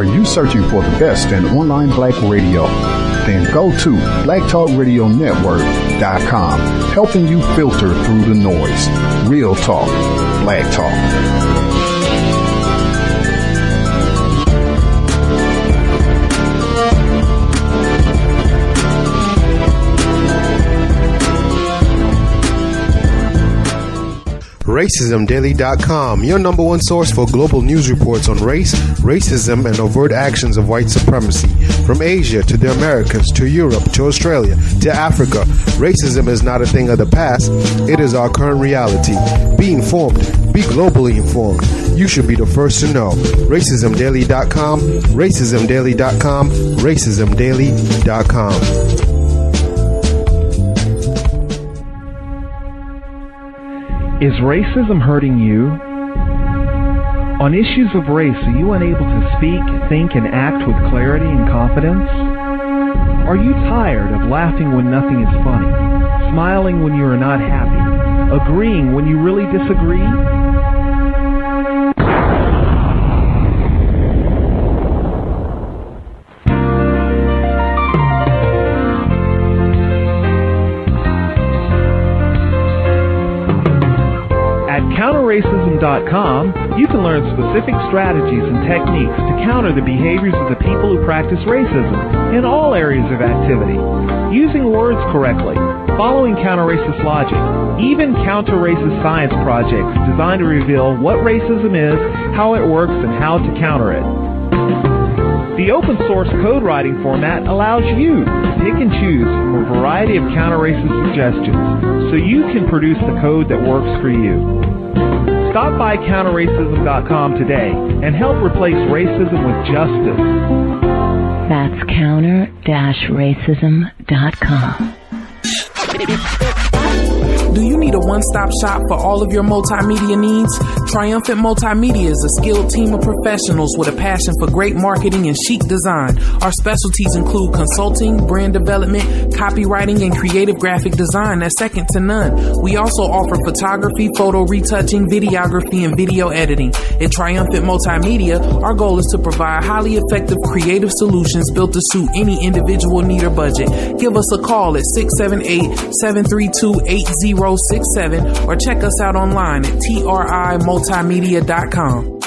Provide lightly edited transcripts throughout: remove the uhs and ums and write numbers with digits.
Are you searching for the best in online black radio? Then go to blacktalkradionetwork.com, helping you filter through the noise. Real talk, black talk. RacismDaily.com, your number one source for global news reports on race, racism, and overt actions of white supremacy. From Asia to the Americas, to Europe, to Australia, to Africa, racism is not a thing of the past. It is our current reality. Be informed. Be globally informed. You should be the first to know. RacismDaily.com, RacismDaily.com, RacismDaily.com. Is racism hurting you? On issues of race, are you unable to speak, think, and act with clarity and confidence? Are you tired of laughing when nothing is funny, smiling when you are not happy, agreeing when you really disagree? Counterracism.com, you can learn specific strategies and techniques to counter the behaviors of the people who practice racism in all areas of activity, using words correctly, following counter-racist logic, even counter-racist science projects designed to reveal what racism is, how it works, and how to counter it. The open source code writing format allows you to pick and choose from a variety of counter-racist suggestions so you can produce the code that works for you. Stop by counterracism.com today and help replace racism with justice. That's counter-racism.com. Do you need a one-stop shop for all of your multimedia needs? Triumphant Multimedia is a skilled team of professionals with a passion for great marketing and chic design. Our specialties include consulting, brand development, copywriting, and creative graphic design that's second to none. We also offer photography, photo retouching, videography, and video editing. At Triumphant Multimedia, our goal is to provide highly effective creative solutions built to suit any individual need or budget. Give us a call at 678-732-8067 or check us out online at trimultimedia.com.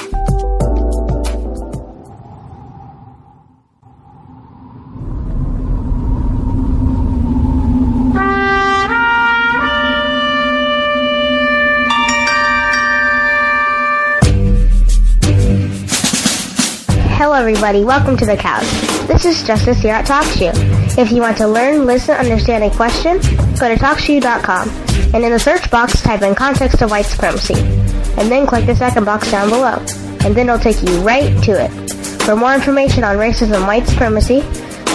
Hello everybody, welcome to the couch. This is Justice here at TalkShoe. If you want to learn, listen, understand, and question, go to TalkShoe.com. And in the search box, type in context of white supremacy. And then click the second box down below. And then it'll take you right to it. For more information on racism and white supremacy,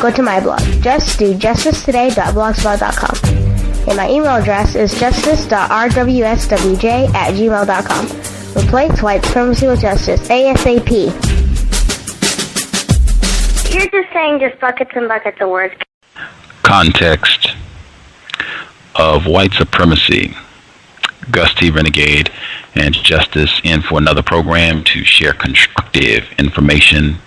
go to my blog, justdojustice.blogspot.com. And my email address is justice.rwswj@gmail.com. Replace white supremacy with justice, ASAP. You're just saying just buckets and buckets of words. Context of white supremacy. Gus T. Renegade and Justice in for another program to share constructive information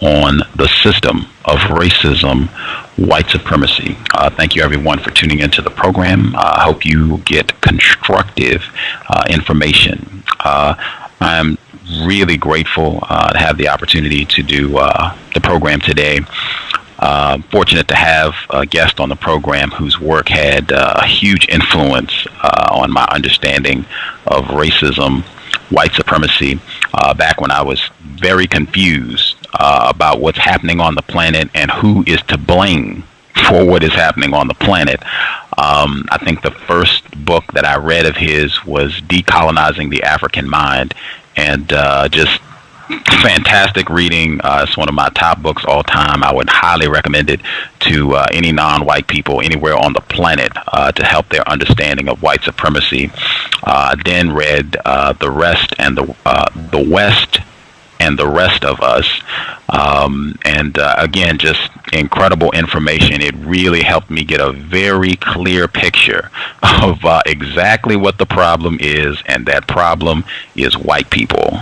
on the system of racism, white supremacy. Thank you everyone for tuning into the program. I hope you get constructive information. I'm really grateful to have the opportunity to do the program today. Fortunate to have a guest on the program whose work had a huge influence on my understanding of racism, white supremacy, back when I was very confused about what's happening on the planet and who is to blame for what is happening on the planet. I think the first book that I read of his was Decolonizing the African Mind, and just fantastic reading. It's one of my top books all time. I would highly recommend it to any non-white people anywhere on the planet to help their understanding of white supremacy. Then read The Rest and the West and the rest of us. Again, just incredible information. It really helped me get a very clear picture of exactly what the problem is, and that problem is white people.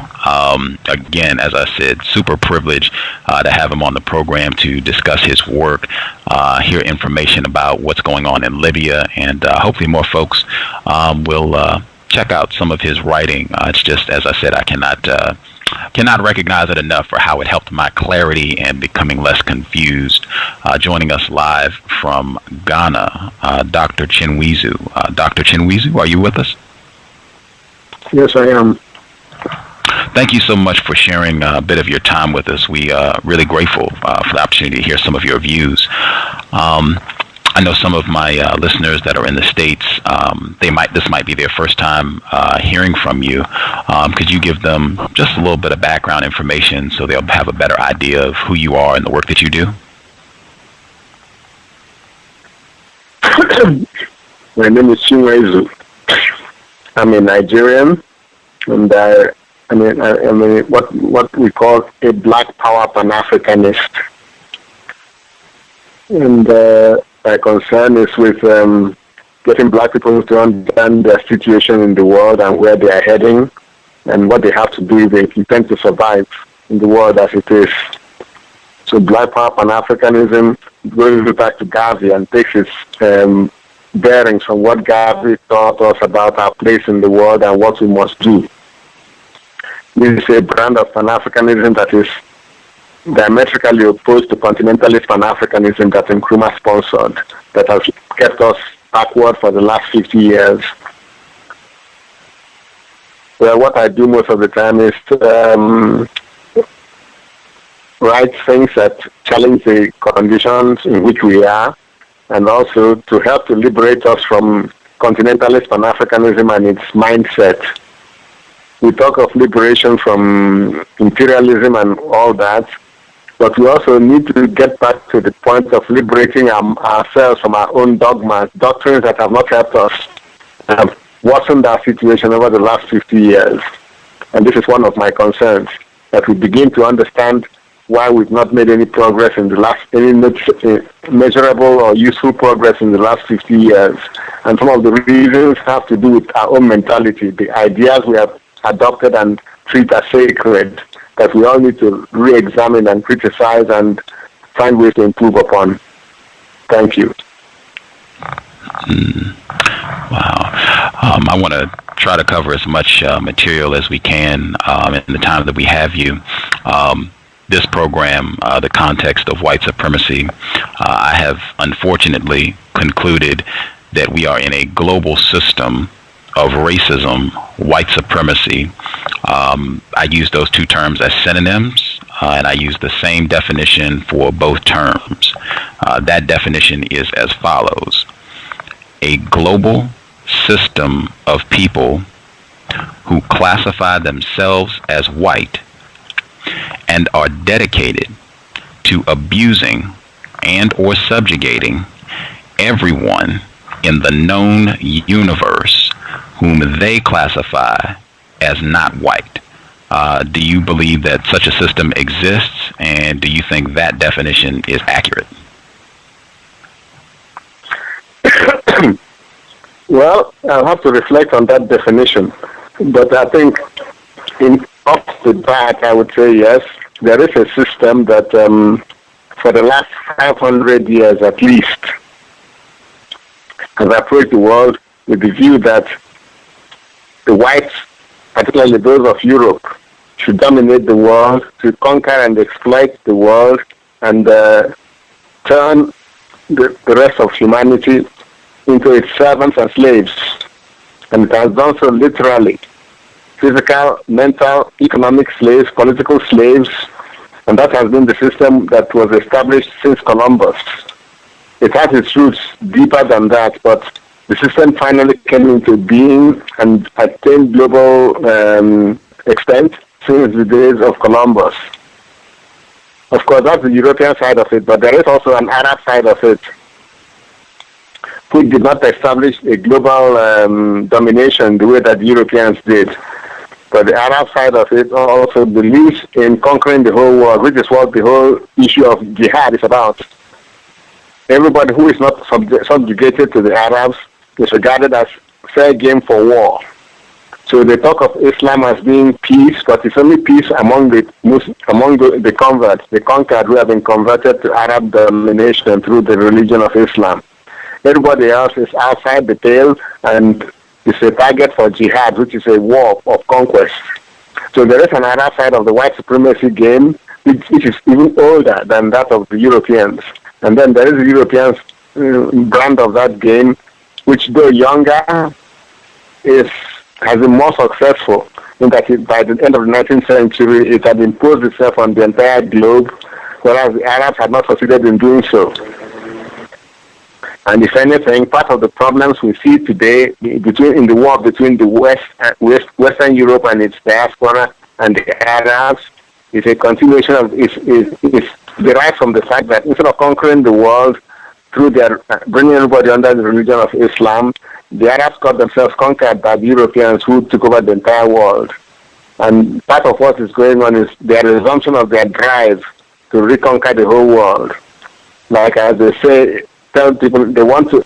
Again, as I said, super privileged to have him on the program to discuss his work, hear information about what's going on in Libya, and hopefully more folks will check out some of his writing. It's just, as I said, I cannot recognize it enough for how it helped my clarity and becoming less confused. Joining us live from Ghana, Dr. Chinweizu. Dr. Chinweizu, are you with us? Yes, I am. Thank you so much for sharing a bit of your time with us. We are really grateful for the opportunity to hear some of your views. I know some of my listeners that are in the States, this might be their first time hearing from you. Could you give them just a little bit of background information so they'll have a better idea of who you are and the work that you do? My name is Chinweizu. I'm a Nigerian, and I'm what we call a Black Power Pan-Africanist. And my concern is with getting black people to understand their situation in the world and where they are heading and what they have to do if they intend to survive in the world as it is. So Black Power Pan-Africanism goes back to Gaddafi and takes its bearings from what Gaddafi taught us about our place in the world and what we must do. This is a brand of Pan-Africanism that is diametrically opposed to continentalist Pan-Africanism that Nkrumah sponsored, that has kept us backward for the last 50 years. Well, what I do most of the time is write things that challenge the conditions in which we are, and also to help to liberate us from continentalist Pan-Africanism and its mindset. We talk of liberation from imperialism and all that, but we also need to get back to the point of liberating ourselves from our own dogmas, doctrines that have not helped us, have worsened our situation over the last 50 years. And this is one of my concerns, that we begin to understand why we've not made any progress in the last, any measurable or useful progress in the last 50 years. And some of the reasons have to do with our own mentality, the ideas we have adopted and treat as sacred, that we all need to re-examine and criticize and find ways to improve upon. Thank you. Wow. I want to try to cover as much material as we can in the time that we have you. This program, the context of white supremacy, I have unfortunately concluded that we are in a global system of racism, white supremacy. I use those two terms as synonyms, and I use the same definition for both terms. That definition is as follows: a global system of people who classify themselves as white and are dedicated to abusing and or subjugating everyone in the known universe whom they classify as not white. Do you believe that such a system exists, and do you think that definition is accurate? Well, I'll have to reflect on that definition, but I think off the bat, I would say yes, there is a system that for the last 500 years at least has approached the world with the view that the whites, particularly those of Europe, should dominate the world, to conquer and exploit the world, and turn the rest of humanity into its servants and slaves. And it has done so literally. Physical, mental, economic slaves, political slaves, and that has been the system that was established since Columbus. It has its roots deeper than that, but the system finally came into being and attained global extent since the days of Columbus. Of course, that's the European side of it, but there is also an Arab side of it, which did not establish a global domination the way that the Europeans did. But the Arab side of it also believes in conquering the whole world, which is what the whole issue of jihad is about. Everybody who is not subjugated to the Arabs is regarded as fair game for war. So they talk of Islam as being peace, but it's only peace among the converts, the conquered who have been converted to Arab domination through the religion of Islam. Everybody else is outside the pale and is a target for jihad, which is a war of conquest. So there is an Arab side of the white supremacy game, which is even older than that of the Europeans. And then there is the Europeans' brand of that game, which though younger, has been more successful in that by the end of the 19th century, it had imposed itself on the entire globe, whereas the Arabs had not succeeded in doing so. And if anything, part of the problems we see today in the war between the Western Europe and its diaspora and the Arabs is a continuation of is derived from the fact that instead of conquering the world through their bringing everybody under the religion of Islam, the Arabs got themselves conquered by the Europeans who took over the entire world. And part of what is going on is their resumption of their drive to reconquer the whole world. Like as they say, tell people they want to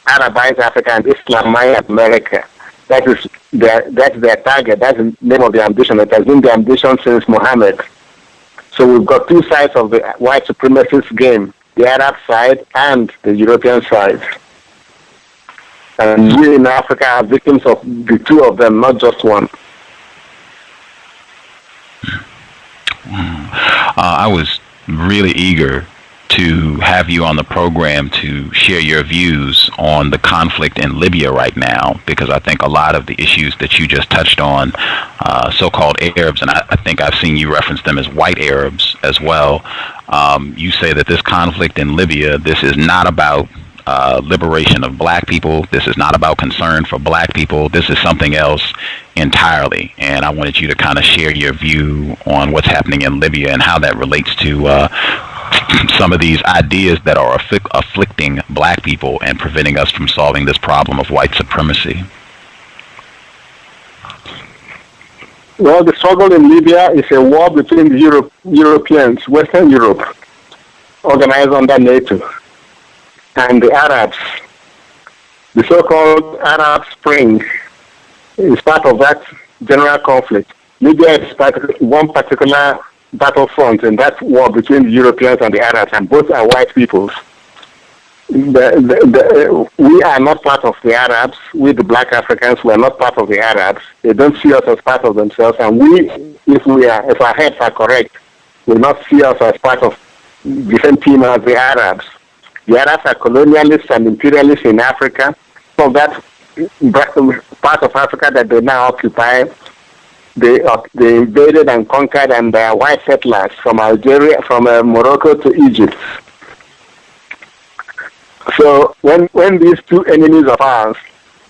Arabize Africa and Islamize America. That's their target. That's the name of the ambition. It has been the ambition since Muhammad. So we've got two sides of the white supremacist game, the Arab side and the European side. And we in Africa are victims of the two of them, not just one. I was really eager to have you on the program to share your views on the conflict in Libya right now, because I think a lot of the issues that you just touched on, so-called Arabs, and I think I've seen you reference them as white Arabs as well. You say that this conflict in Libya, this is not about liberation of black people. This is not about concern for black people. This is something else entirely. And I wanted you to kind of share your view on what's happening in Libya and how that relates to some of these ideas that are afflicting black people and preventing us from solving this problem of white supremacy. Well, the struggle in Libya is a war between the Europeans, Western Europe, organized under NATO, and the Arabs. The so-called Arab Spring is part of that general conflict. Libya is one particular battlefront in that war between the Europeans and the Arabs, and both are white peoples. We are not part of the Arabs. We, the black Africans, we are not part of the Arabs. They don't see us as part of themselves, and if our heads are correct, will not see us as part of the same team as the Arabs. The Arabs are colonialists and imperialists in Africa. From that part of Africa that they now occupy, they invaded and conquered, and they are white settlers from Algeria, from Morocco to Egypt. So when these two enemies of ours,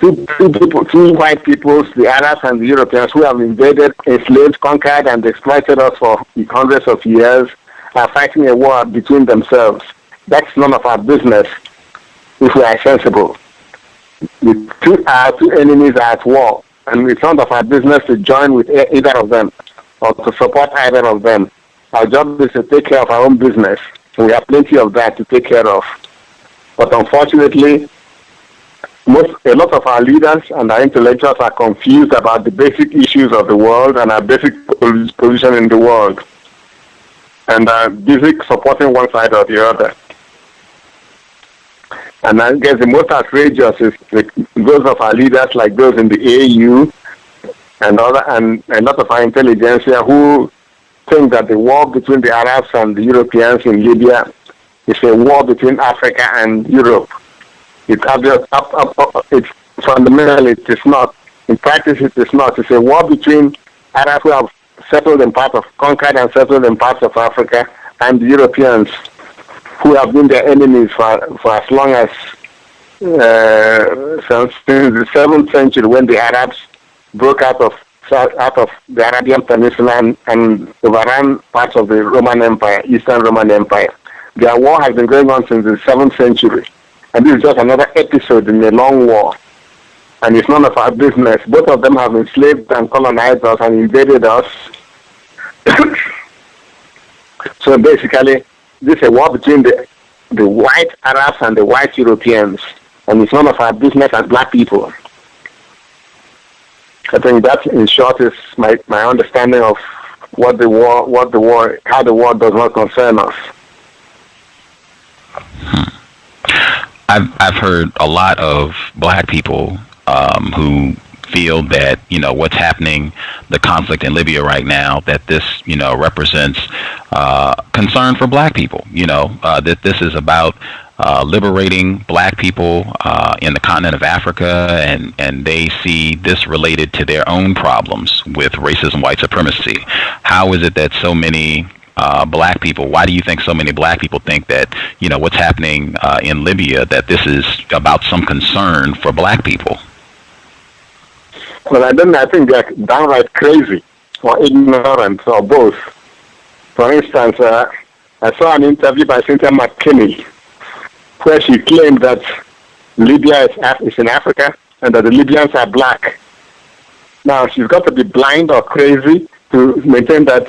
two white peoples, the Arabs and the Europeans, who have invaded, enslaved, conquered, and exploited us for hundreds of years, are fighting a war between themselves, that's none of our business if we are sensible. Our two enemies are at war, and it's none of our business to join with either of them or to support either of them. Our job is to take care of our own business, and we have plenty of that to take care of. But unfortunately, a lot of our leaders and our intellectuals are confused about the basic issues of the world and our basic position in the world, and are busy supporting one side or the other. And I guess the most outrageous is those of our leaders, like those in the AU and a lot of our intelligentsia, who think that the war between the Arabs and the Europeans in Libya is a war between Africa and Europe. It's fundamentally, it is not. In practice, it is not. It's a war between Arabs who have conquered and settled in parts of Africa, and the Europeans who have been their enemies for as long as since the 7th century, when the Arabs broke out of the Arabian Peninsula and overran parts of the Roman Empire, Eastern Roman Empire. Their war has been going on since the 7th century, and this is just another episode in a long war. and it's none of our business. Both of them have enslaved and colonized us and invaded us. So basically, this is a war between the white Arabs and the white Europeans, and it's none of our business as black people. I think that, in short, is my understanding of how the war does not concern us. I've heard a lot of black people who feel that, what's happening, the conflict in Libya right now, that this, represents concern for black people, that this is about liberating black people in the continent of Africa, and they see this related to their own problems with racism, white supremacy. How is it that so many black people, why do you think so many black people think that, what's happening in Libya, that this is about some concern for black people? Well, I think they're downright crazy or ignorant or both. For instance, I saw an interview by Cynthia McKinney where she claimed that Libya is in Africa and that the Libyans are black. Now, she's got to be blind or crazy to maintain that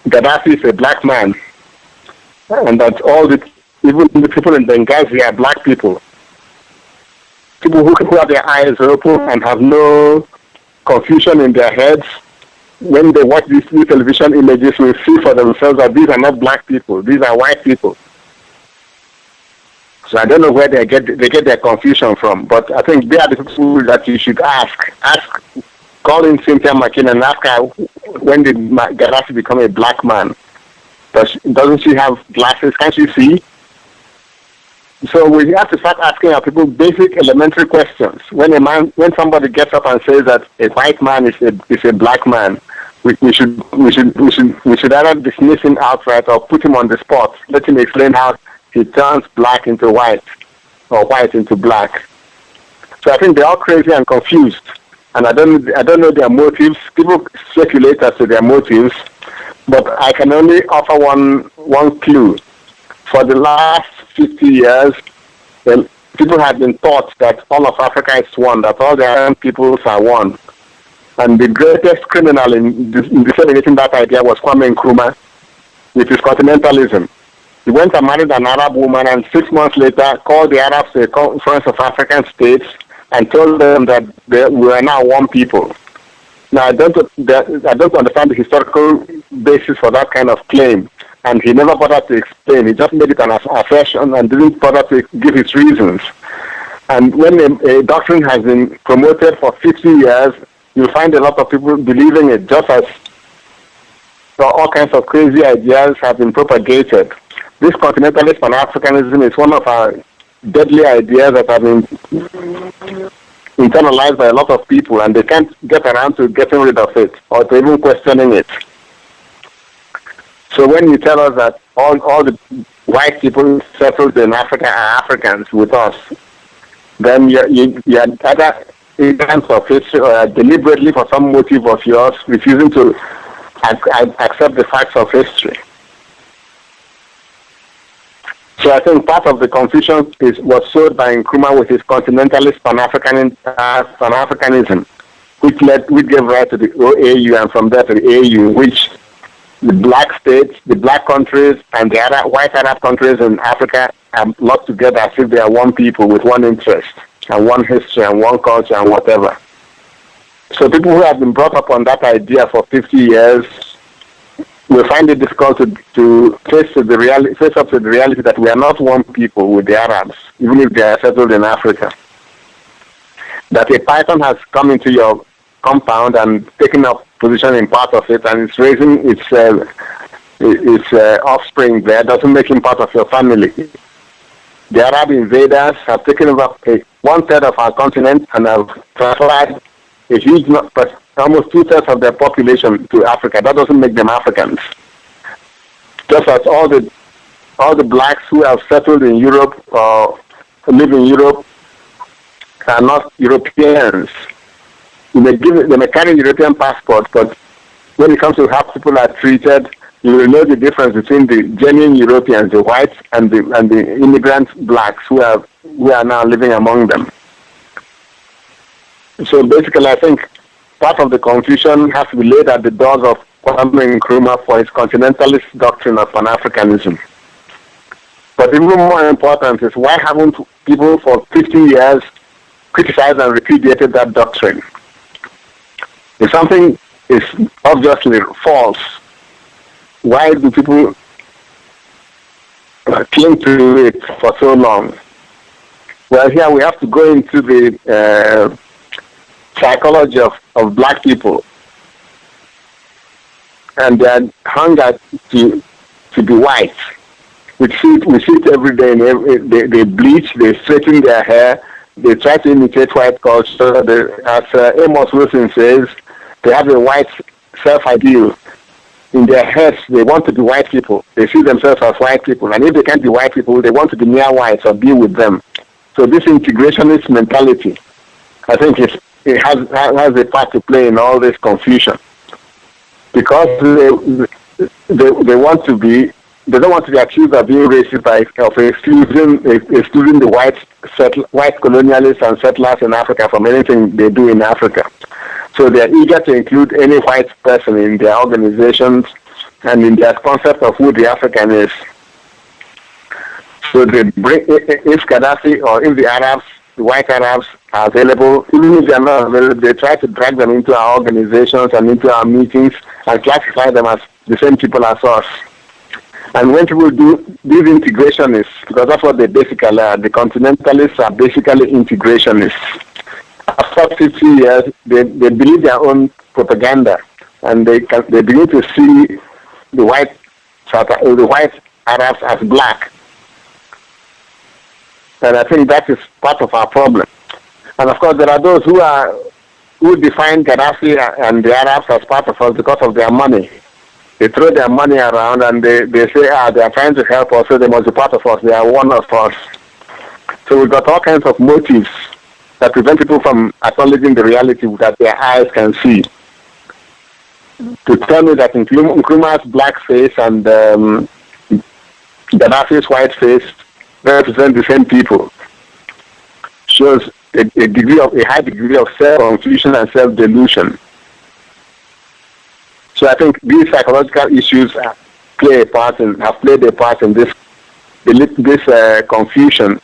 Gaddafi is a black man and that even the people in Benghazi are black people. People who have their eyes open and have no confusion in their heads. When they watch these new television images, will see for themselves that these are not black people, these are white people. So I don't know where they get their confusion from, but I think they are the people that you should ask. Call in Cynthia McKinney and ask her, when did Gaddafi become a black man? Doesn't she have glasses? Can't she see? So we have to start asking our people basic elementary questions. When somebody gets up and says that a white man is a black man, we should either dismiss him outright or put him on the spot. Let him explain how he turns black into white or white into black. So I think they're all crazy and confused, and I don't know their motives. People speculate as to their motives, but I can only offer one clue. For the last 50 years, people have been taught that all of Africa is one, that all the Arab peoples are one. And the greatest criminal in disseminating that idea was Kwame Nkrumah with his continentalism. He went and married an Arab woman, and 6 months later called the Arabs to a conference of African states and told them that we are now one people. Now, I don't understand the historical basis for that kind of claim. And he never bothered to explain. He just made it an assertion and didn't bother to give his reasons. And when a doctrine has been promoted for 50 years, you'll find a lot of people believing it, just as all kinds of crazy ideas have been propagated. This continentalist Pan-Africanism is one of our deadly ideas that have been internalized by a lot of people, and they can't get around to getting rid of it or to even questioning it. So when you tell us that all the white people settled in Africa are Africans with us, then you're either in terms of history or deliberately for some motive of yours refusing to accept the facts of history. So I think part of the confusion was sowed by Nkrumah with his continentalist Pan-Africanism, which gave rise to the OAU, and from there to the AU, which the black states, the black countries, and the other white Arab countries in Africa are locked together as if they are one people with one interest and one history and one culture and whatever. So people who have been brought up on that idea for 50 years will find it difficult to face up to the reality that we are not one people with the Arabs, even if they are settled in Africa. That a python has come into your compound and taken up position in part of it, and it's raising its offspring there, doesn't make him part of your family. The Arab invaders have taken over 1/3 of our continent and have transferred a huge number, almost 2/3 of their population to Africa. That doesn't make them Africans. Just as all the blacks who have settled in Europe or live in Europe are not Europeans. They may carry European passport, but when it comes to how people are treated, you will know the difference between the genuine Europeans, the whites, and the immigrant blacks who are now living among them. So basically, I think part of the confusion has to be laid at the doors of Kwame Nkrumah for his continentalist doctrine of Pan-Africanism. But even more important is, why haven't people for 50 years criticized and repudiated that doctrine? If something is obviously false, why do people cling to it for so long? Well, here we have to go into the psychology of black people and their hunger to be white. We see it every day. They bleach, they straighten their hair, they try to imitate white culture. As Amos Wilson says, they have a white self-ideal. In their heads, they want to be white people. They see themselves as white people. And if they can't be white people, they want to be near whites or be with them. So this integrationist mentality, I think it has a part to play in all this confusion. Because they want to be, they don't want to be accused of being racist of excluding the white colonialists and settlers in Africa from anything they do in Africa. So they're eager to include any white person in their organizations and in their concept of who the African is. So they bring, if Gaddafi or if the Arabs, the white Arabs are available, even if they're not available, they try to drag them into our organizations and into our meetings and classify them as the same people as us. And when people do these integrationists, because that's what they basically are, the continentalists are basically integrationists. After 50 years, they believe their own propaganda, and they begin to see the white Arabs as black. And I think that is part of our problem. And of course, there are those who define Gaddafi and the Arabs as part of us because of their money. They throw their money around and they say, they are trying to help us, so they must be part of us. They are one of us. So we've got all kinds of motives that prevent people from acknowledging the reality that their eyes can see. To tell me that Nkrumah's black face and Gaddafi's white face represent the same people shows a high degree of self-confusion and self-delusion. So I think these psychological issues have played a part in this confusion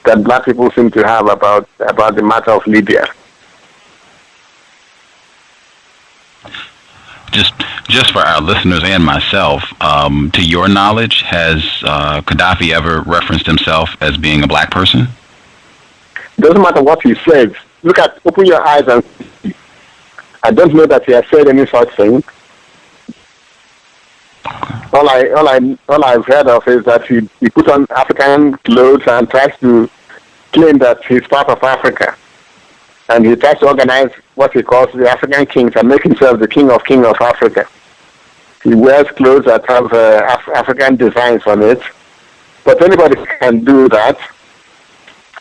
that black people seem to have about the matter of Libya. Just for our listeners and myself, to your knowledge, has Gaddafi ever referenced himself as being a black person? Doesn't matter what he says. Open your eyes and see. I don't know that he has said any such thing. All I've heard of is that he put on African clothes and tries to claim that he's part of Africa. And he tries to organize what he calls the African kings and make himself the king of Africa. He wears clothes that have African designs on it. But anybody can do that.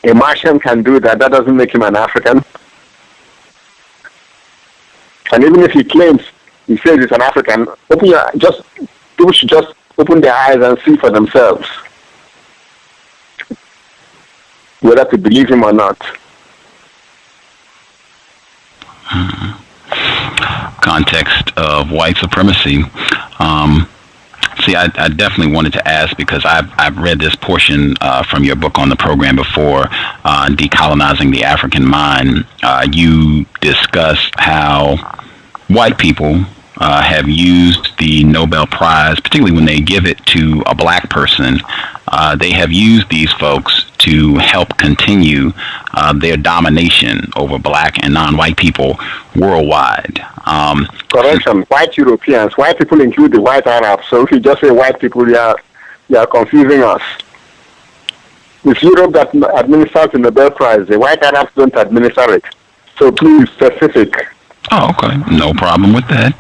A Martian can do that. That doesn't make him an African. And even if he claims, he says he's an African, people should just open their eyes and see for themselves whether to believe him or not. Context of white supremacy. I definitely wanted to ask, because I've read this portion from your book on the program before, Decolonizing the African Mind. You discuss how white people have used the Nobel Prize, particularly when they give it to a black person. They have used these folks to help continue their domination over black and non-white people worldwide. Correction, white Europeans. White people include the white Arabs. So if you just say white people, you are confusing us. It's Europe that administers the Nobel Prize. The white Arabs don't administer it. So please, specific. Oh, okay. No problem with that.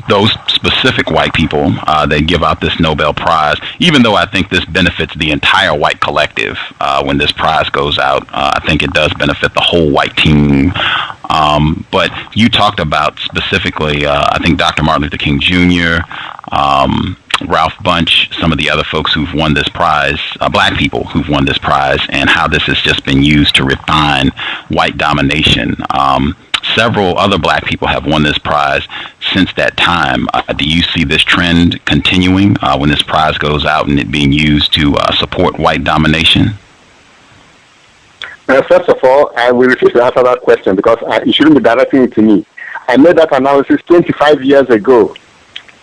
Those specific white people that give out this Nobel Prize, even though I think this benefits the entire white collective when this prize goes out, I think it does benefit the whole white team. But you talked about specifically, I think Dr. Martin Luther King Jr., Ralph Bunche, some of the other folks who've won this prize, black people who've won this prize, and how this has just been used to refine white domination. Several other black people have won this prize since that time. Do you see this trend continuing when this prize goes out and it being used to support white domination? First of all, I will refuse to answer that question because you shouldn't be directing it to me. I made that analysis 25 years ago.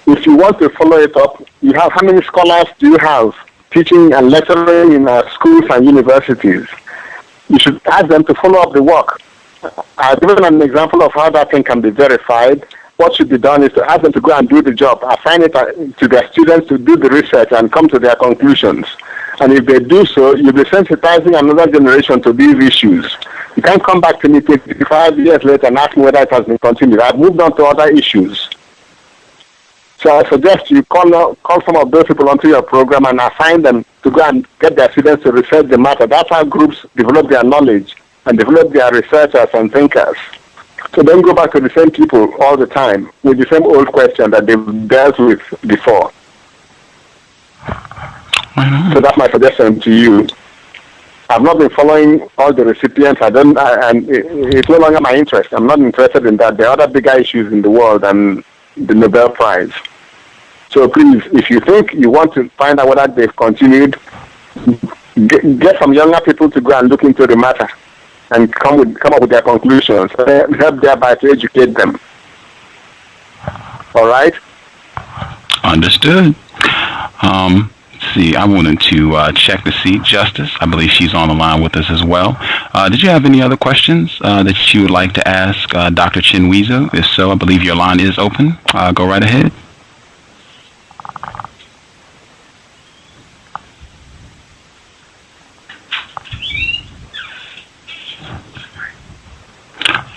If you want to follow it up, you have how many scholars do you have teaching and lecturing in schools and universities? You should ask them to follow up the work. I've given an example of how that thing can be verified. What should be done is to ask them to go and do the job, assign it to their students to do the research and come to their conclusions. And if they do so, you'll be sensitizing another generation to these issues. You can't come back to me 25 years later and ask me whether it has been continued. I've moved on to other issues. So I suggest you call some of those people onto your program and assign them to go and get their students to research the matter. That's how groups develop their knowledge and develop their researchers and thinkers. So don't go back to the same people all the time with the same old question that they've dealt with before. So that's my suggestion to you. I've not been following all the recipients. And it's no longer my interest. I'm not interested in that. There are other bigger issues in the world than the Nobel Prize. So please, if you think you want to find out whether they've continued, get some younger people to go and look into the matter and come up with their conclusions. Help thereby to educate them. All right? Understood. See, I wanted to check to see Justice. I believe she's on the line with us as well. Did you have any other questions that you would like to ask Dr. Chinweizu? If so, I believe your line is open. Go right ahead.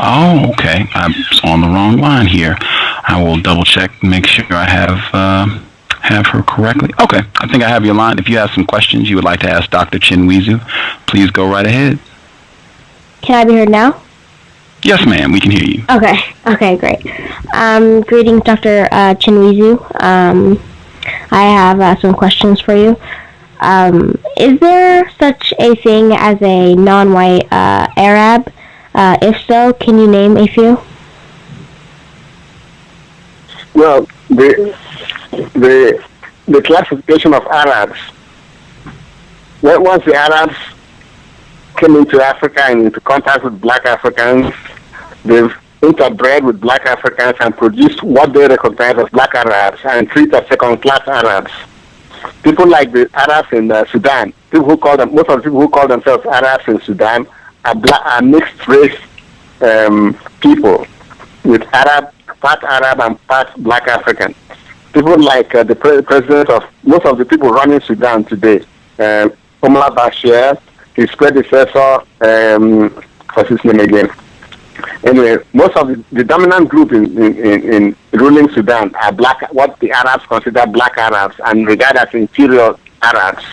Oh, okay. I'm on the wrong line here. I will double check, make sure I have her correctly. Okay, I think I have your line. If you have some questions you would like to ask Dr. Chinweizu, please go right ahead. Can I be heard now? Yes, ma'am. We can hear you. Okay, great. Greetings, Dr. Chinweizu. I have some questions for you. Is there such a thing as a non-white Arab? If so, can you name a few? Well, the classification of Arabs, once the Arabs came into Africa and into contact with black Africans, they've interbred with black Africans and produced what they recognize as black Arabs and treat as second-class Arabs. People like the Arabs in Sudan, most of the people who call themselves Arabs in Sudan are mixed race people with part Arab and part black African. People like the president of most of the people running Sudan today, Omar Bashir, his predecessor, what's his name again? Anyway, most of the dominant group in ruling Sudan are black, what the Arabs consider black Arabs and regard as inferior Arabs.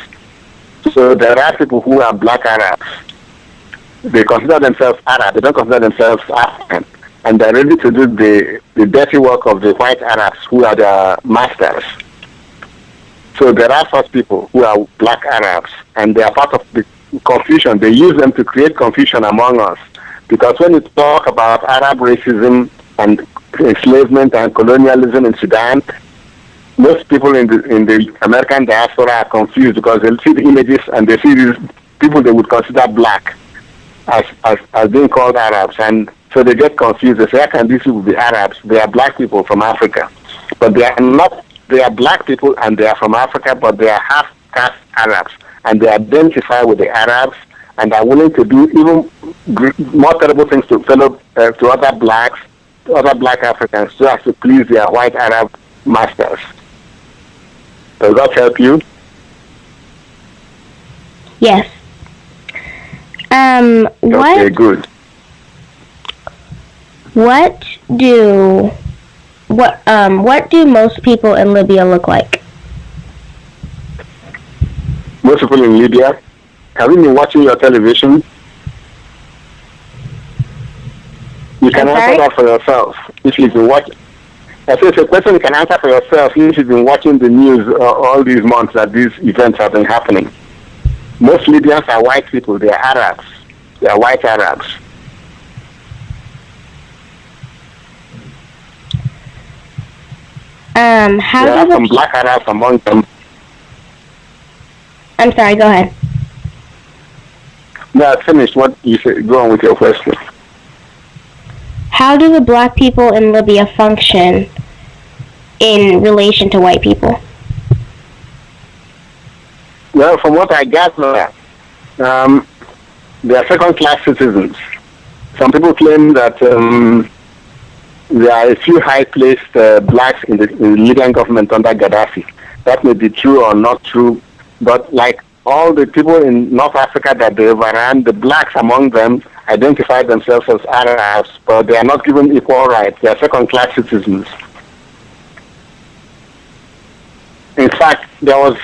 So there are people who are black Arabs. They consider themselves Arab. They don't consider themselves African. And they're ready to do the dirty work of the white Arabs who are their masters. So there are such people who are black Arabs, and they are part of the confusion. They use them to create confusion among us. Because when you talk about Arab racism and enslavement and colonialism in Sudan, most people in the American diaspora are confused because they see the images and they see these people they would consider black as being called Arabs, and so they get confused. They say, how can these people be Arabs? They are black people from Africa. But they are not. They are black people and they are from Africa, but they are half-caste Arabs. And they identify with the Arabs and are willing to do even more terrible things to other blacks, to other black Africans, so as to please their white Arab masters. Does that help you? Yes. Okay, good. What do most people in Libya look like? Most people in Libya? Have you been watching your television? You can answer that for yourself. If you've been watching, I say it's a question you can answer for yourself if you've been watching the news all these months that these events have been happening. Most Libyans are white people. They are Arabs. They are white Arabs. There are some black Arabs among them. I'm sorry, go ahead. No, I finished what you said. Go on with your question. How do the black people in Libya function in relation to white people? Well, from what I gather, they are second-class citizens. Some people claim that there are a few high-placed blacks in the Libyan government under Gaddafi. That may be true or not true, but like all the people in North Africa that they overran, the blacks among them identify themselves as Arabs, but they are not given equal rights. They are second-class citizens. In fact, there was,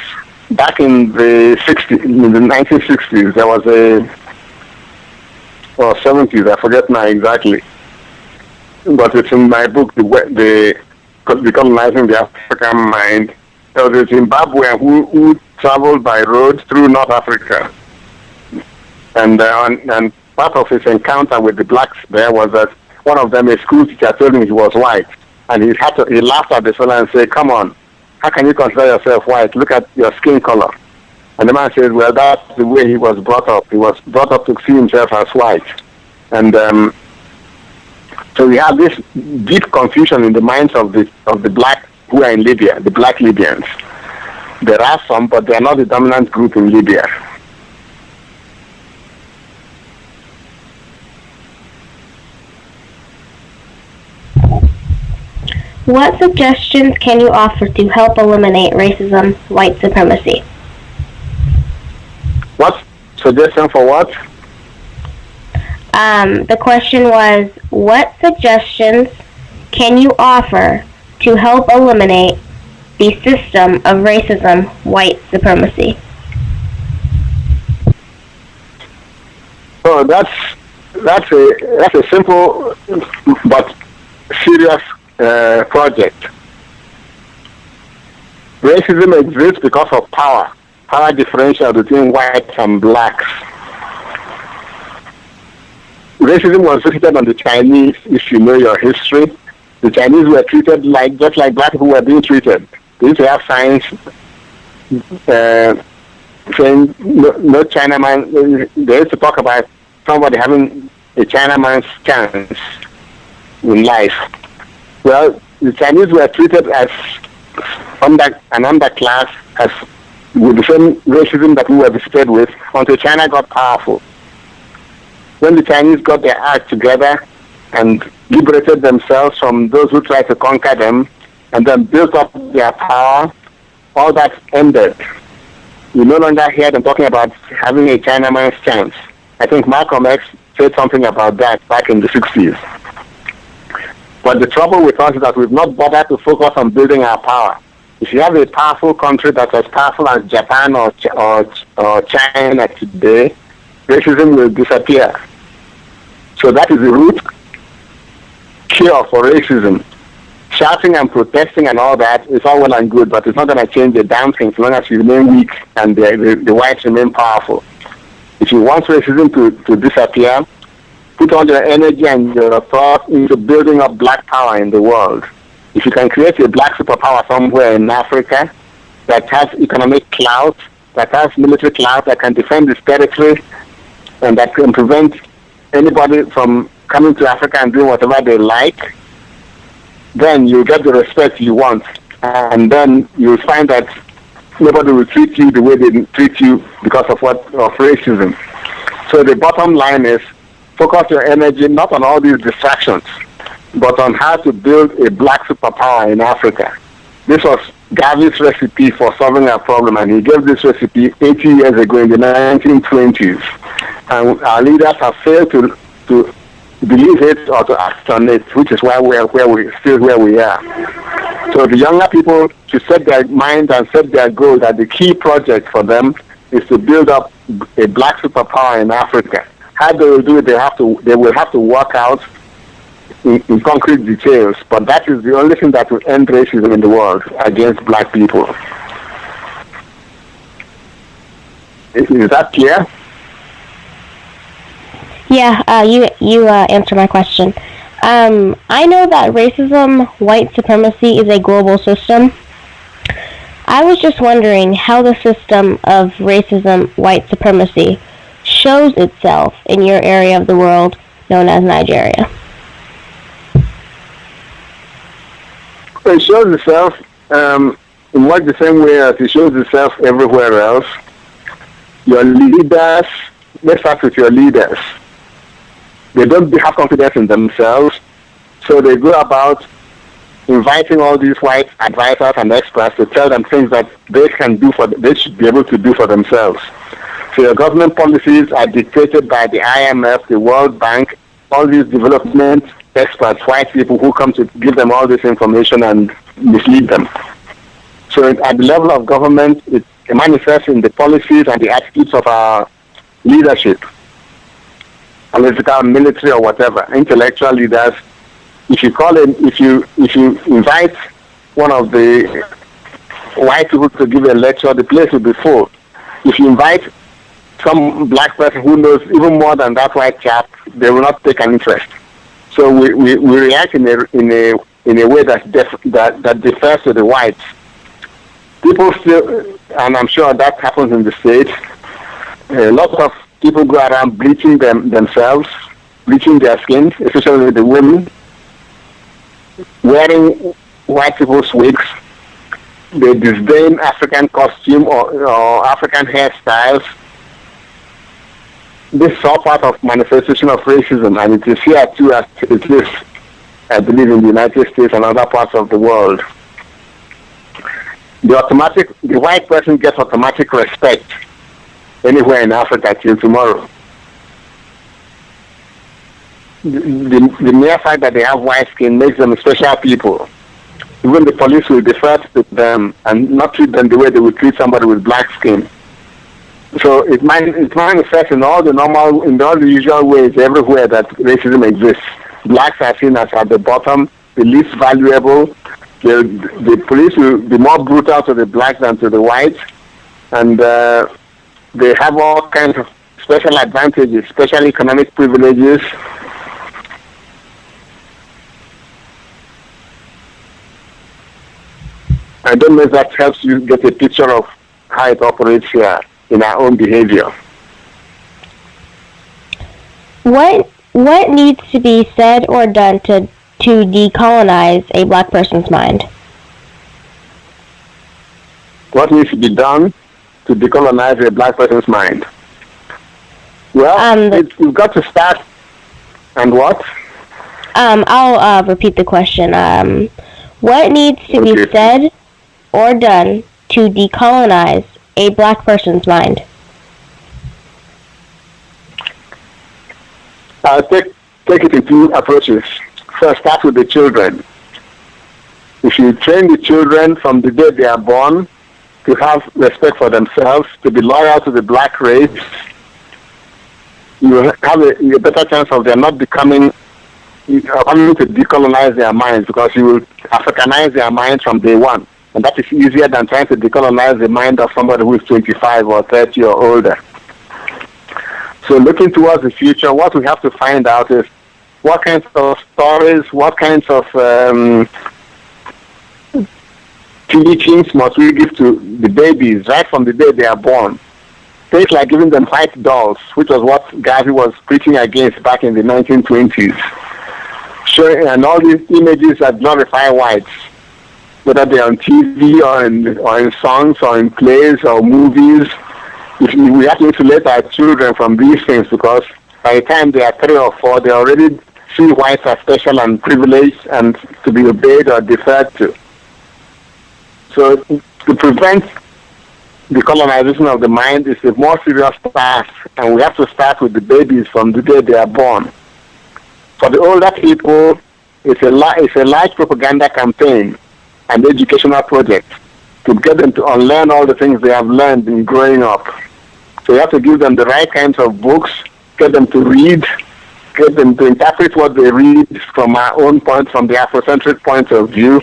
back in the 1960s, there was or 70s, I forget now exactly, but it's in my book, Decolonizing the African Mind. There was a Zimbabwean who traveled by road through North Africa. And part of his encounter with the blacks there was that one of them, a school teacher, told him he was white. And he laughed at the fellow and said, "Come on, how can you consider yourself white? Look at your skin color." And the man said, "Well, that's the way he was brought up. He was brought up to see himself as white." And so we have this deep confusion in the minds of the black who are in Libya, the black Libyans. There are some, but they are not the dominant group in Libya. What suggestions can you offer to help eliminate racism, white supremacy? What suggestion for what? The question was, what suggestions can you offer to help eliminate the system of racism, white supremacy? So that's a simple but serious project. Racism exists because of power differential between whites and blacks. Racism was visited on the Chinese, if you know your history. The Chinese were treated just like black people were being treated. They used to have signs saying no Chinaman. They used to talk about somebody having a Chinaman's chance in life. Well, the Chinese were treated as an underclass, as with the same racism that we were visited with, until China got powerful. When the Chinese got their act together and liberated themselves from those who tried to conquer them, and then built up their power, all that ended. You no longer hear them talking about having a Chinaman's chance. I think Malcolm X said something about that back in the 60s. But the trouble with us is that we've not bothered to focus on building our power. If you have a powerful country that's as powerful as Japan or China today, racism will disappear. So that is the root cure for racism. Shouting and protesting and all that is all well and good, but it's not going to change the damn thing as long as you remain weak and the whites remain powerful. If you want racism to disappear, put all your energy and your thought into building up black power in the world. If you can create a black superpower somewhere in Africa that has economic clout, that has military clout, that can defend its territory, and that can prevent anybody from coming to Africa and doing whatever they like, then you get the respect you want. And then you'll find that nobody will treat you the way they treat you because of racism. So the bottom line is, focus your energy not on all these distractions, but on how to build a black superpower in Africa. This was Gavi's recipe for solving our problem, and he gave this recipe 80 years ago in the 1920s. And our leaders have failed to believe it or to act on it, which is why we are where we are. So the younger people should set their mind and set their goal that the key project for them is to build up a black superpower in Africa. How they will do it, they will have to work out in concrete details, but that is the only thing that will end racism in the world against black people. Is that clear? Yeah, you answered my question. I know that racism, white supremacy is a global system. I was just wondering how the system of racism, white supremacy, shows itself in your area of the world known as Nigeria. It shows itself in much the same way as it shows itself everywhere else. Your leaders, let's start with your leaders. They don't have confidence in themselves, so they go about inviting all these white advisors and experts to tell them things that they should be able to do for themselves. So your government policies are dictated by the IMF, the World Bank, all these development experts, white people who come to give them all this information and mislead them. So at the level of government, it manifests in the policies and the attitudes of our leadership, political, military, or whatever, intellectual leaders. If you invite one of the white people to give a lecture, the place will be full. If you invite some black person who knows even more than that white chap, they will not take an interest. So we react in a way that differs to the whites. People still, and I'm sure that happens in the States, lots of people go around bleaching themselves, bleaching their skins, especially the women, wearing white people's wigs. They disdain African costume or African hairstyles. This is all part of manifestation of racism, and it is here too as it is, I believe, in the United States and other parts of the world. The white person gets automatic respect anywhere in Africa till tomorrow. The mere fact that they have white skin makes them special people. Even the police will defer to them and not treat them the way they would treat somebody with black skin. So it manifests in all the usual ways everywhere that racism exists. Blacks are seen as at the bottom, the least valuable. The police will be more brutal to the blacks than to the whites, and they have all kinds of special advantages, special economic privileges. I don't know if that helps you get a picture of how it operates here in our own behavior. What needs to be said or done to decolonize a black person's mind? What needs to be done to decolonize a black person's mind? Well, we've got to start. And what? I'll repeat the question. What needs to be said or done to decolonize a black person's mind? I'll take it in two approaches. First, start with the children. If you train the children from the day they are born to have respect for themselves, to be loyal to the black race, you will have a better chance of them not becoming to decolonize their minds, because you will Africanize their minds from day one. And that is easier than trying to decolonize the mind of somebody who is 25 or 30 or older. So looking towards the future, what we have to find out is what kinds of stories, what kinds of teachings must we give to the babies right from the day they are born. Things like giving them white dolls, which was what Gaddafi was preaching against back in the 1920s. Showing, and all these images that glorify whites, whether they're on TV or in songs or in plays or movies. We have to insulate our children from these things, because by the time they are 3 or 4, they already see whites as special and privileged and to be obeyed or deferred to. So to prevent the colonization of the mind is a more serious task, and we have to start with the babies from the day they are born. For the older people, it's a large propaganda campaign and educational project to get them to unlearn all the things they have learned in growing up. So you have to give them the right kinds of books, get them to read, get them to interpret what they read from our own point, from the Afrocentric point of view,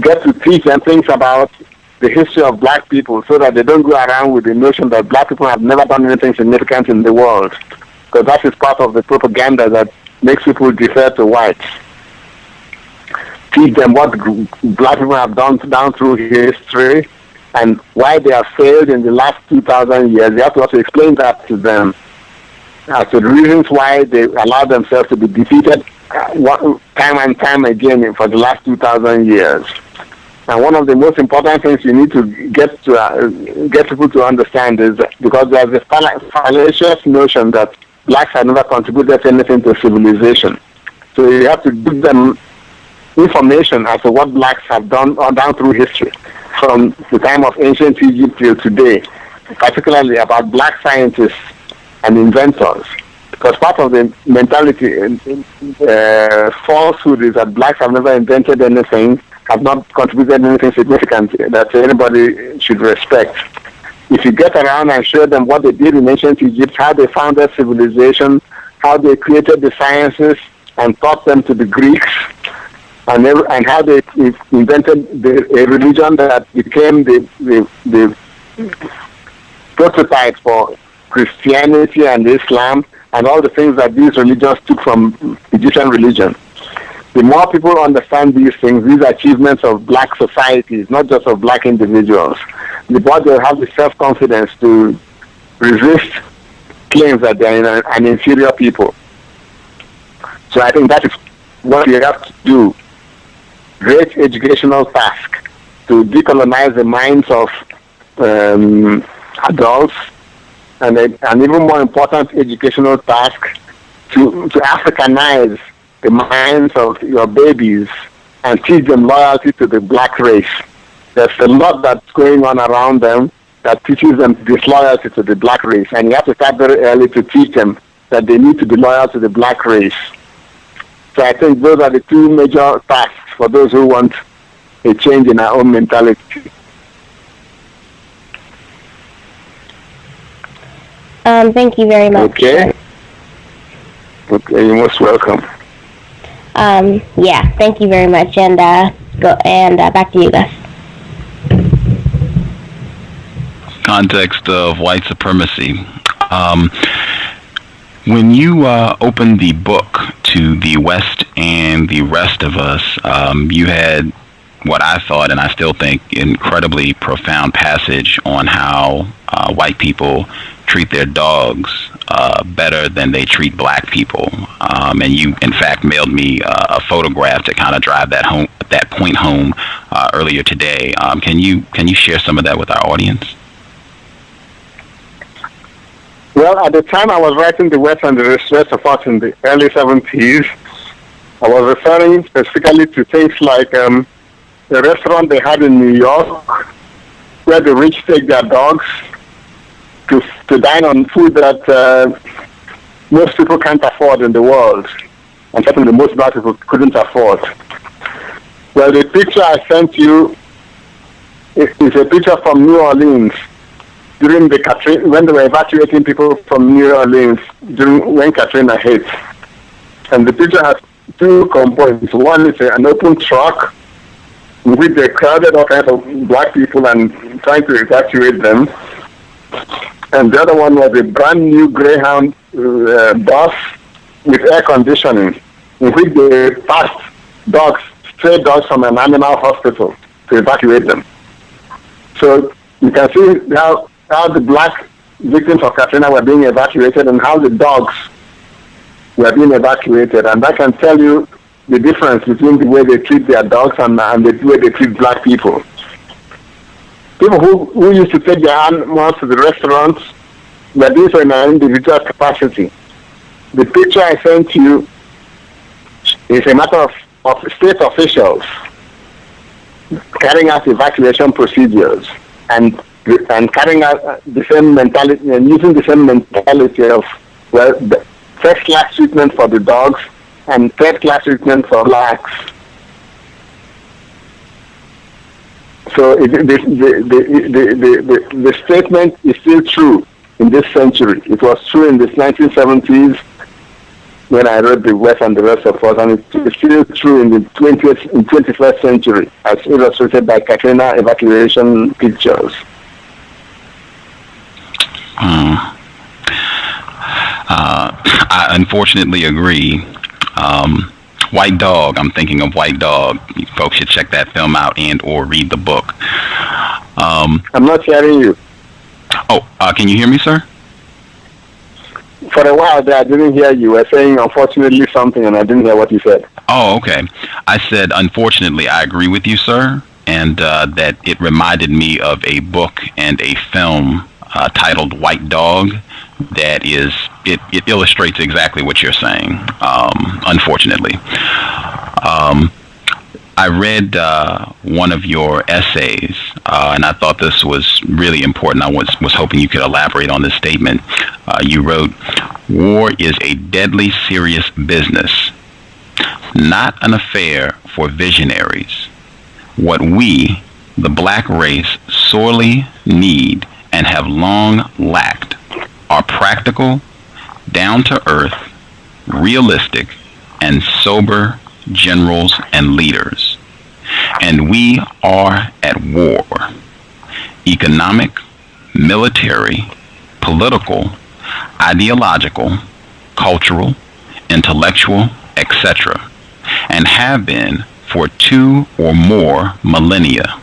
get to teach them things about the history of black people so that they don't go around with the notion that black people have never done anything significant in the world, because that is part of the propaganda that makes people defer to whites. Teach them what black people have done down through history and why they have failed in the last 2,000 years. You have to also explain that to them as to the reasons why they allowed themselves to be defeated time and time again for the last 2,000 years. And one of the most important things you need to get people to understand is that because there's a fallacious notion that blacks have never contributed anything to civilization. So you have to give them information as to what blacks have done or down through history, from the time of ancient Egypt till today, particularly about black scientists and inventors. Because part of the mentality falsehood is that blacks have never invented anything, have not contributed anything significant that anybody should respect. If you get around and show them what they did in ancient Egypt, how they founded civilization, how they created the sciences and taught them to the Greeks, and how they invented a religion that became the prototype for Christianity and Islam, and all the things that these religions took from Egyptian religion. The more people understand these things, these achievements of black societies, not just of black individuals, the more they'll have the self-confidence to resist claims that they're an inferior people. So I think that is what we have to do. Great educational task to decolonize the minds of adults, and an even more important educational task to Africanize the minds of your babies and teach them loyalty to the black race. There's a lot that's going on around them that teaches them disloyalty to the black race, and you have to start very early to teach them that they need to be loyal to the black race. So I think those are the two major tasks for those who want a change in our own mentality. Thank you very much. Okay, you're most welcome. Yeah, thank you very much, and back to you guys. Context of white supremacy. When you opened the book to the West and the rest of us, you had what I thought, and I still think, incredibly profound passage on how white people treat their dogs better than they treat black people. And you, in fact, mailed me a photograph to kind of drive that point home earlier today. Can you share some of that with our audience? Well, at the time I was writing The West and the Rest of Us in the early 70s, I was referring specifically to things like the restaurant they had in New York, where the rich take their dogs to dine on food that most people can't afford in the world, and certainly most black people couldn't afford. Well, the picture I sent you is a picture from New Orleans during when they were evacuating people from New Orleans when Katrina hit. And the picture has two components. One is an open truck in which they crowded all kinds of black people and trying to evacuate them. And the other one was a brand new Greyhound bus with air conditioning, in which they passed stray dogs from an animal hospital to evacuate them. So you can see how the black victims of Katrina were being evacuated and how the dogs were being evacuated. And that can tell you the difference between the way they treat their dogs and the way they treat black people. People who used to take their animals to the restaurants were doing so in an individual capacity. The picture I sent you is a matter of state officials carrying out evacuation procedures and carrying out the same mentality and using the same mentality of, well, first-class treatment for the dogs and third-class treatment for blacks. So the statement is still true in this century. It was true in the 1970s, when I wrote The West and the Rest of Us, and it's still true in the 21st century, as illustrated by Katrina evacuation pictures. I unfortunately agree. White Dog, I'm thinking of White Dog. You folks should check that film out and or read the book. I'm not hearing you. Can you hear me, sir? For a while there, I didn't hear you. You were saying, unfortunately, something, and I didn't hear what you said. Oh, okay. I said, unfortunately, I agree with you, sir, and that it reminded me of a book and a film titled White Dog that is, it illustrates exactly what you're saying, unfortunately. I read one of your essays, and I thought this was really important. I was hoping you could elaborate on this statement. You wrote, "War is a deadly serious business, not an affair for visionaries. What we, the black race, sorely need and have long lacked are practical, down-to-earth, realistic, and sober generals and leaders. And we are at war. Economic, military, political, ideological, cultural, intellectual, etc., and have been for 2 or more millennia,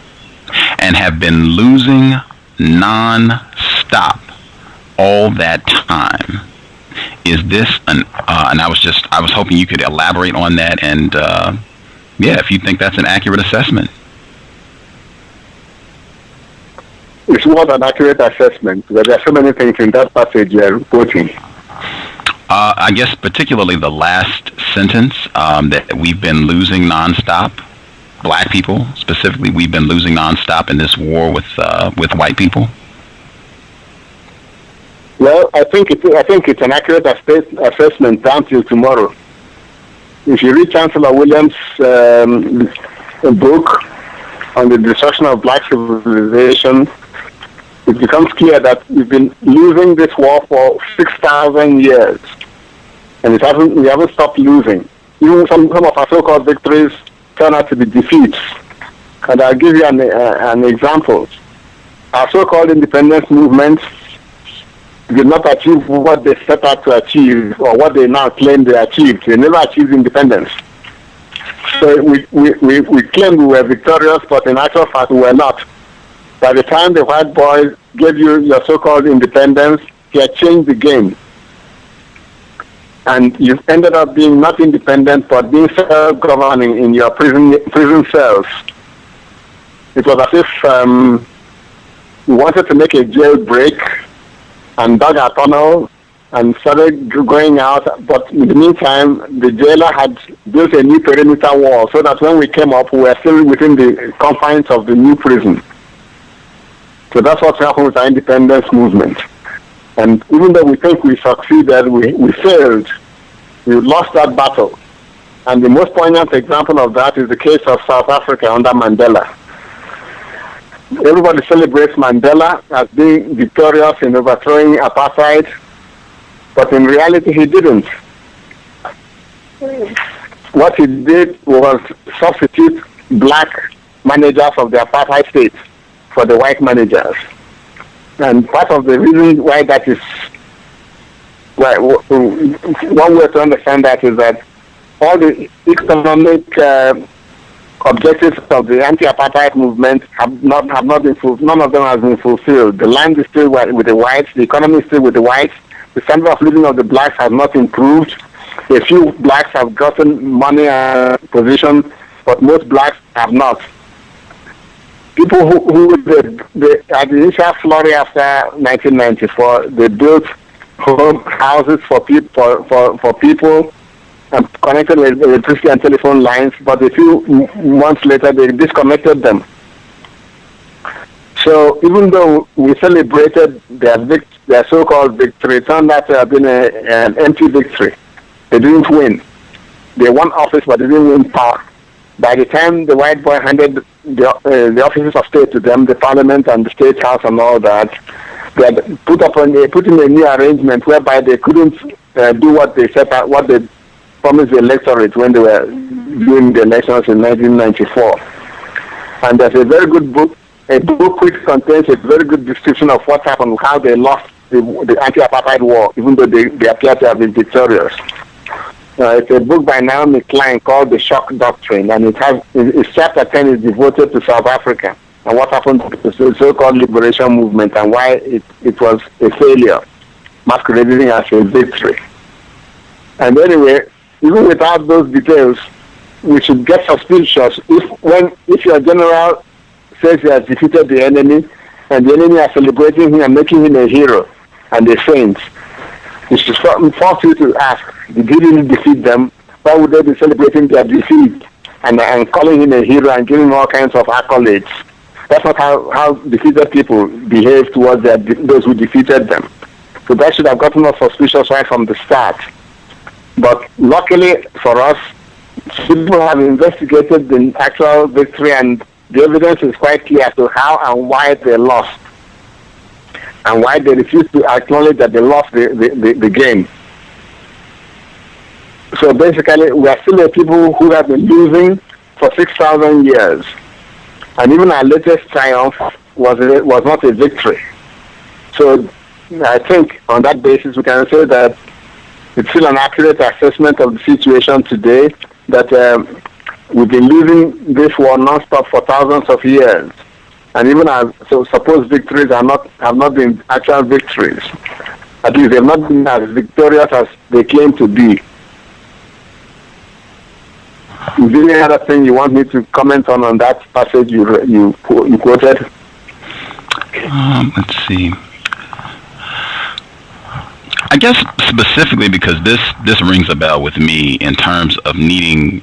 and have been losing non-stop all that time. Is this and I was hoping you could elaborate on that, and if you think that's an accurate assessment." It's not an accurate assessment, but there are so many things in that passage you're quoting. I guess particularly the last sentence, that we've been losing nonstop. Black people specifically, we've been losing nonstop in this war with white people. Well, I think it's an accurate assessment down till tomorrow. If you read Chancellor Williams' book on the destruction of black civilization, it becomes clear that we've been losing this war for 6,000 years, and we haven't stopped losing. Even some of our so-called victories turn out to be defeats. And I'll give you an example. Our so-called independence movement did not achieve what they set out to achieve, or what they now claim they achieved. They never achieved independence. So we claimed we were victorious, but in actual fact we were not. By the time the white boys gave you your so-called independence, he had changed the game. And you ended up being not independent, but being self-governing in your prison cells. It was as if we wanted to make a jailbreak and dug a tunnel and started going out, but in the meantime, the jailer had built a new perimeter wall so that when we came up, we were still within the confines of the new prison. So that's what happened with our independence movement. And even though we think we succeeded, we failed. We lost that battle. And the most poignant example of that is the case of South Africa under Mandela. Everybody celebrates Mandela as being victorious in overthrowing apartheid, but in reality he didn't. What he did was substitute black managers of the apartheid state for the white managers. And part of the reason why that is, one way to understand that is that all the economic objectives of the anti-apartheid movement have not been fulfilled. None of them has been fulfilled. The land is still with the whites. The economy is still with the whites. The standard of living of the blacks has not improved. A few blacks have gotten money and position, but most blacks have not. People who at the initial flurry after 1994, they built houses for people and connected electricity and telephone lines, but a few months later they disconnected them. So even though we celebrated their so-called victory, it turned out to have been an empty victory. They didn't win. They won office, but they didn't win power. By the time the white boy handed the offices of state to them, the parliament and the state house and all that, they had put in a new arrangement whereby they couldn't do what they set out, what they promised the electorate when they were doing the elections in 1994. And there's a very good book, a book which contains a very good description of what happened, how they lost the anti-apartheid war, even though they appear to have been victorious. It's a book by Naomi Klein called The Shock Doctrine, and its chapter 10 is devoted to South Africa and what happened to the so-called liberation movement and why it was a failure, masquerading as a victory. And anyway, even without those details, we should get suspicious if your general says he has defeated the enemy and the enemy are celebrating him and making him a hero and a saint. It should force you to ask, did he really defeat them? Why would they be celebrating their defeat and calling him a hero and giving him all kinds of accolades? That's not how defeated people behave towards those who defeated them. So that should have gotten us suspicious right from the start. But luckily for us, people have investigated the actual victory, and the evidence is quite clear as to how and why they lost, and why they refused to acknowledge that they lost the game. So basically, we are still a people who have been losing for 6,000 years. And even our latest triumph was not a victory. So I think on that basis we can say that it's still an accurate assessment of the situation today, that we've been losing this war non-stop for thousands of years. And even our supposed victories have not been actual victories. At least they have not been as victorious as they claim to be. Is there any other thing you want me to comment on that passage you quoted? Let's see. I guess specifically because this rings a bell with me in terms of needing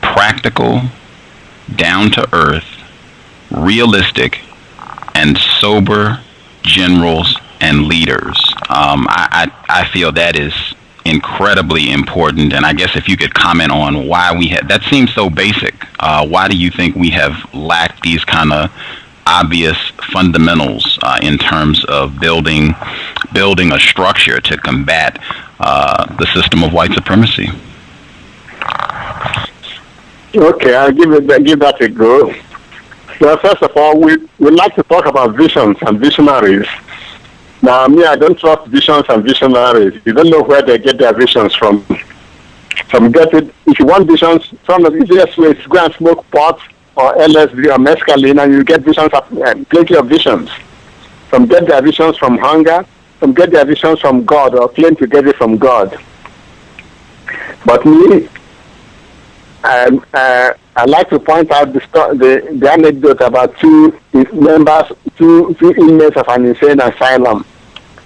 practical, down-to-earth, realistic, and sober generals and leaders. I feel that is incredibly important, and I guess if you could comment on why we had, that seems so basic. Why do you think we have lacked these kind of obvious fundamentals in terms of building a structure to combat the system of white supremacy? Okay, I'll give that a go. Well, first of all, we like to talk about visions and visionaries. Now, me, I don't trust visions and visionaries. You don't know where they get their visions from. If you want visions, some of the easiest ways is go and smoke pot or LSD or mescaline, and you get visions, plenty of visions. Some get their visions from hunger, some get their visions from God or claim to get it from God. But me, I like to point out the anecdote about two inmates of an insane asylum.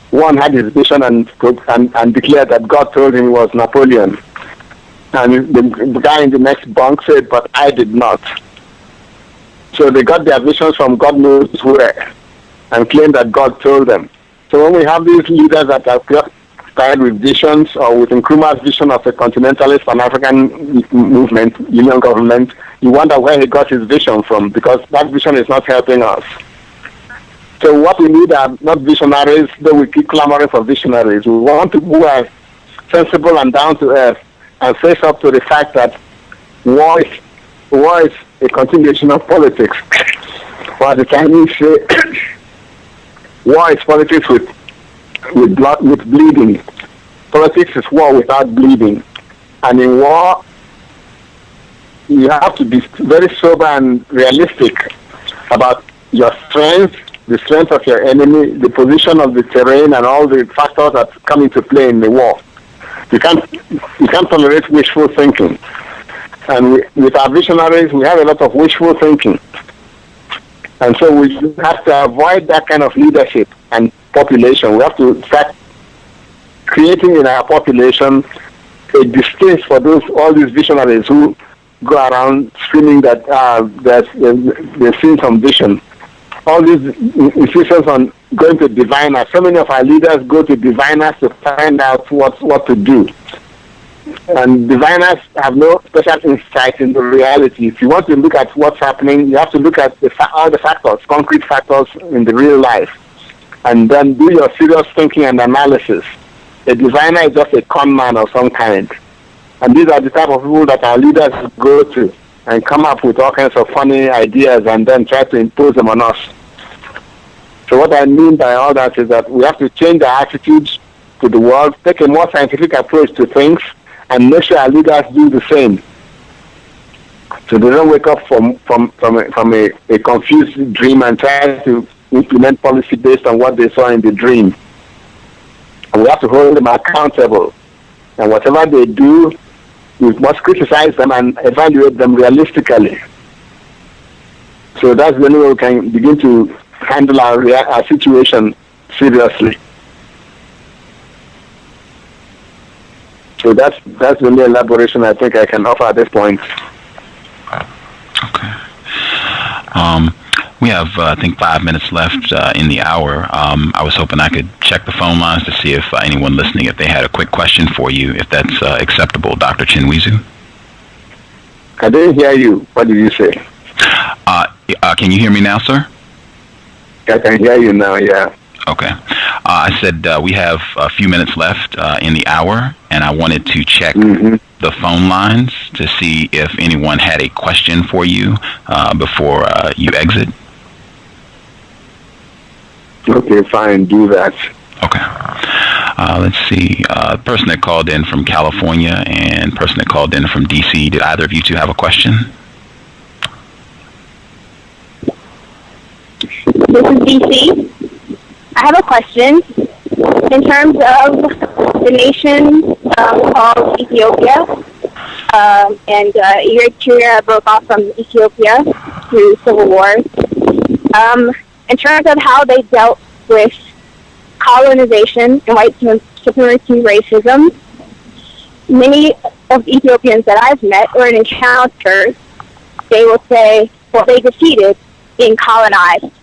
One had his vision and declared that God told him he was Napoleon. And the guy in the next bunk said, but I did not. So they got their visions from God knows where and claimed that God told them. So when we have these leaders that are started with visions, or with Nkrumah's vision of a continentalist Pan-African movement, union government, you wonder where he got his vision from, because that vision is not helping us. So what we need are not visionaries, though we keep clamoring for visionaries. We want people who are sensible and down to earth and face up to the fact that war is a continuation of politics. Or the Chinese say, war is politics with bleeding. Politics is war without bleeding. And in war, you have to be very sober and realistic about your strength, the strength of your enemy, the position of the terrain, and all the factors that come into play in the war. You can't tolerate wishful thinking. And with our visionaries, we have a lot of wishful thinking. And so we have to avoid that kind of leadership and population. We have to start creating in our population a distaste for all these visionaries who go around screaming that they've seen some vision. All these insistence on going to diviners. So many of our leaders go to diviners to find out what to do. And diviners have no special insight into reality. If you want to look at what's happening, you have to look at all the factors, concrete factors in the real life, and then do your serious thinking and analysis. A diviner is just a con man of some kind. And these are the type of people that our leaders go to and come up with all kinds of funny ideas and then try to impose them on us. So what I mean by all that is that we have to change our attitudes to the world, take a more scientific approach to things, and make sure our leaders do the same. So they don't wake up from a confused dream and try to implement policy based on what they saw in the dream. And we have to hold them accountable. And whatever they do, we must criticize them and evaluate them realistically. So that's the only way we can begin to handle our situation seriously. So that's the only elaboration I think I can offer at this point. Okay. We have, I think, 5 minutes left in the hour. I was hoping I could check the phone lines to see if anyone listening, if they had a quick question for you, if that's acceptable. Dr. Chinweizu? I didn't hear you. What did you say? Can you hear me now, sir? I can hear you now, yeah. Okay. I said we have a few minutes left in the hour, and I wanted to check the phone lines to see if anyone had a question for you before you exit. Okay, fine. Do that. Okay. Let's see. The person that called in from California and person that called in from D.C., did either of you two have a question? This is D.C. I have a question. In terms of the nation called Ethiopia, and Eritrea broke off from Ethiopia through civil wars. In terms of how they dealt with colonization and white supremacy racism, many of the Ethiopians that I've met or encountered, they will say, well, they defeated being colonized.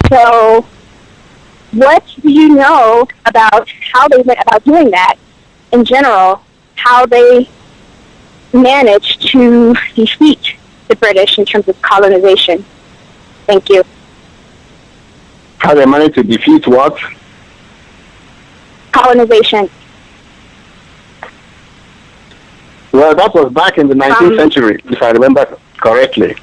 So what do you know about how they went about doing that in general, how they managed to defeat the British in terms of colonization? Thank you. How they managed to defeat what? Colonization. Well, that was back in the 19th century, if I remember correctly,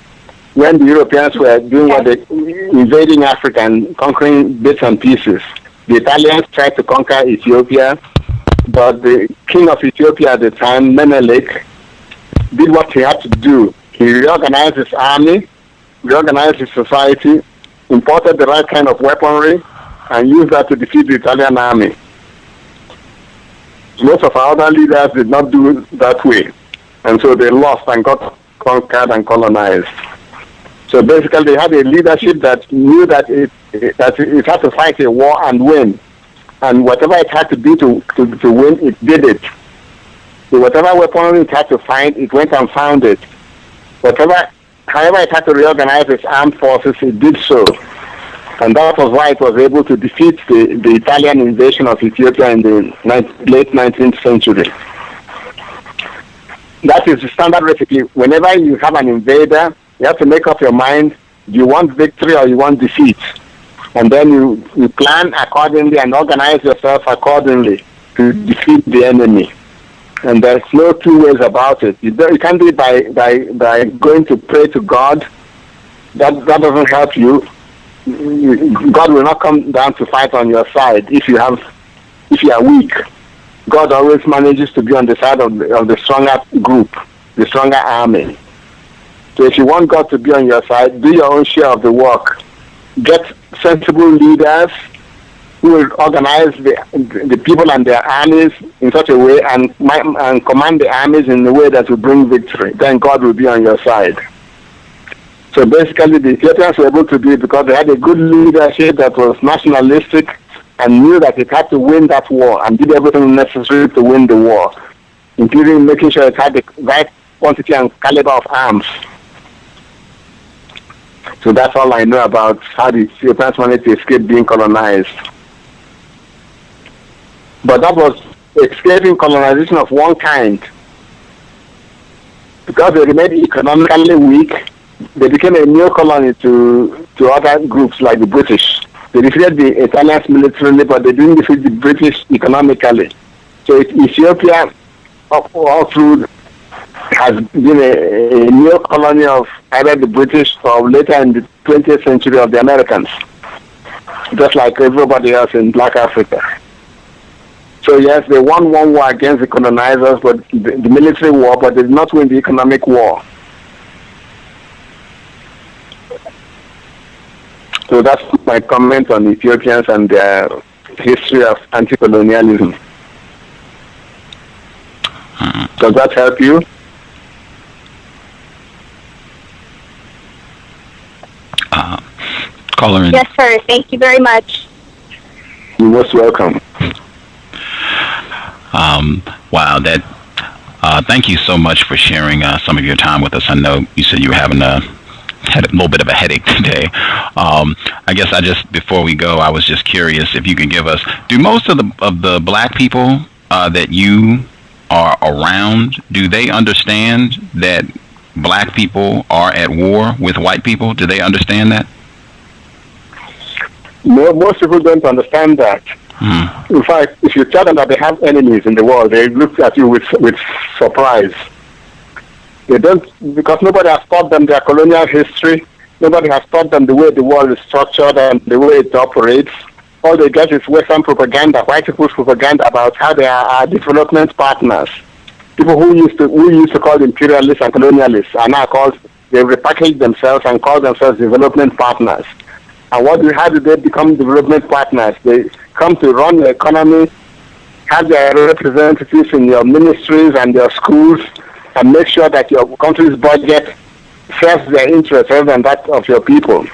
when the Europeans were doing what they invading Africa and conquering bits and pieces. The Italians tried to conquer Ethiopia, but the king of Ethiopia at the time, Menelik, did what he had to do. He reorganized his army, reorganized his society, imported the right kind of weaponry, and used that to defeat the Italian army. Most of our other leaders did not do it that way, and so they lost and got conquered and colonized. So basically, they had a leadership that knew that it had to fight a war and win, and whatever it had to do to win, it did it. So whatever weaponry it had to find, it went and found it. However it had to reorganize its armed forces, it did so. And that was why it was able to defeat the Italian invasion of Ethiopia in the late 19th century. That is the standard recipe. Whenever you have an invader, you have to make up your mind, do you want victory or you want defeat? And then you plan accordingly and organize yourself accordingly to defeat the enemy. And there's no two ways about it. You can't do it by going to pray to God. That doesn't help you. God will not come down to fight on your side if you are weak. God always manages to be on the side of the stronger group, the stronger army. So if you want God to be on your side, do your own share of the work. Get sensible leaders who will organize the people and their armies in such a way and command the armies in a way that will bring victory. Then God will be on your side. So basically, the Ethiopians were able to do it because they had a good leadership that was nationalistic and knew that it had to win that war and did everything necessary to win the war, including making sure it had the right quantity and caliber of arms. So that's all I know about how the Ethiopians wanted to escape being colonized. But that was escaping colonization of one kind. Because they remained economically weak, they became a new colony to other groups like the British. They defeated the Italians militarily, but they didn't defeat the British economically. So Ethiopia all through has been a new colony of either the British or later in the 20th century of the Americans, just like everybody else in Black Africa. So yes, they won one war against the colonizers, but the military war, but they did not win the economic war. So that's my comment on Ethiopians and their history of anti-colonialism. Does that help you? Caller in. Yes, sir. Thank you very much. You're most welcome. Wow, thank you so much for sharing some of your time with us. I know you said you were having had a little bit of a headache today. I guess before we go, I was just curious if you could give us, do most of the black people that you are around, do they understand that black people are at war with white people? Do they understand that? No, most people don't understand that. In fact, if you tell them that they have enemies in the world, they look at you with surprise. They don't, because nobody has taught them their colonial history. Nobody has taught them the way the world is structured and the way it operates. All they get is Western propaganda, white people's propaganda about how they are our development partners. People who used to call imperialists and colonialists are now called, they repackage themselves and call themselves development partners. And how do they become development partners? They come to run the economy, have their representatives in your ministries and your schools, and make sure that your country's budget serves their interests rather than that of your people.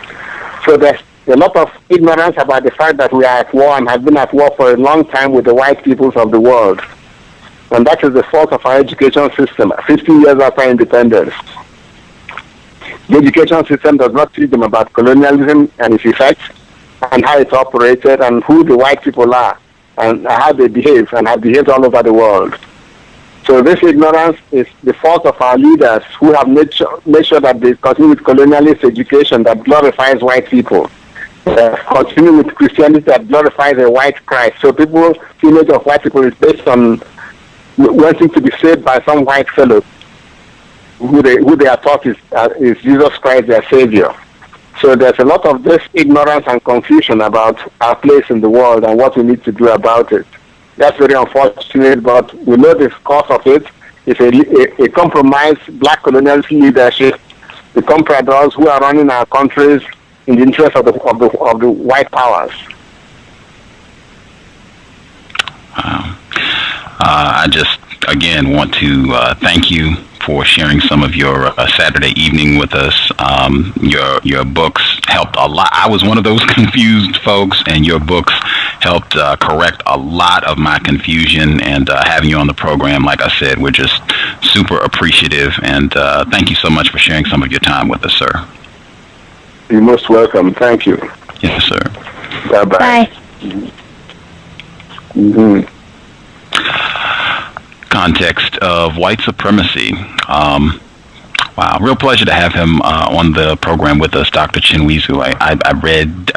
So there's a lot of ignorance about the fact that we are at war and have been at war for a long time with the white peoples of the world. And that is the fault of our education system, 50 years after independence. The education system does not teach them about colonialism and its effects and how it's operated and who the white people are and how they behave and have behaved all over the world. So this ignorance is the fault of our leaders who have made sure that they continue with colonialist education that glorifies white people. Continue with Christianity that glorifies a white Christ. So people's image of white people is based on wanting to be saved by some white fellow who they are taught is Jesus Christ, their Savior. So there's a lot of this ignorance and confusion about our place in the world and what we need to do about it. That's very unfortunate, but we know the cause of it is a compromised black colonial leadership, the compradors who are running our countries in the interest of the white powers. I just, again, want to thank you for sharing some of your Saturday evening with us. Your books helped a lot. I was one of those confused folks, and your books helped correct a lot of my confusion. And having you on the program, like I said, we're just super appreciative. And thank you so much for sharing some of your time with us, sir. You're most welcome. Thank you. Yes, sir. Bye-bye. Bye. Mm-hmm. Context of white supremacy. Wow, real pleasure to have him on the program with us, Dr. Chinweizu. I read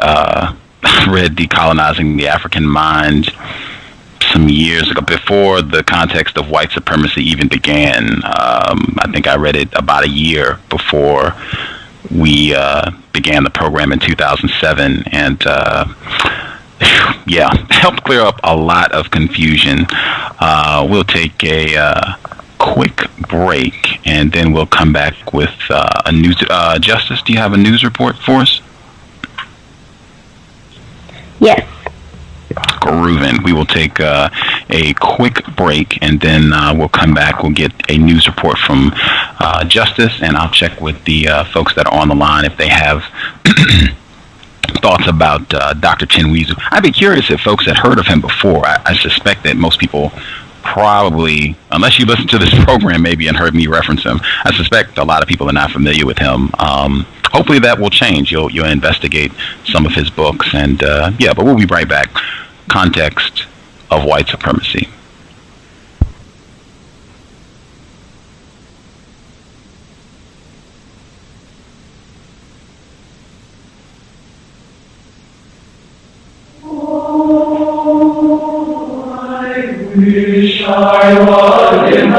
Decolonizing the African Mind some years ago, before the context of white supremacy even began. I think I read it about a year before we began the program in 2007, and yeah, helped clear up a lot of confusion. We'll take a quick break, and then we'll come back with a news. Justice, do you have a news report for us? Yes. Groovin'. We will take a quick break, and then we'll come back. We'll get a news report from Justice, and I'll check with the folks that are on the line if they have thoughts about Dr. Chinweizu. I'd be curious if folks had heard of him before. I suspect that most people probably, unless you listen to this program maybe and heard me reference him, I suspect a lot of people are not familiar with him. Hopefully that will change. You'll investigate some of his books, and yeah, but we'll be right back. Context of white supremacy. Wish I was in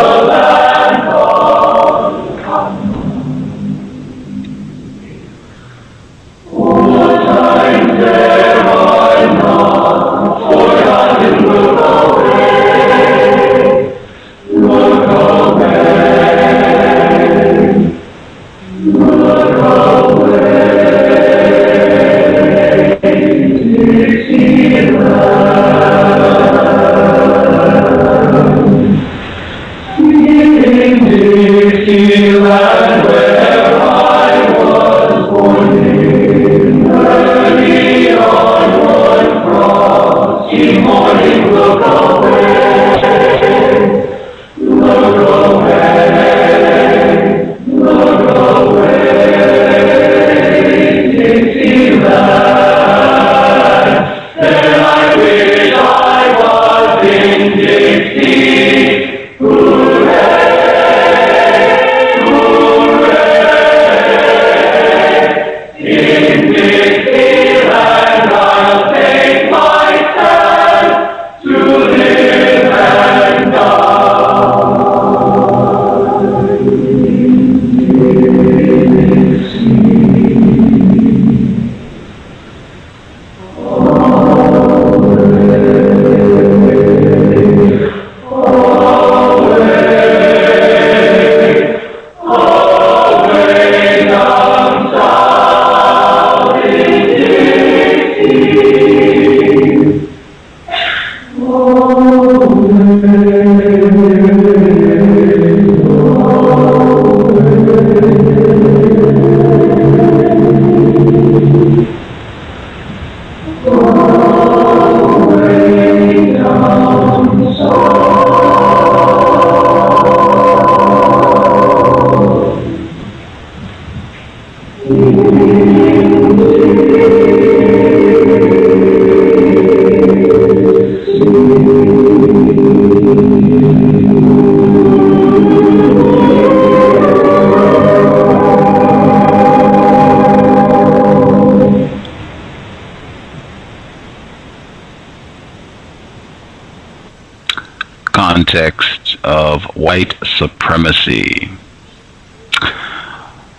Context of white supremacy.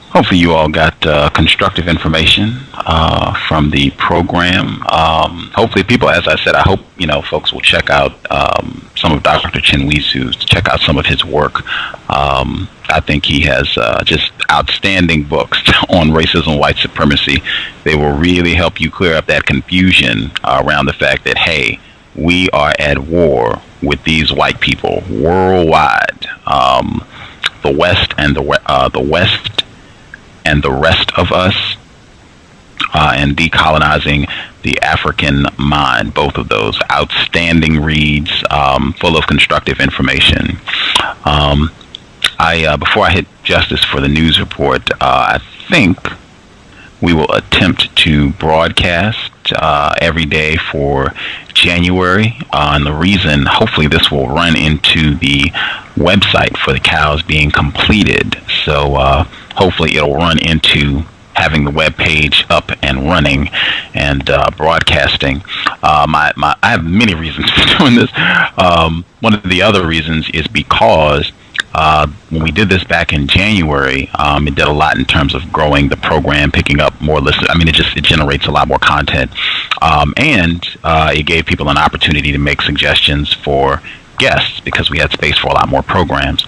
Hopefully you all got constructive information from the program. Hopefully people, as I said, I hope, folks will check out some of Dr. Chinweizu, check out some of his work. I think he has just outstanding books on racism and white supremacy. They will really help you clear up that confusion around the fact that, hey, we are at war with these white people worldwide. The West and the West and the rest of us, and decolonizing the African mind. Both of those outstanding reads, full of constructive information. Before I hit Justice for the news report, I think we will attempt to broadcast every day for January, and the reason, hopefully this will run into the website for the cows being completed, so hopefully it'll run into having the web page up and running and broadcasting. I have many reasons for doing this. One of the other reasons is because when we did this back in January, it did a lot in terms of growing the program, picking up more listeners. I mean, it generates a lot more content, and it gave people an opportunity to make suggestions for guests because we had space for a lot more programs.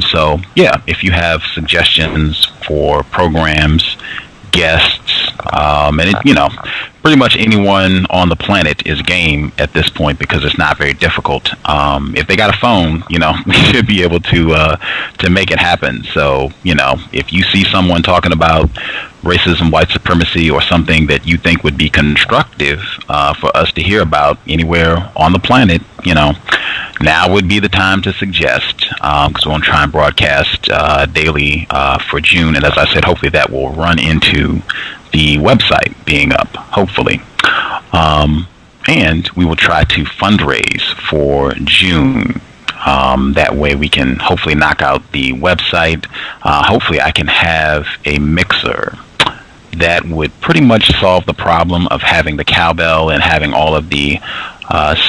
So yeah, if you have suggestions for programs, guests, and pretty much anyone on the planet is game at this point because it's not very difficult. If they got a phone, we should be able to make it happen. So, if you see someone talking about racism, white supremacy, or something that you think would be constructive for us to hear about anywhere on the planet, now would be the time to suggest, because we're going to try and broadcast daily for June. And as I said, hopefully that will run into the website being up, hopefully. And we will try to fundraise for June. That way we can hopefully knock out the website. Hopefully I can have a mixer that would pretty much solve the problem of having the cowbell and having all of the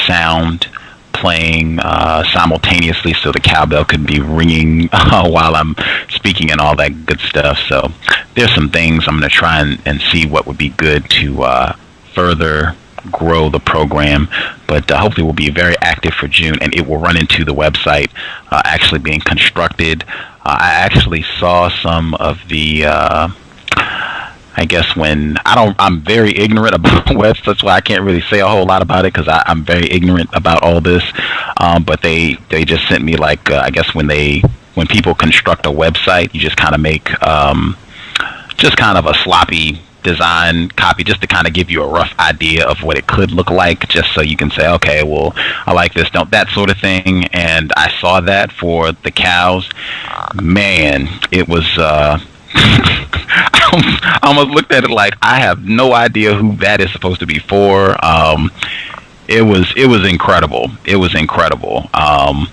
sound playing simultaneously, so the cowbell could be ringing while I'm speaking and all that good stuff. So there's some things I'm going to try and see what would be good to further grow the program, but hopefully we'll be very active for June, and it will run into the website actually being constructed. I actually saw some of the I guess I'm very ignorant about websites, that's why I can't really say a whole lot about it, because I'm very ignorant about all this. But they just sent me I guess when people construct a website, you just kind of make just kind of a sloppy design copy just to kind of give you a rough idea of what it could look like, just so you can say, okay, well, I like this, don't, that sort of thing. And I saw that for the cows. Man, it was I almost looked at it like I have no idea who that is supposed to be for. It was incredible. It was incredible. I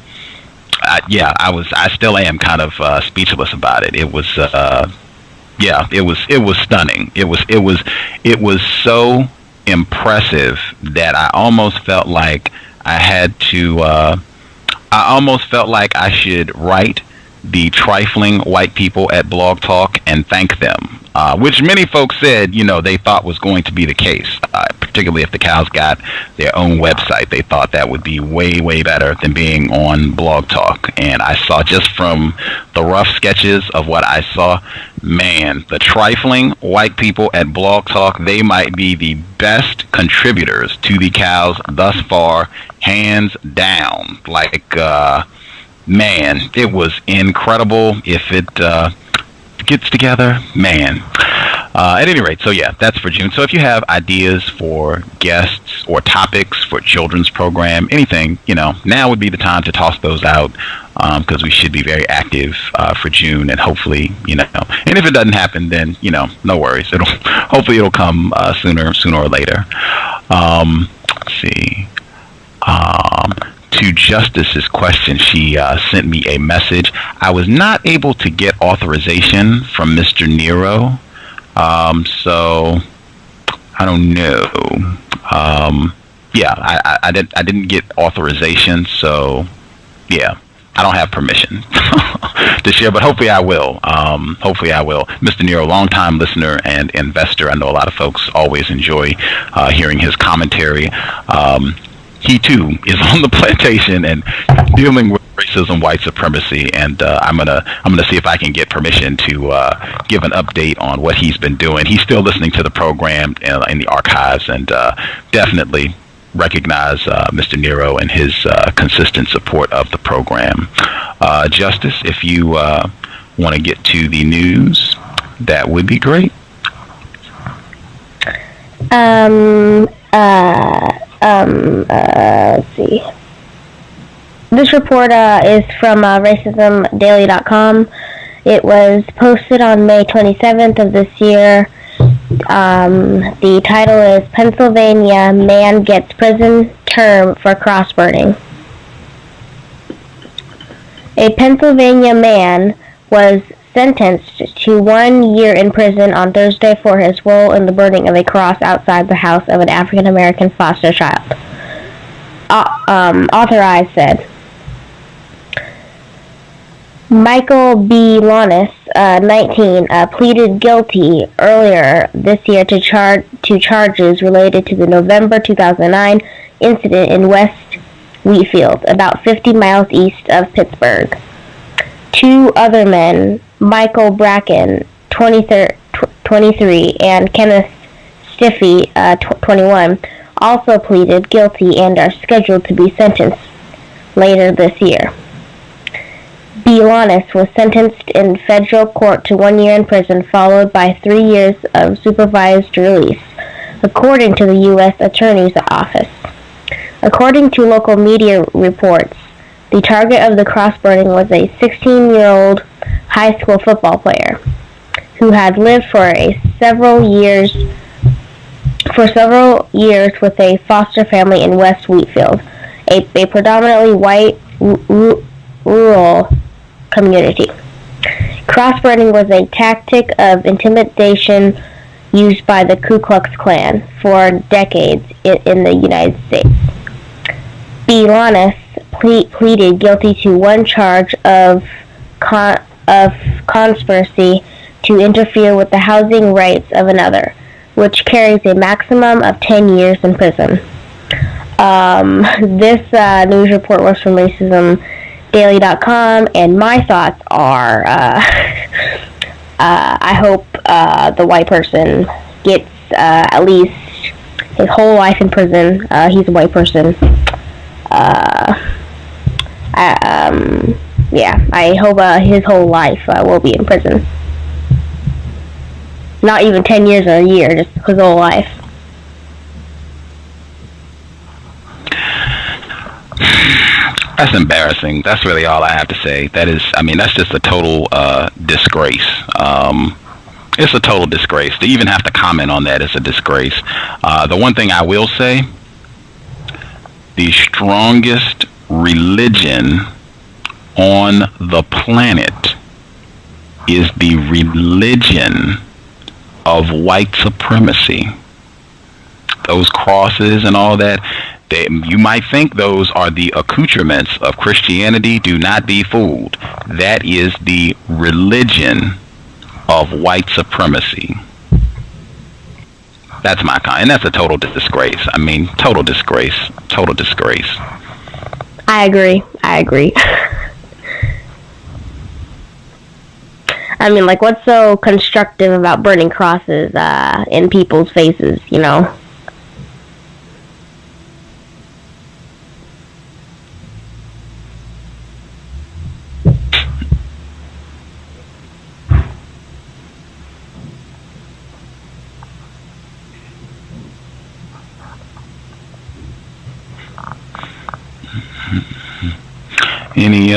still am kind of speechless about it. It was it was stunning. It was so impressive that I almost felt like I almost felt like I should write the trifling white people at Blog Talk and thank them, which many folks said, they thought was going to be the case, particularly if the cows got their own website. They thought that would be way, way better than being on Blog Talk. And I saw, just from the rough sketches of what I saw, man, the trifling white people at Blog Talk, they might be the best contributors to the cows thus far, hands down. Man, it was incredible. If it gets together, man. At any rate, so yeah, that's for June. So if you have ideas for guests or topics for children's program, anything, now would be the time to toss those out, because we should be very active for June, and hopefully, and if it doesn't happen, then, no worries. Hopefully it'll come sooner or later. Let's see. To Justice's question, she sent me a message. I was not able to get authorization from Mr. Nero, so I don't know. I didn't get authorization, so yeah, I don't have permission to share, but hopefully I will. Mr. Nero, longtime listener and investor. I know a lot of folks always enjoy hearing his commentary. He too is on the plantation and dealing with racism, white supremacy, and I'm gonna see if I can get permission to give an update on what he's been doing. He's still listening to the program in the archives, and definitely recognize Mr. Nero and his consistent support of the program. Justice, if you want to get to the news, that would be great. Let's see. This report is from racismdaily.com. It was posted on May 27th of this year. The title is Pennsylvania Man Gets Prison Term for Cross-Burning. A Pennsylvania man was sentenced to 1 year in prison on Thursday for his role in the burning of a cross outside the house of an African-American foster child. Authorized said. Michael B. Lonis, 19, pleaded guilty earlier this year to charges related to the November 2009 incident in West Wheatfield, about 50 miles east of Pittsburgh. Two other men, Michael Bracken, 23, and Kenneth Stiffy, 21, also pleaded guilty and are scheduled to be sentenced later this year. Bielanis was sentenced in federal court to 1 year in prison, followed by 3 years of supervised release, according to the U.S. Attorney's Office. According to local media reports, the target of the cross-burning was a 16-year-old high school football player who had lived for several years with a foster family in West Wheatfield, a predominantly white rural community. Cross-burning was a tactic of intimidation used by the Ku Klux Klan for decades in the United States. Bielanis pleaded guilty to one charge of conspiracy to interfere with the housing rights of another, which carries a maximum of 10 years in prison. This news report was from racismdaily.com, and my thoughts are, I hope the white person gets at least his whole life in prison. He's a white person. I hope his whole life will be in prison. Not even 10 years or a year, just his whole life. That's embarrassing. That's really all I have to say. That's just a total disgrace. It's a total disgrace. To even have to comment on that is a disgrace. The one thing I will say, the strongest religion on the planet is the religion of white supremacy. Those crosses and all that, you might think those are the accoutrements of Christianity. Do not be fooled. That is the religion of white supremacy. That's my kind, and that's a total disgrace. Total disgrace. Total disgrace. I agree. What's so constructive about burning crosses in people's faces, you know? Any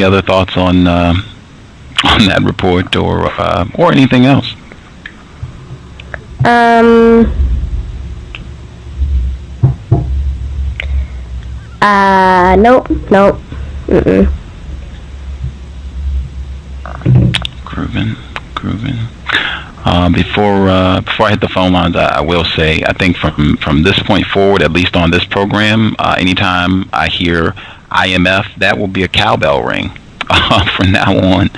other thoughts on that report or anything else? Nope. Mm-mm. Groovin'. Before I hit the phone lines, I will say I think from this point forward, at least on this program, anytime I hear IMF, that will be a cowbell ring. From now on,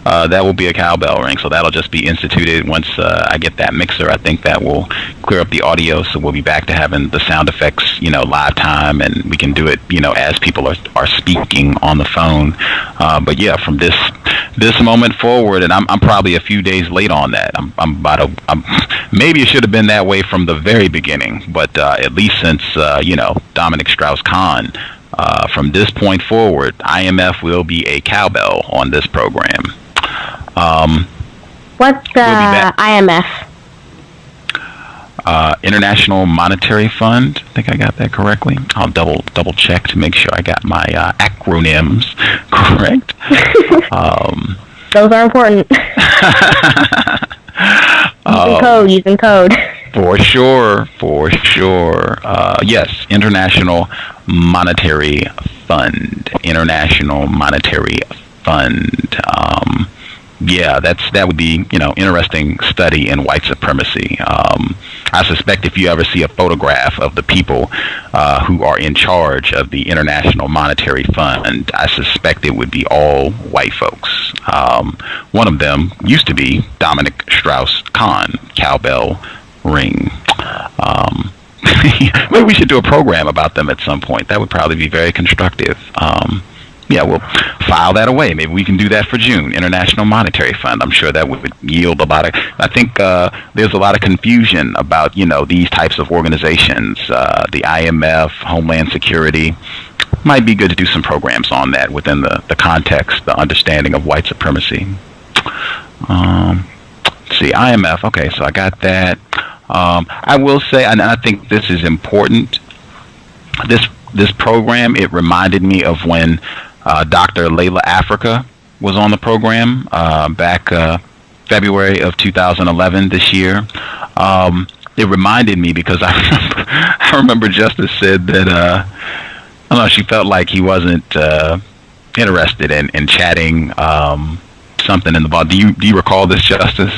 that will be a cowbell ring. So that'll just be instituted once I get that mixer. I think that will clear up the audio, so we'll be back to having the sound effects, live time, and we can do it, as people are speaking on the phone. But yeah, from this moment forward, and I'm probably a few days late on that. Maybe it should have been that way from the very beginning, but at least since Dominic Strauss-Kahn. From this point forward, IMF will be a cowbell on this program. What's IMF? International Monetary Fund. I think I got that correctly. I'll double check to make sure I got my acronyms correct. Those are important. Using code. For sure. Yes, International Monetary Fund. International Monetary Fund. That would be interesting study in white supremacy. I suspect if you ever see a photograph of the people who are in charge of the International Monetary Fund, I suspect it would be all white folks. One of them used to be Dominic Strauss-Kahn, cowbell ring. Maybe we should do a program about them at some point. That would probably be very constructive. We'll file that away. Maybe we can do that for June. International Monetary Fund. I'm sure that would yield a lot of. I think there's a lot of confusion about these types of organizations. The IMF, Homeland Security. Might be good to do some programs on that within the context, the understanding of white supremacy. Let's see, IMF. Okay, so I got that. I will say, and I think this is important. This program, it reminded me of when Dr. Layla Africa was on the program back February of 2011 this year. It reminded me because I remember Justice said that I don't know, she felt like he wasn't interested in chatting something in the ball. Do you recall this, Justice?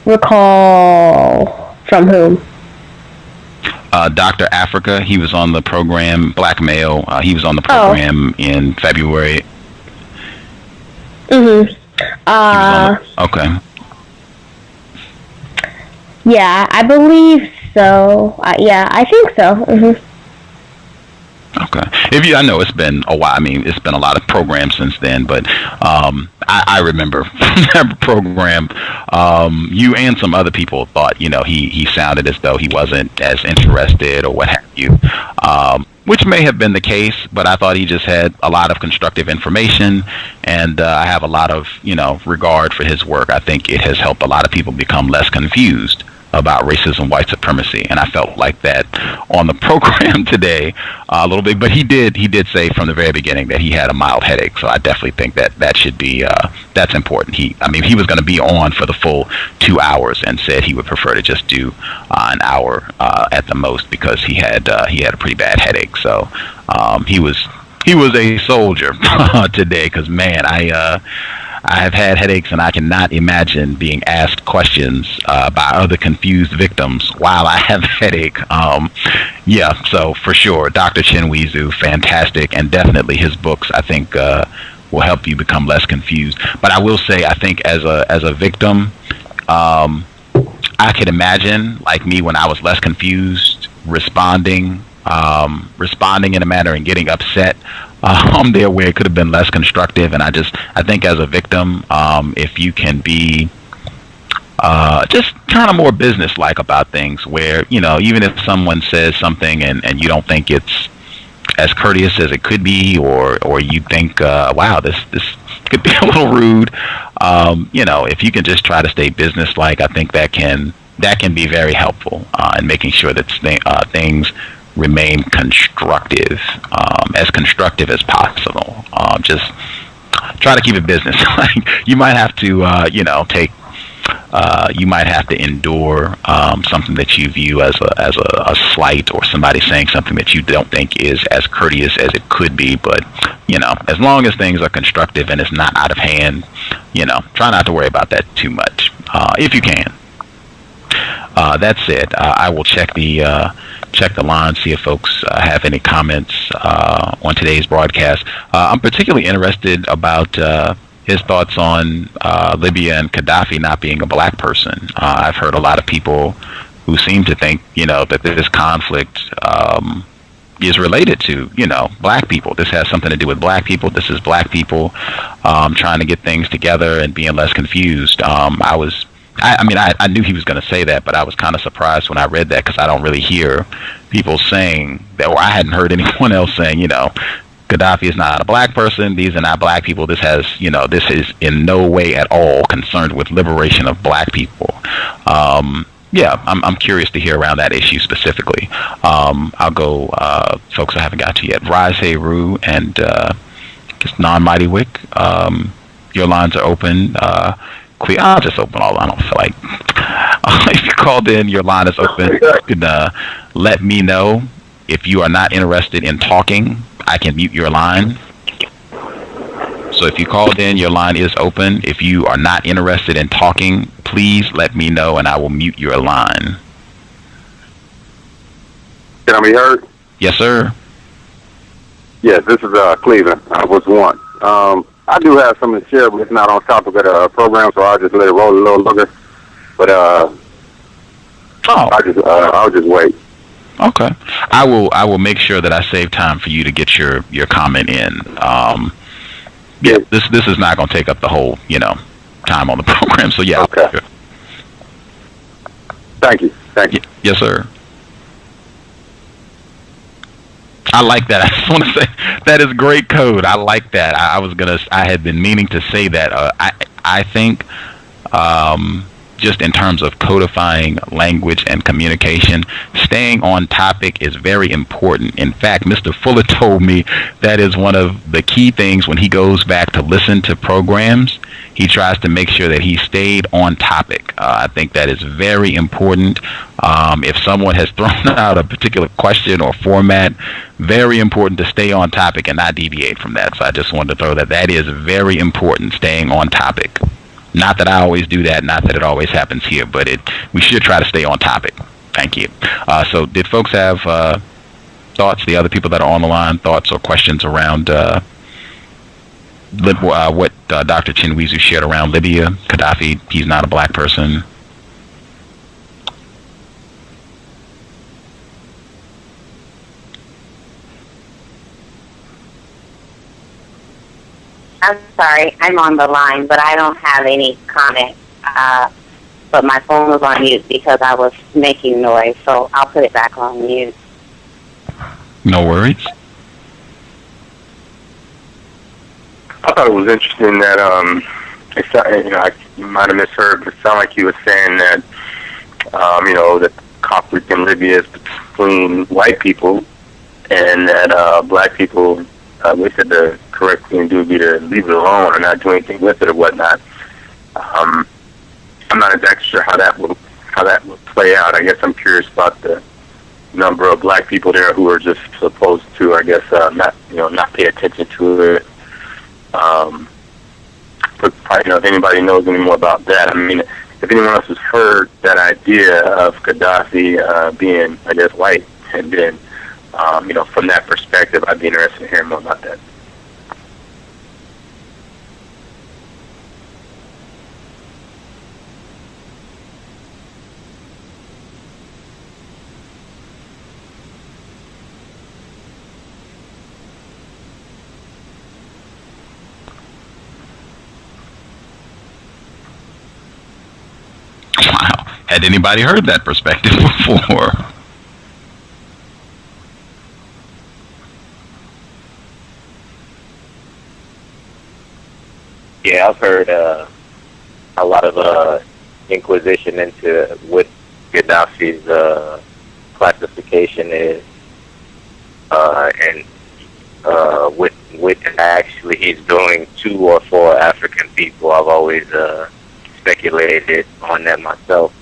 Recall from whom? Dr. Africa. He was on the program. Black male. He was on the program in February. Okay. Yeah, I believe so. I think so. Okay. I know it's been a while. I mean, it's been a lot of programs since then, but I remember that program. You and some other people thought, he sounded as though he wasn't as interested or what have you, which may have been the case, but I thought he just had a lot of constructive information, and I have a lot of, regard for his work. I think it has helped a lot of people become less confused about racism, white supremacy, and I felt like that on the program today a little bit. But he did say from the very beginning that he had a mild headache, so I definitely think that should be that's important. He was going to be on for the full 2 hours and said he would prefer to just do an hour at the most because he had a pretty bad headache. So he was a soldier today, because man, I have had headaches, and I cannot imagine being asked questions by other confused victims while I have a headache. So for sure, Dr. Chinweizu, fantastic, and definitely his books, I think, will help you become less confused. But I will say, I think as a victim, I could imagine, like me, when I was less confused, responding in a manner and getting upset there where it could have been less constructive. And I think as a victim, if you can be just kind of more business-like about things, where, even if someone says something and you don't think it's as courteous as it could be, or you think, wow, this could be a little rude, if you can just try to stay business-like, I think that can that can be very helpful in making sure that things remain constructive, as constructive as possible. Just try to keep it business. Like, you might have to, you might have to endure something that you view as a slight, or somebody saying something that you don't think is as courteous as it could be. But, as long as things are constructive and it's not out of hand, try not to worry about that too much, if you can. That said, I will check the line, see if folks have any comments on today's broadcast. I'm particularly interested about his thoughts on Libya and Gaddafi not being a black person. I've heard a lot of people who seem to think, that this conflict is related to, black people. This has something to do with black people. This is black people trying to get things together and being less confused. I knew he was going to say that, but I was kind of surprised when I read that, because I don't really hear people saying that, or I hadn't heard anyone else saying, Gaddafi is not a black person. These are not black people. This has, this is in no way at all concerned with liberation of black people. I'm curious to hear around that issue specifically. I'll go, folks I haven't got to yet. Rise Hey Rue and just Non-Mighty Wick. Your lines are open. I'll just open all. I don't feel like. If you called in, your line is open. You can let me know. If you are not interested in talking, I can mute your line. So if you called in, your line is open. If you are not interested in talking, please let me know and I will mute your line. Can I be heard? Yes, sir. Yes, this is Cleveland. I was one. I do have something to share, but it's not on topic of the program, so I'll just let it roll a little longer. But I'll just wait. Okay, I will make sure that I save time for you to get your comment in. This is not going to take up the whole time on the program. So yeah. Okay. Sure. Thank you. Yes, sir. I like that. I just want to say that is great code. I like that. I had been meaning to say that. I think just in terms of codifying language and communication, staying on topic is very important. In fact, Mr. Fuller told me that is one of the key things when he goes back to listen to programs. He tries to make sure that he stayed on topic. I think that is very important. If someone has thrown out a particular question or format, very important to stay on topic and not deviate from that. So I just wanted to throw that. That is very important, staying on topic. Not that I always do that, not that it always happens here, but we should try to stay on topic. Thank you. So did folks have thoughts, the other people that are on the line, thoughts or questions around what Dr. Chinweizu shared around Libya, Gaddafi? He's not a black person. I'm sorry, I'm on the line, but I don't have any comment. But my phone was on mute because I was making noise, so I'll put it back on mute. No worries. I thought it was interesting that you might have misheard, but it sounded like you were saying that that conflict in Libya is between white people, and that black people. We said the correct thing to do would be to leave it alone or not do anything with it or whatnot. I'm not exactly sure how that will play out. I guess I'm curious about the number of black people there who are just supposed to, I guess, not pay attention to it. But if anybody knows any more about that, I mean, if anyone else has heard that idea of Gaddafi being, I guess, white, and then from that perspective, I'd be interested in hearing more about that. Wow. Had anybody heard that perspective before? Yeah, I've heard a lot of inquisition into what Gaddafi's classification is, and with actually he's doing to or for African people. I've always speculated on that myself.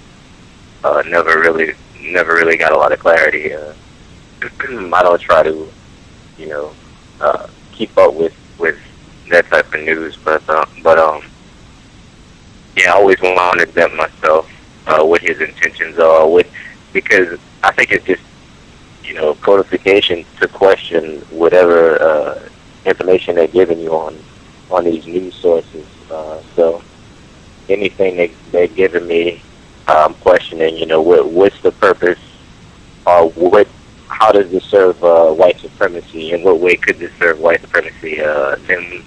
Never really got a lot of clarity. I don't try to, keep up with that type of news, but yeah, I always wondered that myself, what his intentions are, because I think it's just, codification to question whatever information they're giving you on these news sources. So anything they're giving me, I'm questioning, what's the purpose, or how does this serve white supremacy? In what way could this serve white supremacy? Them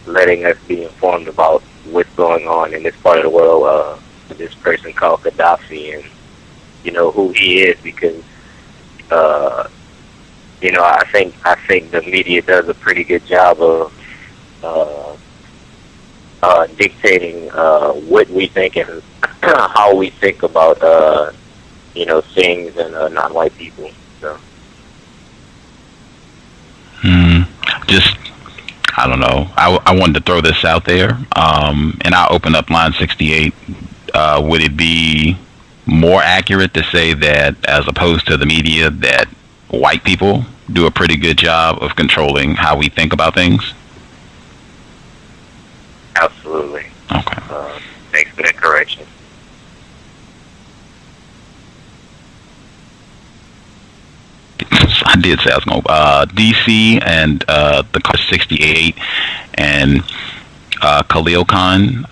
letting us be informed about what's going on in this part of the world, this person called Gaddafi, and who he is, because I think the media does a pretty good job of dictating what we think and how we think about things and non-white people. So. I don't know. I wanted to throw this out there, and I'll open up line 68. Would it be more accurate to say that, as opposed to the media, that white people do a pretty good job of controlling how we think about things? Absolutely. Okay. Thanks for that correction. I did say I was going DC and the car 68 and Khalil Khan,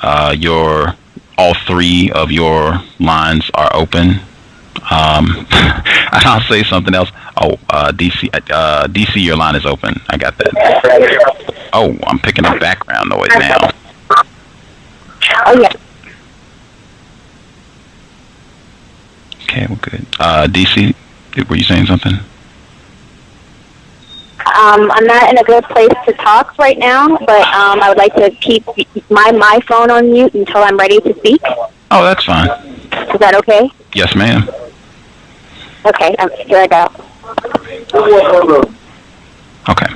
all three of your lines are open. And I'll say something else. DC, your line is open. I got that. Oh, I'm picking up background noise now. Oh, yeah. Okay, well, good. DC, were you saying something? I'm not in a good place to talk right now, but I would like to keep my phone on mute until I'm ready to speak. Oh, that's fine. Is that okay? Yes, ma'am. Okay, here I go. Okay.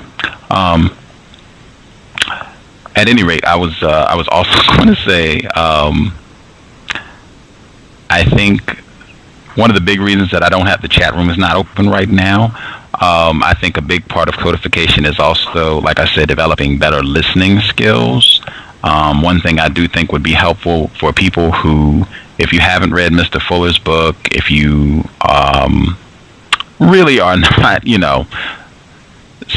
At any rate, I was also going to say, I think one of the big reasons that I don't have the chat room is not open right now. I think a big part of codification is also, like I said, developing better listening skills. One thing I do think would be helpful for people who, if you haven't read Mr. Fuller's book, if you really are not,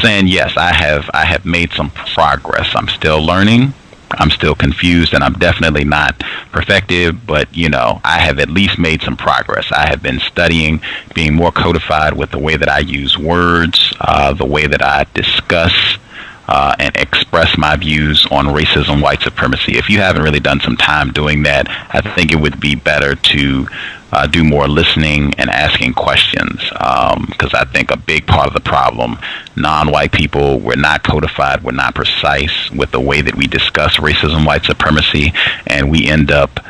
saying, yes, I have made some progress. I'm still learning. I'm still confused, and I'm definitely not perfected, but, I have at least made some progress. I have been studying, being more codified with the way that I use words, the way that I discuss and express my views on racism, white supremacy. If you haven't really done some time doing that, I think it would be better to do more listening and asking questions, because I think a big part of the problem, non-white people, we're not codified, we're not precise with the way that we discuss racism, white supremacy, and we end up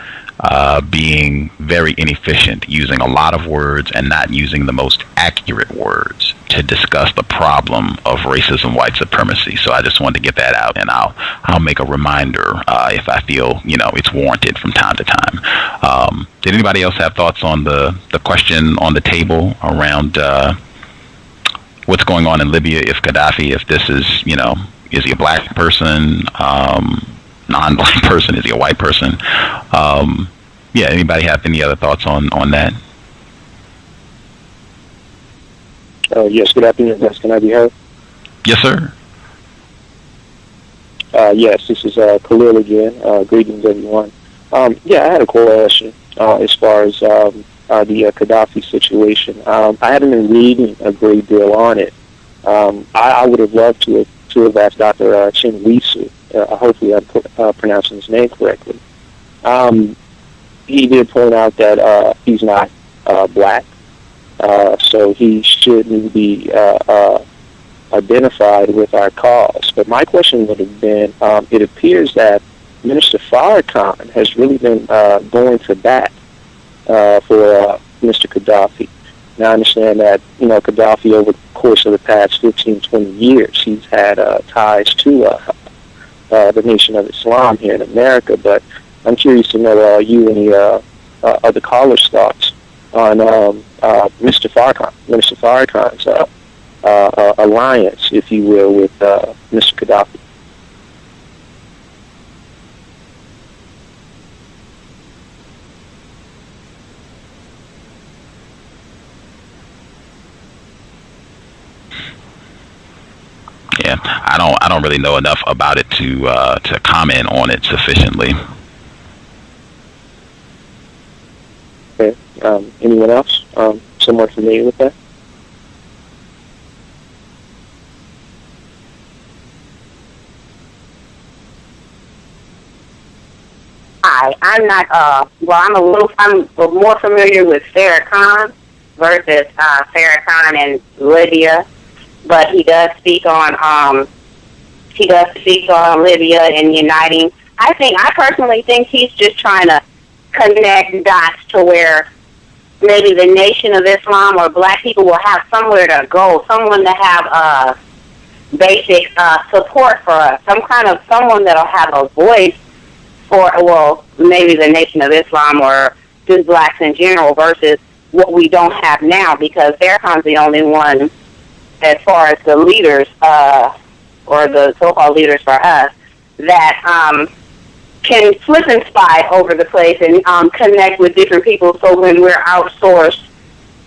being very inefficient, using a lot of words and not using the most accurate words to discuss the problem of racism, white supremacy. So I just wanted to get that out, and I'll make a reminder if I feel it's warranted from time to time. Did anybody else have thoughts on the question on the table around what's going on in Libya? If Gaddafi, if this is he a black person, non-black person, is he a white person? Yeah, anybody have any other thoughts on that? Yes, good afternoon, guys. Can I be heard? Yes, sir. Yes, this is Khalil again. Greetings, everyone. Yeah, I had a question as far as the Gaddafi situation. I haven't been reading a great deal on it. I would have loved to have asked Dr. Chinweizu. Hopefully I'm pronouncing his name correctly. He did point out that he's not black. So he shouldn't be identified with our cause. But my question would have been, it appears that Minister Farrakhan has really been going to bat for Mr. Gaddafi. Now, I understand that, Gaddafi, over the course of the past 15, 20 years, he's had ties to the Nation of Islam here in America, but I'm curious to know you and the other callers' thoughts on Mr. Farrakhan's alliance, if you will, with Mr. Gaddafi. Yeah, I don't really know enough about it to comment on it sufficiently. Okay. Anyone else? Somewhat familiar with that? I'm not, I'm more familiar with Farrakhan versus Farrakhan and Libya, but he does speak on Libya and uniting. I personally think he's just trying to connect dots to where maybe the Nation of Islam or black people will have somewhere to go, someone to have basic support for us, someone that'll have a voice for, well, maybe the Nation of Islam or just blacks in general versus what we don't have now, because Farrakhan's the only one, as far as the leaders, or the so-called leaders for us, that can flip and spy over the place and connect with different people, so when we're outsourced,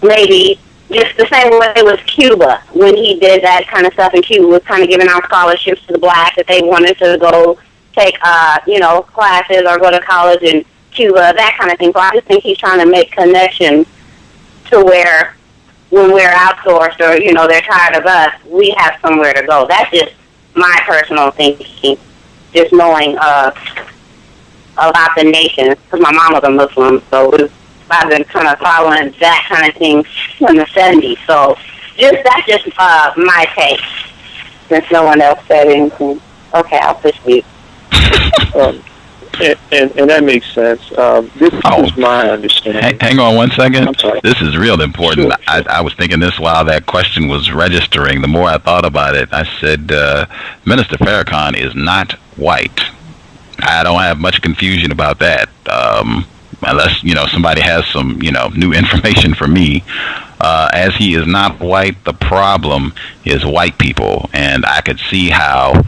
maybe just the same way with Cuba, when he did that kind of stuff in Cuba, was kind of giving out scholarships to the blacks that they wanted to go take, classes or go to college in Cuba, that kind of thing. So I just think he's trying to make connections to where when we're outsourced or, they're tired of us, we have somewhere to go. That's just my personal thinking, just knowing about the nation, because my mom was a Muslim, so I've been kind of following that kind of thing in the 70s. So that's just my take, since no one else said anything. Okay, I'll push mute. And that makes sense. This is my understanding. Hang on one second. I'm sorry. This is real important. Sure. I was thinking this while that question was registering. The more I thought about it, I said, Minister Farrakhan is not white. I don't have much confusion about that. Unless, somebody has some, new information for me. As he is not white, the problem is white people. And I could see how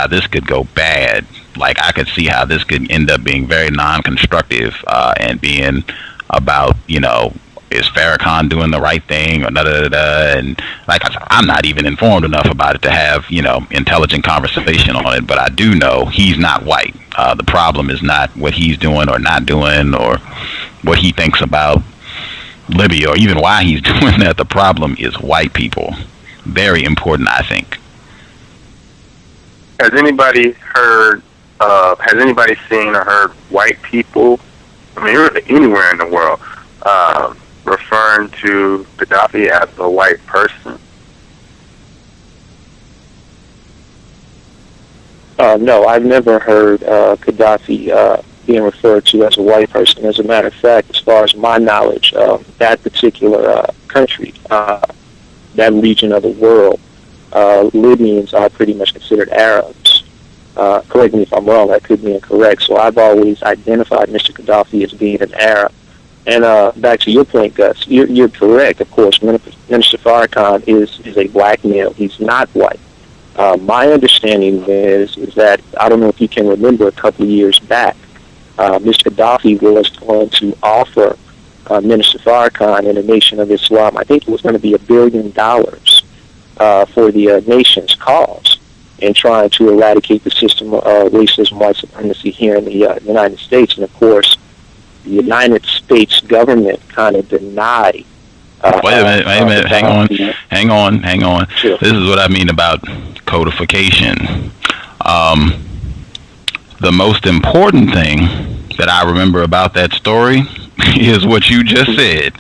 this could go bad. Like, I could see how this could end up being very non-constructive and being about, is Farrakhan doing the right thing or da-da-da-da. And like I said, I'm not even informed enough about it to have, intelligent conversation on it. But I do know he's not white. The problem is not what he's doing or not doing or what he thinks about Libya or even why he's doing that. The problem is white people. Very important, I think. Has anybody seen or heard white people, really anywhere in the world, referring to Gaddafi as a white person? No, I've never heard Gaddafi being referred to as a white person. As a matter of fact, as far as my knowledge, that particular country, that region of the world, Libyans are pretty much considered Arabs. Correct me if I'm wrong, that could be incorrect. So I've always identified Mr. Gaddafi as being an Arab. And back to your point, Gus, you're correct, of course. Minister Farrakhan is a black male. He's not white. My understanding is that, I don't know if you can remember, a couple of years back, Mr. Gaddafi was going to offer Minister Farrakhan and the Nation of Islam, I think it was going to be $1 billion for the nation's cause in trying to eradicate the system of racism, white supremacy here in the United States. And, of course, the United States government kind of denied. Wait a minute. Hang on. Sure. This is what I mean about codification. The most important thing that I remember about that story is what you just said.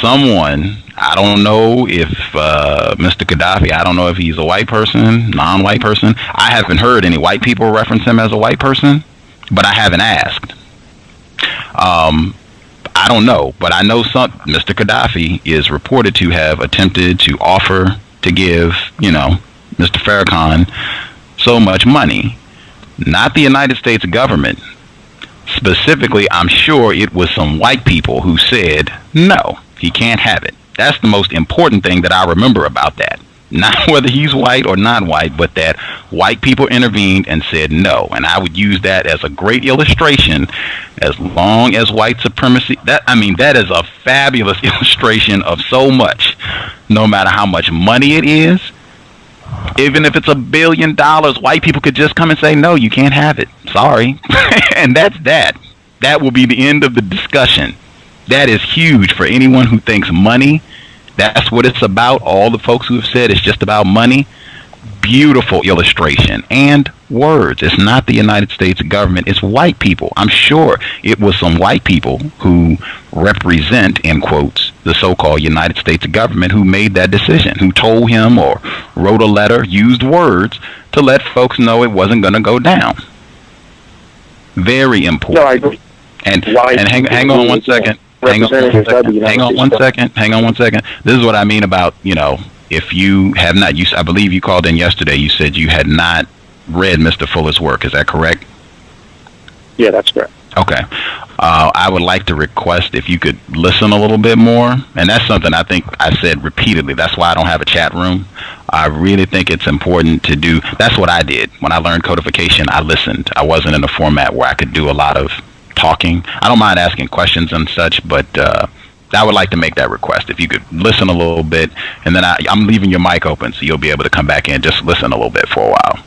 Someone, I don't know if Mr. Gaddafi, I don't know if he's a white person, non-white person. I haven't heard any white people reference him as a white person, but I haven't asked. I don't know, but I know Mr. Gaddafi is reported to have attempted to offer to give, Mr. Farrakhan so much money. Not the United States government. Specifically, I'm sure it was some white people who said, no, he can't have it. That's the most important thing that I remember about that. Not whether he's white or not white, but that white people intervened and said no. And I would use that as a great illustration. As long as white supremacy, that is a fabulous illustration of so much. No matter how much money it is, even if it's $1 billion, white people could just come and say, no, you can't have it. Sorry. And that's that. That will be the end of the discussion. That is huge for anyone who thinks money, that's what it's about. All the folks who have said it's just about money. Beautiful illustration. And words. It's not the United States government. It's white people. I'm sure it was some white people who represent, in quotes, the so-called United States government who made that decision, who told him or wrote a letter, used words to let folks know it wasn't going to go down. Very important. No, I agree. And hang on one second. Hang on one second. This is what I mean about, if you have not, I believe you called in yesterday, you said you had not read Mr. Fuller's work. Is that correct? Yeah, that's correct. Okay. I would like to request if you could listen a little bit more. And that's something I think I said repeatedly. That's why I don't have a chat room. I really think it's important to do. That's what I did. When I learned codification, I listened. I wasn't in a format where I could do a lot of talking. I don't mind asking questions and such, but I would like to make that request. If you could listen a little bit, and then I'm leaving your mic open, so you'll be able to come back in. Just listen a little bit for a while.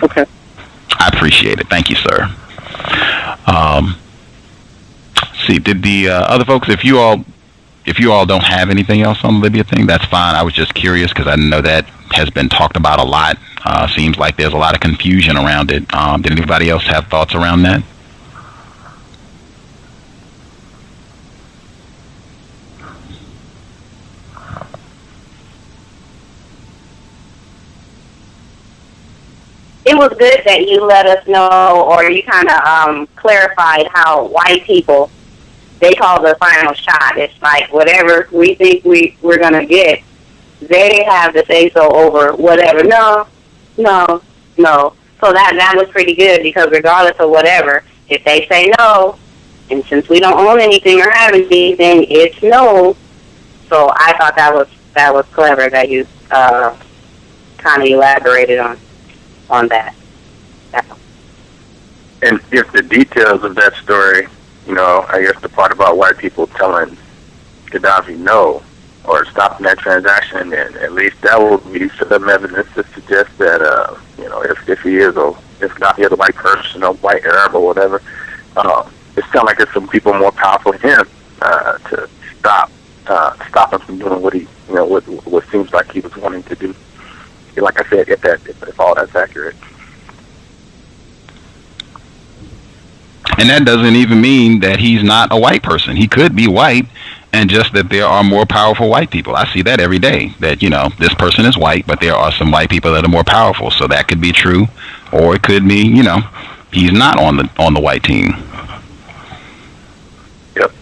Okay. I appreciate it. Thank you, sir. See, did the other folks, if you all don't have anything else on the Libya thing, that's fine. I was just curious because I know that has been talked about a lot. Seems like there's a lot of confusion around it. Did anybody else have thoughts around that? It was good that you let us know, or you kind of clarified how white people, they call the final shot. It's like whatever we think we're going to get, they have the say-so over whatever. No. So that was pretty good, because regardless of whatever, if they say no, and since we don't own anything or have anything, it's no. So I thought that was clever that you kind of elaborated on that. And if the details of that story, I guess the part about white people telling Gaddafi no, or stopping that transaction, and at least that will be some evidence to suggest that, if Gaddafi is a white person or white Arab or whatever, it sounds like it's some people more powerful than him to stop him from doing what he, what seems like he was wanting to do. Like I said, if all that's accurate. And that doesn't even mean that he's not a white person. He could be white, and just that there are more powerful white people. I see that every day, that, this person is white, but there are some white people that are more powerful. So that could be true, or it could be, he's not on the white team. Yep.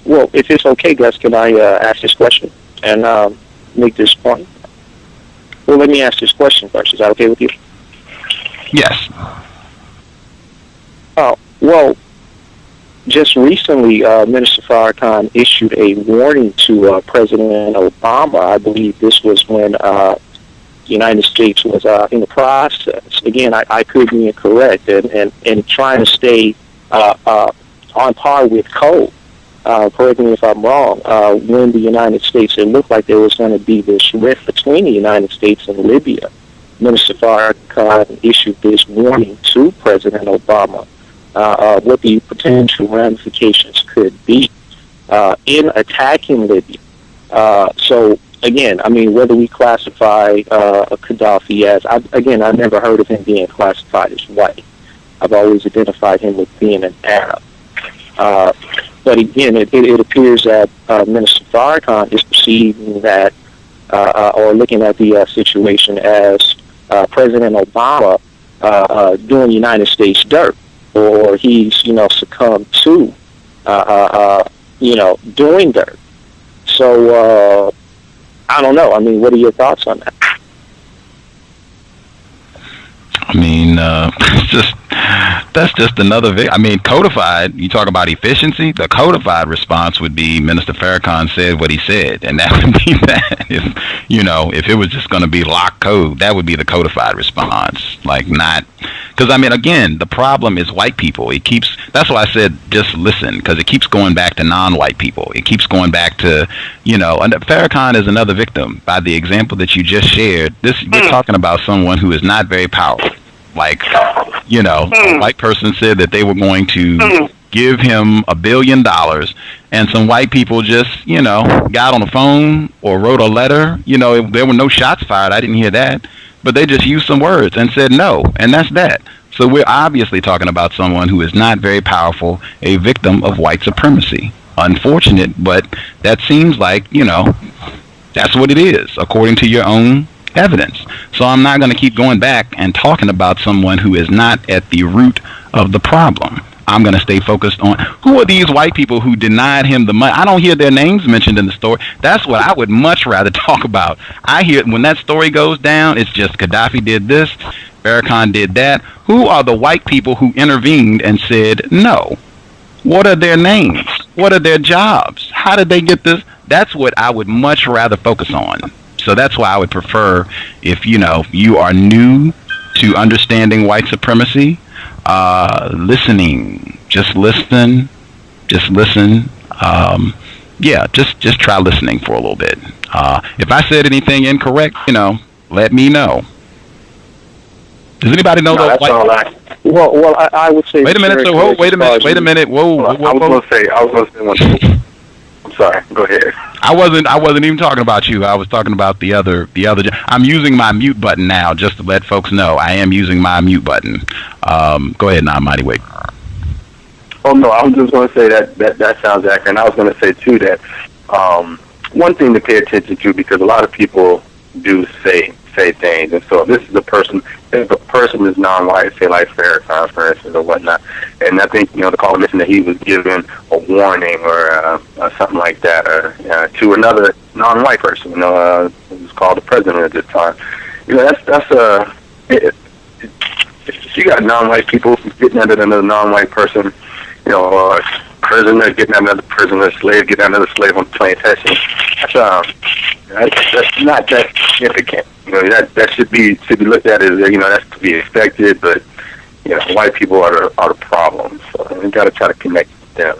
Well, if it's okay, Gus, can I ask this question and make this point? Well, let me ask this question first. Is that okay with you? Yes. Well, just recently, Minister Farrakhan issued a warning to President Obama. I believe this was when the United States was in the process. Again, I could be incorrect, and trying to stay on par with code. Correct me if I'm wrong. When the United States, it looked like there was going to be this rift between the United States and Libya. Minister Farrakhan issued this warning to President Obama what the potential ramifications could be in attacking Libya. So, again, whether we classify Gaddafi as, I've never heard of him being classified as white. I've always identified him with being an Arab. But again, it appears that Minister Farrakhan is perceiving that, or looking at the situation as President Obama doing United States dirt, or he's, succumbed to, doing dirt. So, I don't know. I mean, what are your thoughts on that? I mean, that's just another. I mean, codified. You talk about efficiency. The codified response would be Minister Farrakhan said what he said, and that would be that. If it was just going to be lock code, that would be the codified response. Like not, because I mean, again, the problem is white people. It keeps. That's why I said just listen, because it keeps going back to non-white people. It keeps going back to, and Farrakhan is another victim. By the example that you just shared, you're talking about someone who is not very powerful. Like, a white person said that they were going to give him $1 billion, and some white people just, got on the phone or wrote a letter. There were no shots fired. I didn't hear that. But they just used some words and said no, and that's that. So we're obviously talking about someone who is not very powerful, a victim of white supremacy. Unfortunate, but that seems like, that's what it is, according to your own evidence. So I'm not going to keep going back and talking about someone who is not at the root of the problem. I'm going to stay focused on who are these white people who denied him the money. I don't hear their names mentioned in the story. That's what I would much rather talk about. I hear when that story goes down, it's just Gaddafi did this, Farrakhan did that. Who are the white people who intervened and said no? What are their names? What are their jobs? How did they get this? That's what I would much rather focus on. So that's why I would prefer, if you are new to understanding white supremacy, listening, just listen. Just try listening for a little bit. If I said anything incorrect, let me know. Does anybody know those white? Well, I would say. Wait a minute. So wait a minute. Whoa. I was going to say one thing. I'm sorry. Go ahead. I wasn't even talking about you. I was talking about the other. I'm using my mute button now, just to let folks know I am using my mute button. Go ahead now, Mighty Wake. Oh no, I was just going to say that sounds accurate. And I was going to say too that one thing to pay attention to, because a lot of people do say things, and so if the person is non-white, say like Farrakhan, for instance, or whatnot, and I think the caller mentioned that he was given a warning or something like that, or to another non-white person, who was called the president at this time. If you got non-white people getting at another non-white person, prisoner getting at another prisoner, slave getting at another slave on the plantation, that's not that significant. That should be looked at as that's to be expected, but white people are the problem. So you got to try to connect with them.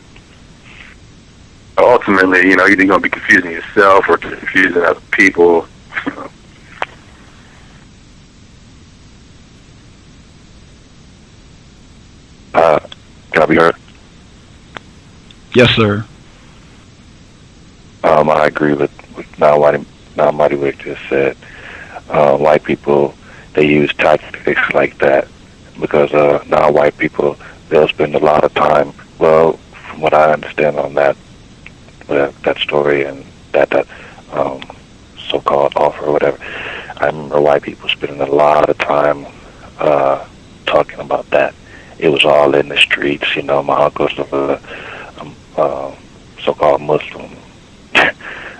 Ultimately, you're either going to be confusing yourself or confusing other people. Can I be heard? Yes, sir. I agree with Mighty Wick just said. White people, they use tactics like that because non-white people, they'll spend a lot of time. Well, from what I understand on that story and that so-called offer or whatever, I remember white people spending a lot of time talking about that. It was all in the streets. My uncle's a so-called Muslim,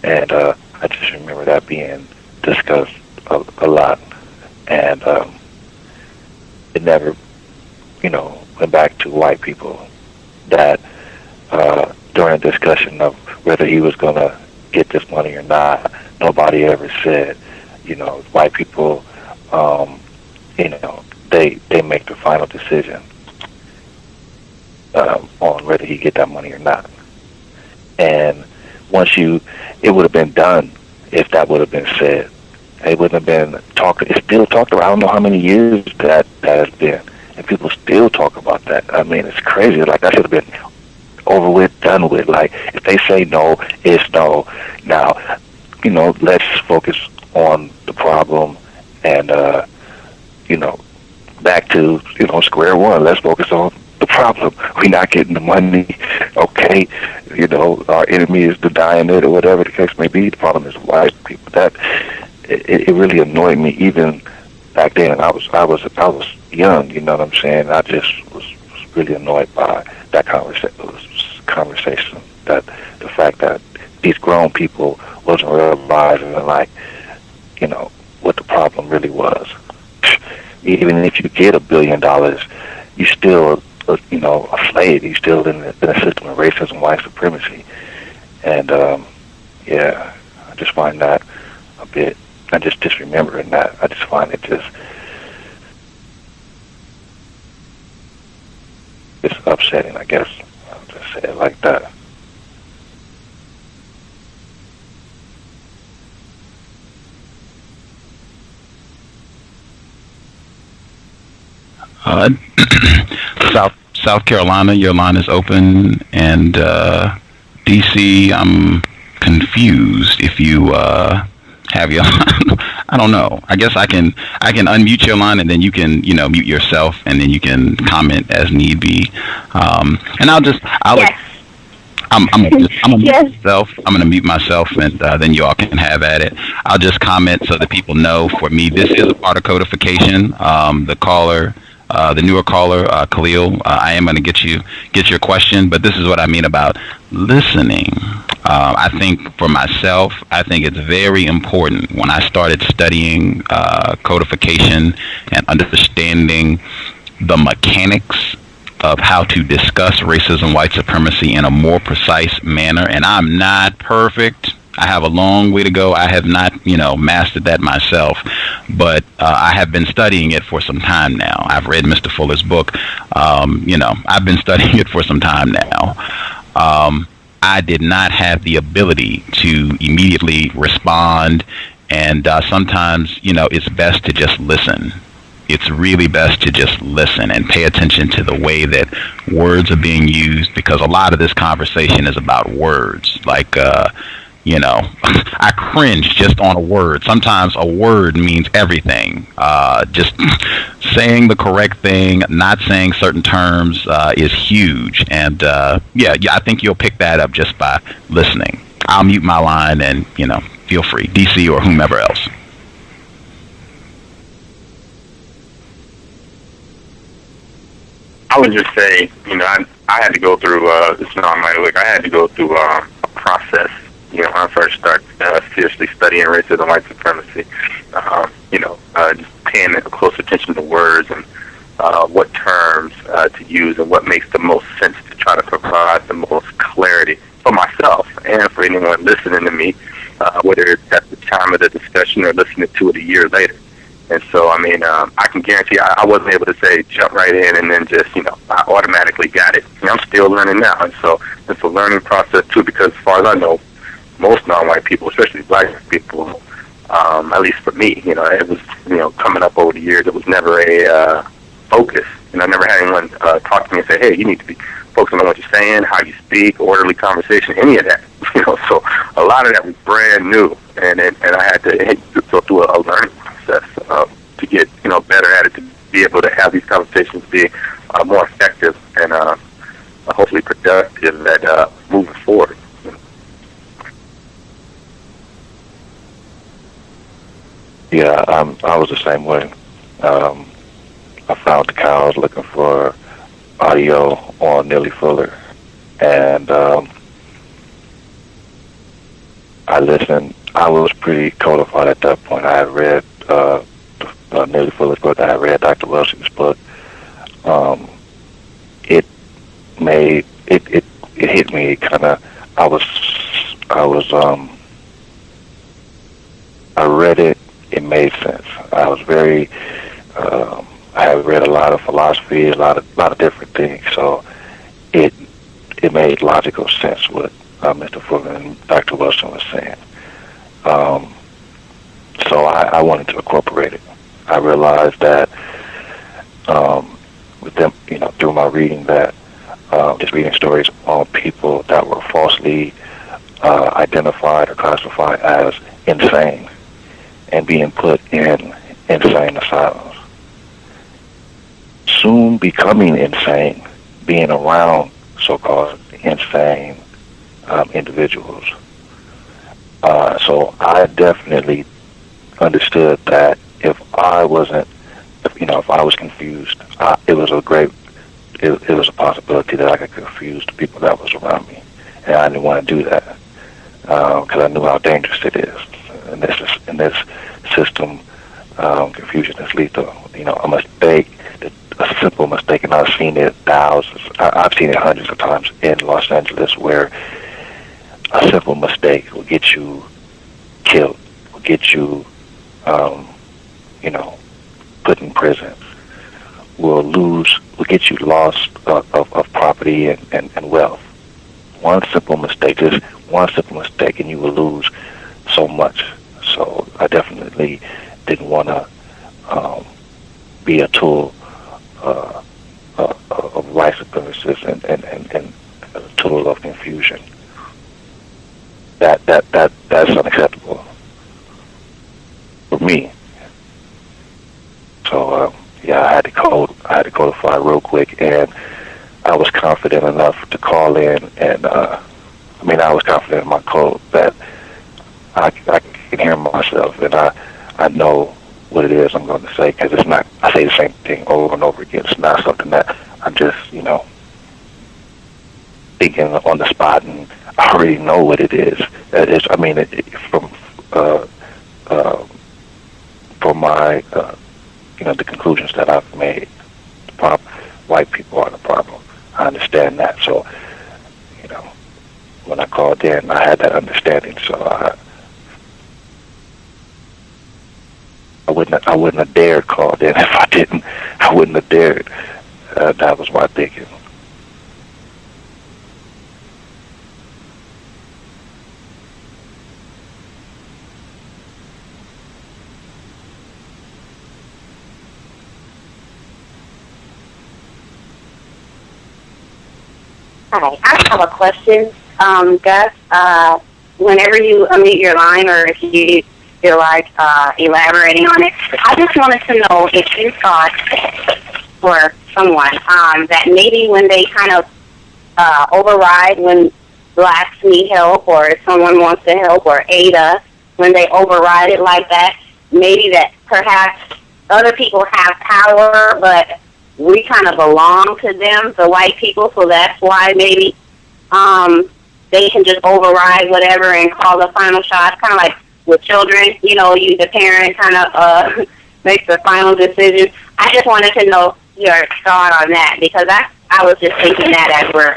and I just remember that being discussed a lot, and it never, went back to white people. That during a discussion of whether he was going to get this money or not, nobody ever said, white people, they make the final decision on whether he get that money or not. And it would have been done if that would have been said. It wouldn't have been talked. It's still talked about. I don't know how many years that has been, and people still talk about that. I mean, it's crazy. Like, that should have been over with, done with. Like, if they say no, it's no. Now, let's focus on the problem and, back to, square one. Let's focus on the problem. We're not getting the money, okay? Our enemy is denying it or whatever the case may be. The problem is white people. That it really annoyed me even back then. I was young, you know what I'm saying? I just was really annoyed by that conversation, that the fact that these grown people wasn't realizing, like, you know, what the problem really was. Even if you get $1 billion, you still, you know, a slave. You still in a system of racism, white supremacy. And, yeah, I just find that a bit, I just remembering that, I just find it just, it's upsetting, I guess. I'll just say it like that. South Carolina, your line is open, and DC, I'm confused if you have your line. I don't know. I guess I can unmute your line, and then you can, you know, mute yourself, and then you can comment as need be. And I'll yes. I'm gonna mute myself. I'm gonna mute myself, and then you all can have at it. I'll just comment so that people know. For me, this is a part of codification. The newer caller, Khalil, I am going to get your question, but this is what I mean about listening. I think for myself, I think it's very important when I started studying codification and understanding the mechanics of how to discuss racism, white supremacy in a more precise manner. And I'm not perfect. I have a long way to go. I have not, you know, mastered that myself, but I have been studying it for some time now. I've read Mr. Fuller's book. You know, I've been studying it for some time now. I did not have the ability to immediately respond, and sometimes, you know, it's best to just listen. It's really best to just listen and pay attention to the way that words are being used, because a lot of this conversation is about words. Like, you know, I cringe just on a word. Sometimes a word means everything. Just saying the correct thing, not saying certain terms is huge. And yeah, I think you'll pick that up just by listening. I'll mute my line, and, you know, feel free, DC or whomever else. I would just say, you know, I had to go through, it's not my look, I had to go through a process, you know, when I first started seriously studying racism, white supremacy, you know, just paying close attention to words and what terms to use and what makes the most sense to try to provide the most clarity for myself and for anyone listening to me, whether it's at the time of the discussion or listening to it a year later. And so, I mean, I can guarantee I wasn't able to say jump right in and then just, you know, I automatically got it. And I'm still learning now. And so it's a learning process, too, because as far as I know, most non-white people, especially black people, at least for me, you know, it was, you know, coming up over the years, it was never a focus. And I never had anyone talk to me and say, hey, you need to be focusing on what you're saying, how you speak, orderly conversation, any of that. You know, so a lot of that was brand new. And I had to go through a learning process to get, you know, better at it, to be able to have these conversations be more effective and hopefully productive at moving forward. Yeah, I was the same way. I found the cows looking for audio on Nellie Fuller, and I listened. I was pretty codified at that point. I had read Nellie Fuller's book. I had read Dr. Wilson's book. It hit me kind of. I read it. It made sense. I was very. I had read a lot of philosophy, a lot of different things. So it made logical sense what Mr. Fuller and Dr. Wilson was saying. So I wanted to incorporate it. I realized that with them, you know, through my reading, that just reading stories on people that were falsely identified or classified as insane and being put in insane asylums, soon becoming insane, being around so-called insane individuals. So I definitely understood that if if I was confused, it was a possibility that I could confuse the people that was around me, and I didn't want to do that because I knew how dangerous it is. In this system, confusion is lethal. A mistake, a simple mistake, and I've seen it thousands. I've seen it hundreds of times in Los Angeles, where a simple mistake will get you killed, will get you, put in prison, will get you lost of property and wealth. One simple mistake, and you will lose so much. So I definitely didn't want to be a tool of white supremacists and a tool of confusion. That's unacceptable for me. So I had to codify real quick, and I was confident enough to call in, and I was confident in my code that I can hear myself, and I know what it is I'm going to say, because it's not, I say the same thing over and over again. It's not something that I'm just, thinking on the spot, and I already know what it is. From my, the conclusions that I've made, white people are the problem. I understand that. So, when I called in, I had that understanding. So I wouldn't have dared call in if I didn't. I wouldn't have dared. That was my thinking. Hi, I have a question, Gus. Whenever you unmute your line, or if you feel like elaborating on it, I just wanted to know if you thought, for someone, that maybe when they kind of override when blacks need help, or if someone wants to help or aid us, when they override it like that, maybe that perhaps other people have power, but we kind of belong to them, the white people, so that's why maybe they can just override whatever and call the final shot. Kind of like with children, the parent kind of makes the final decision. I just wanted to know your thought on that, because I was just thinking that as we're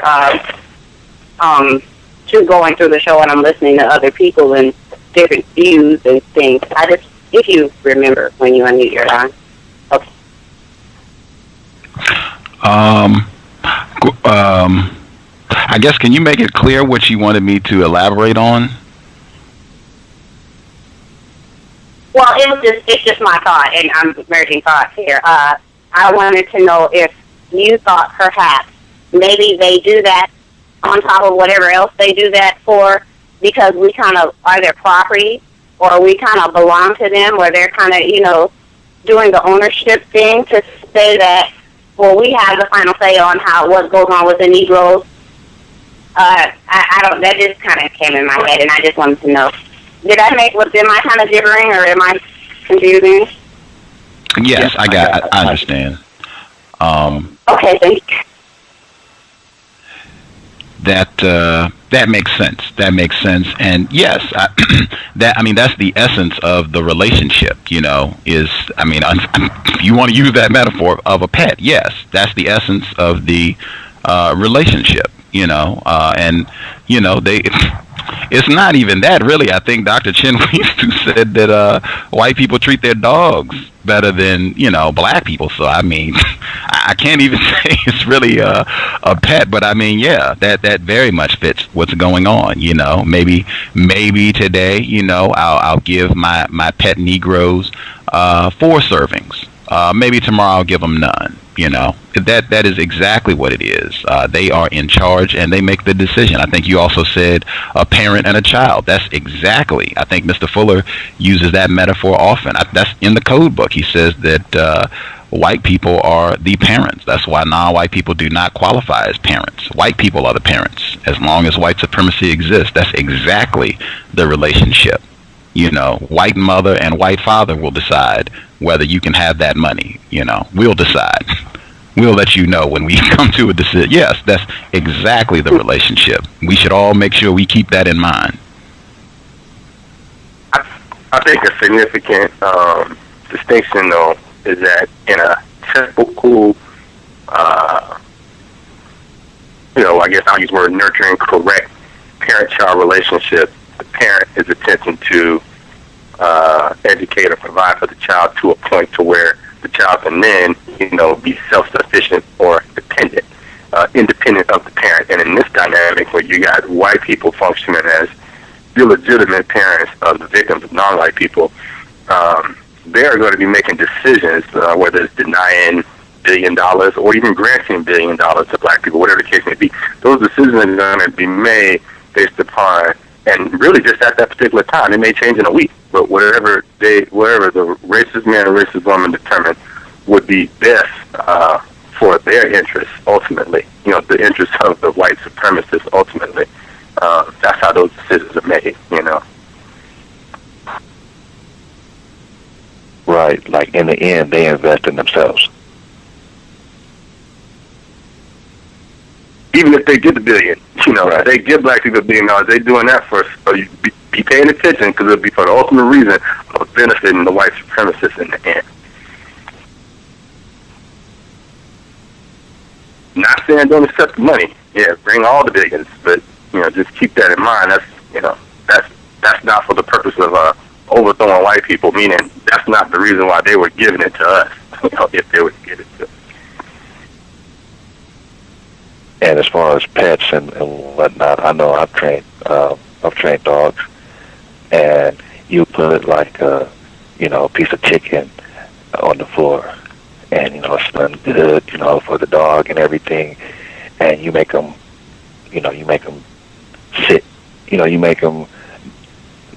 going through the show and I'm listening to other people and different views and things. If you remember when you unmute your line. Okay. I guess, can you make it clear what you wanted me to elaborate on? Well, it's just my thought, and I'm merging thoughts here. I wanted to know if you thought perhaps maybe they do that on top of whatever else they do that for, because we kind of are their property, or we kind of belong to them, or they're kind of, doing the ownership thing to say that, well, we have the final say on what goes on with the Negroes. That just kind of came in my head, and I just wanted to know, am I kind of gibbering, or am I confusing? Yes, I understand. Okay, thank you. That makes sense. That makes sense. And yes, that's the essence of the relationship, if you want to use that metaphor of a pet, yes, that's the essence of the relationship, it's not even that, really. I think Dr. Chinweizu said that white people treat their dogs better than, black people. So, I can't even say it's really a pet, but that very much fits what's going on. Maybe today, I'll give my pet Negroes 4 servings. Maybe tomorrow I'll give them none. That is exactly what it is. They are in charge, and they make the decision. I think you also said a parent and a child. That's exactly. I think Mr. Fuller uses that metaphor often. That's in the code book. He says that white people are the parents. That's why non-white people do not qualify as parents. White people are the parents. As long as white supremacy exists, that's exactly the relationship. White mother and white father will decide whether you can have that money. We'll decide. We'll let you know when we come to a decision. Yes, that's exactly the relationship. We should all make sure we keep that in mind. I think a significant distinction, though, is that in a typical, I guess I'll use the word nurturing, correct parent-child relationship, the parent is attempting to educate or provide for the child to a point to where the child can then, be self-sufficient or dependent, independent of the parent. And in this dynamic where you got white people functioning as illegitimate parents of the victims of non-white people, they are going to be making decisions, whether it's denying $1 billion or even granting $1 billion to black people, whatever the case may be. Those decisions are going to be made based upon, and really just at that particular time. It may change in a week, but whatever the racist man or racist woman determine would be best for their interests ultimately, the interests of the white supremacists ultimately. That's how those decisions are made, Right, like in the end, they invest in themselves. Even if they get the $1 billion, right. They give black people $1 billion, they doing that for, so you be paying attention, because it'll be for the ultimate reason of benefiting the white supremacists in the end. Not saying don't accept the money. Yeah, bring all the billions, but just keep that in mind. That's not for the purpose of overthrowing white people. Meaning that's not the reason why they were giving it to us. If they would give it to us. And as far as pets and whatnot, I know I've trained dogs, and you put like a piece of chicken on the floor, and it's done good, for the dog and everything, and you make them sit, you make them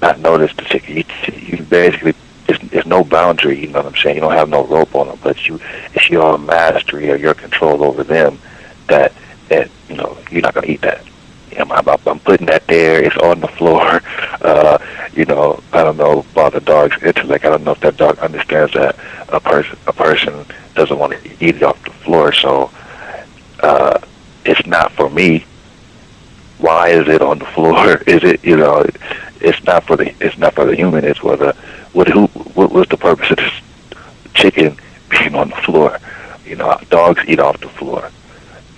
not notice the chicken. You basically, there's no boundary, you know what I'm saying? You don't have no rope on them, but it's your mastery or your control over them that you're not going to eat that. I'm putting that there. It's on the floor. I don't know about the dog's intellect. I don't know if that dog understands that a person doesn't want to eat it off the floor. So it's not for me. Why is it on the floor? Is it It's not for the human. It's for the what's the purpose of this chicken being on the floor? Dogs eat off the floor,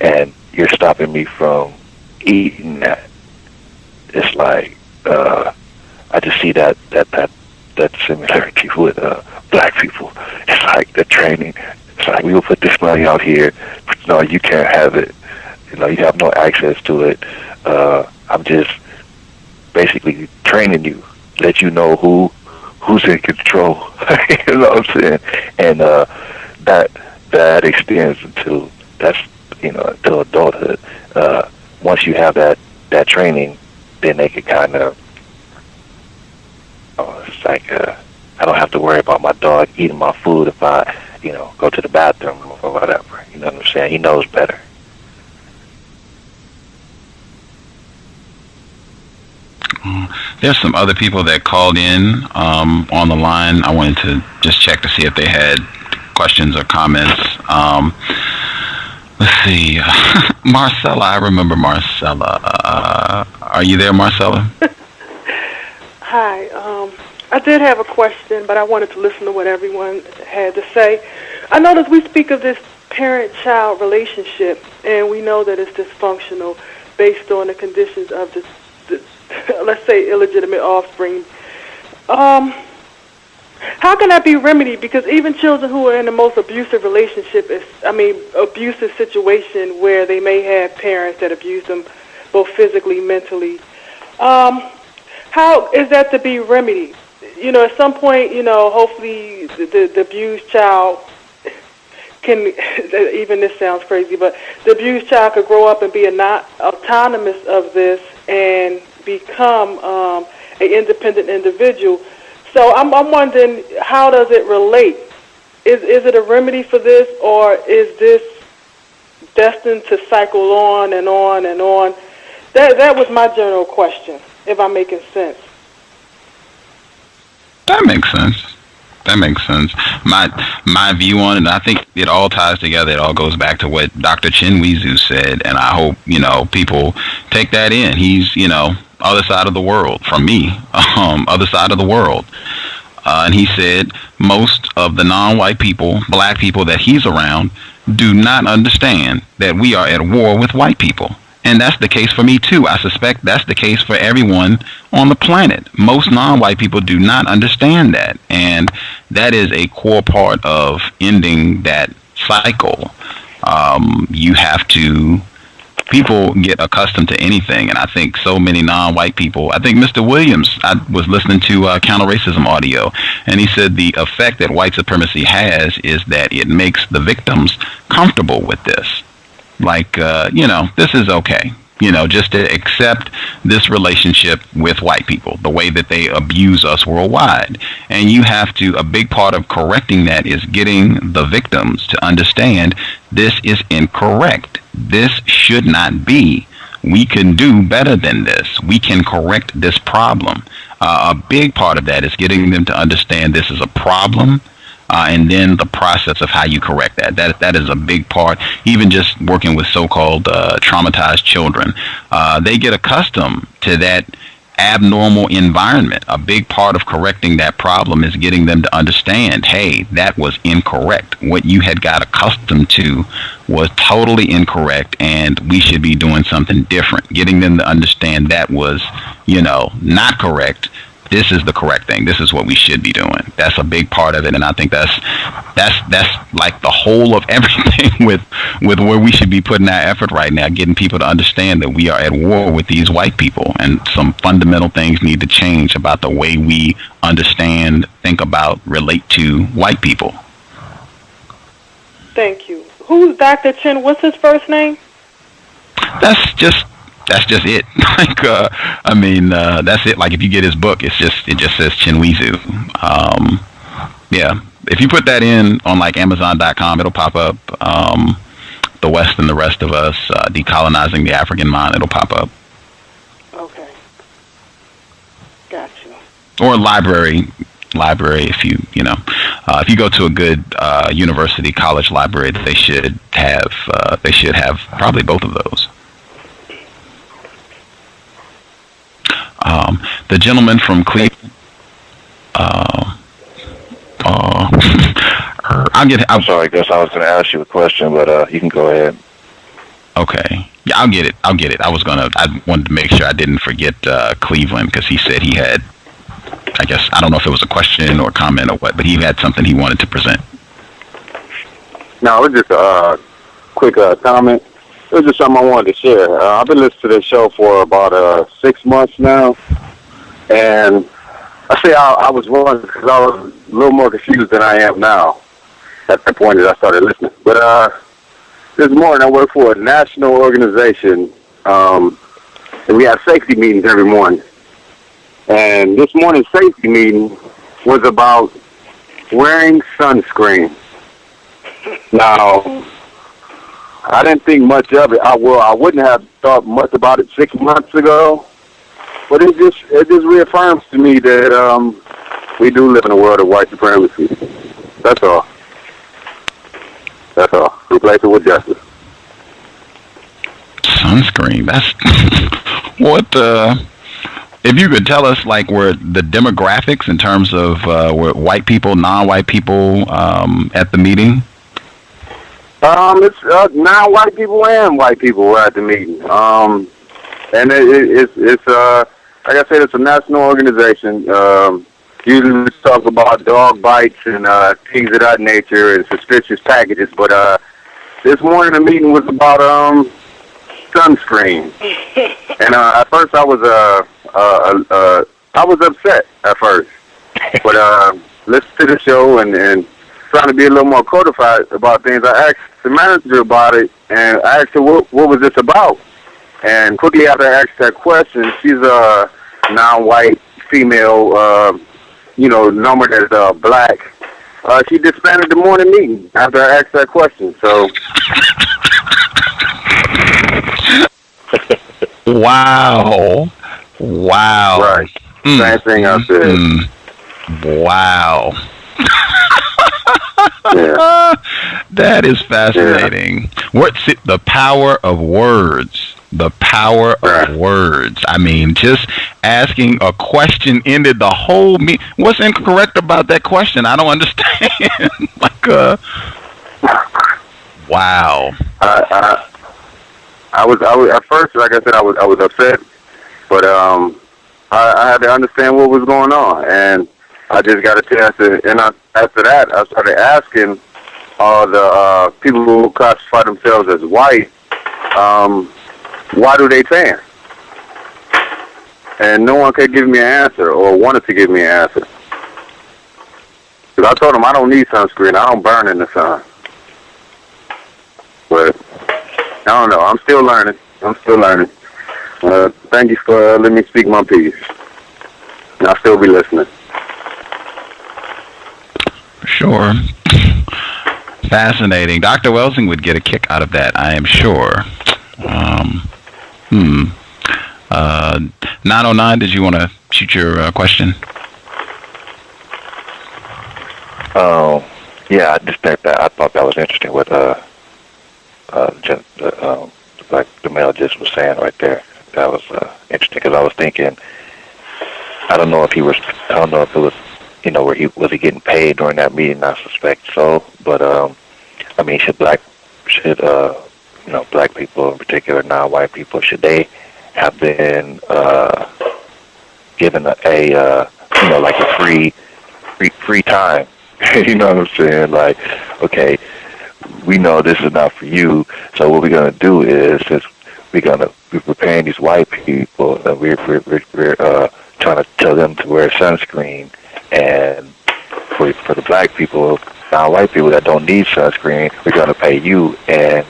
and you're stopping me from eating that. It's like I just see that similarity with black people. It's like the training. It's like, we will put this money out here, but no, you can't have it. You have no access to it. I'm just basically training you, let you know who's in control. You know what I'm saying? And that extends into to adulthood. Once you have that training, then they can kind of, it's like I don't have to worry about my dog eating my food if I, go to the bathroom or whatever. You know what I'm saying? He knows better. There's some other people that called in on the line. I wanted to just check to see if they had questions or comments. Let's see. Marcella, I remember Marcella. Are you there, Marcella? Hi. I did have a question, but I wanted to listen to what everyone had to say. I noticed we speak of this parent-child relationship, and we know that it's dysfunctional based on the conditions of the let's say, illegitimate offspring. How can that be remedied? Because even children who are in the most abusive abusive situation where they may have parents that abuse them both physically, mentally, how is that to be remedied? At some point, hopefully the abused child can, even this sounds crazy, but the abused child could grow up and be not autonomous of this and become an independent individual. So I'm wondering, how does it relate? Is it a remedy for this, or is this destined to cycle on and on and on? That was my general question, if I'm making sense. That makes sense. That makes sense. My view on it, I think it all ties together. It all goes back to what Dr. Chinweizu said, and I hope, people take that in. He's, other side of the world from me, other side of the world. And he said most of the non-white people, black people that he's around, do not understand that we are at war with white people. And that's the case for me too. I suspect that's the case for everyone on the planet. Most non-white people do not understand that. And that is a core part of ending that cycle. People get accustomed to anything. And I think so many non-white people, I think Mr. Williams, I was listening to counter-racism audio, and he said the effect that white supremacy has is that it makes the victims comfortable with this. Like, this is okay. Just to accept this relationship with white people, the way that they abuse us worldwide. And a big part of correcting that is getting the victims to understand this is incorrect. This should not be. We can do better than this. We can correct this problem. A big part of that is getting them to understand this is a problem. And then the process of how you correct that. That is a big part. Even just working with so-called traumatized children, they get accustomed to that abnormal environment. A big part of correcting that problem is getting them to understand, hey, that was incorrect. What you had got accustomed to was totally incorrect, and we should be doing something different. Getting them to understand that was, not correct. This is the correct thing. This is what we should be doing. That's a big part of it, and I think that's like the whole of everything with where we should be putting our effort right now, getting people to understand that we are at war with these white people, and some fundamental things need to change about the way we understand, think about, relate to white people. Thank you. Who's Dr. Chin? What's his first name? That's just it. That's it. Like, if you get his book, it just says Chinweizu. Yeah. If you put that in on like Amazon.com, it'll pop up. The West and the Rest of Us, Decolonizing the African Mind, it'll pop up. Okay. Got you. Or library, if you go to a good university, college library, they should have probably both of those. The gentleman from Cleveland. I'm sorry, Gus. I was going to ask you a question, but you can go ahead. Okay. Yeah, I'll get it. I wanted to make sure I didn't forget Cleveland, because he said he had, I guess, I don't know if it was a question or comment or what, but he had something he wanted to present. No, it was just a quick comment. It was just something I wanted to share. I've been listening to this show for about 6 months now, and I was wondering, because I was a little more confused than I am now at the point that I started listening. But this morning I work for a national organization, and we have safety meetings every morning. And this morning's safety meeting was about wearing sunscreen. Now, I didn't think much of it. I wouldn't have thought much about it 6 months ago, but it just reaffirms to me that we do live in a world of white supremacy. That's all. Replace it with justice. Sunscreen. That's what. If you could tell us, like, where the demographics in terms of where white people, non-white people at the meeting. It's non-white people and white people were at the meeting. And it's like I said, it's a national organization. Usually we talk about dog bites and things of that nature and suspicious packages, but this morning the meeting was about sunscreen. And at first I was upset at first, but listen to the show and trying to be a little more codified about things. I asked the manager about it, and I asked her what was this about. And quickly after I asked that question, she's a non-white female, number that's black. She disbanded the morning meeting after I asked that question. So. Wow. Right. Same thing I said. Wow. That is fascinating. What's it, the power of words? The power of words. I mean, just asking a question ended the whole What's incorrect about that question? I don't understand. Wow. I was at first, like I said, I was upset, but I had to understand what was going on, and I just got a chance to. And after that, I started asking all the people who classify themselves as white, why do they tan? And no one could give me an answer or wanted to give me an answer. Because I told them I don't need sunscreen. I don't burn in the sun. But I don't know. I'm still learning. Thank you for letting me speak my piece. And I'll still be listening. Sure. Fascinating. Dr. Welsing would get a kick out of that, I am sure. 909, did you want to shoot your question? Yeah, I just think that I thought that was interesting what like the male just was saying right there. That was interesting because I was thinking, I don't know if it was, where he was getting paid during that meeting. I suspect so, but I mean, should black people in particular, non-white people, should they have been given a free time? You know what I'm saying? Like, okay, we know this is not for you, so what we're gonna do is, since we're paying these white people, and we're trying to tell them to wear sunscreen, and for the black people, non-white people that don't need sunscreen, we're gonna pay you and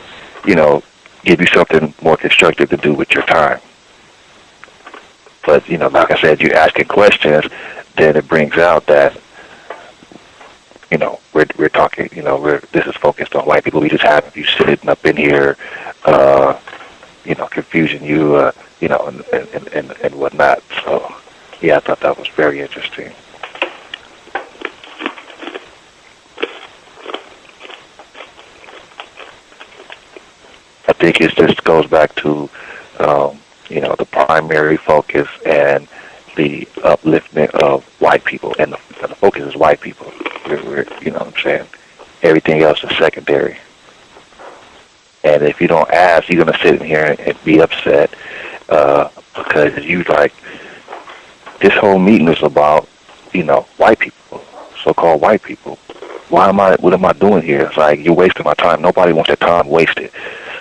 give you something more constructive to do with your time. But like I said, you're asking questions, then it brings out that we're talking, this is focused on white people. We just have you sitting up in here, confusing you, and whatnot. So, yeah, I thought that was very interesting. I think it just goes back to, the primary focus and the upliftment of white people, and the focus is white people. We're you know what I'm saying? Everything else is secondary. And if you don't ask, you're gonna sit in here and be upset because you like this whole meeting is about white people, so-called white people. What am I doing here? It's like you're wasting my time. Nobody wants their time wasted.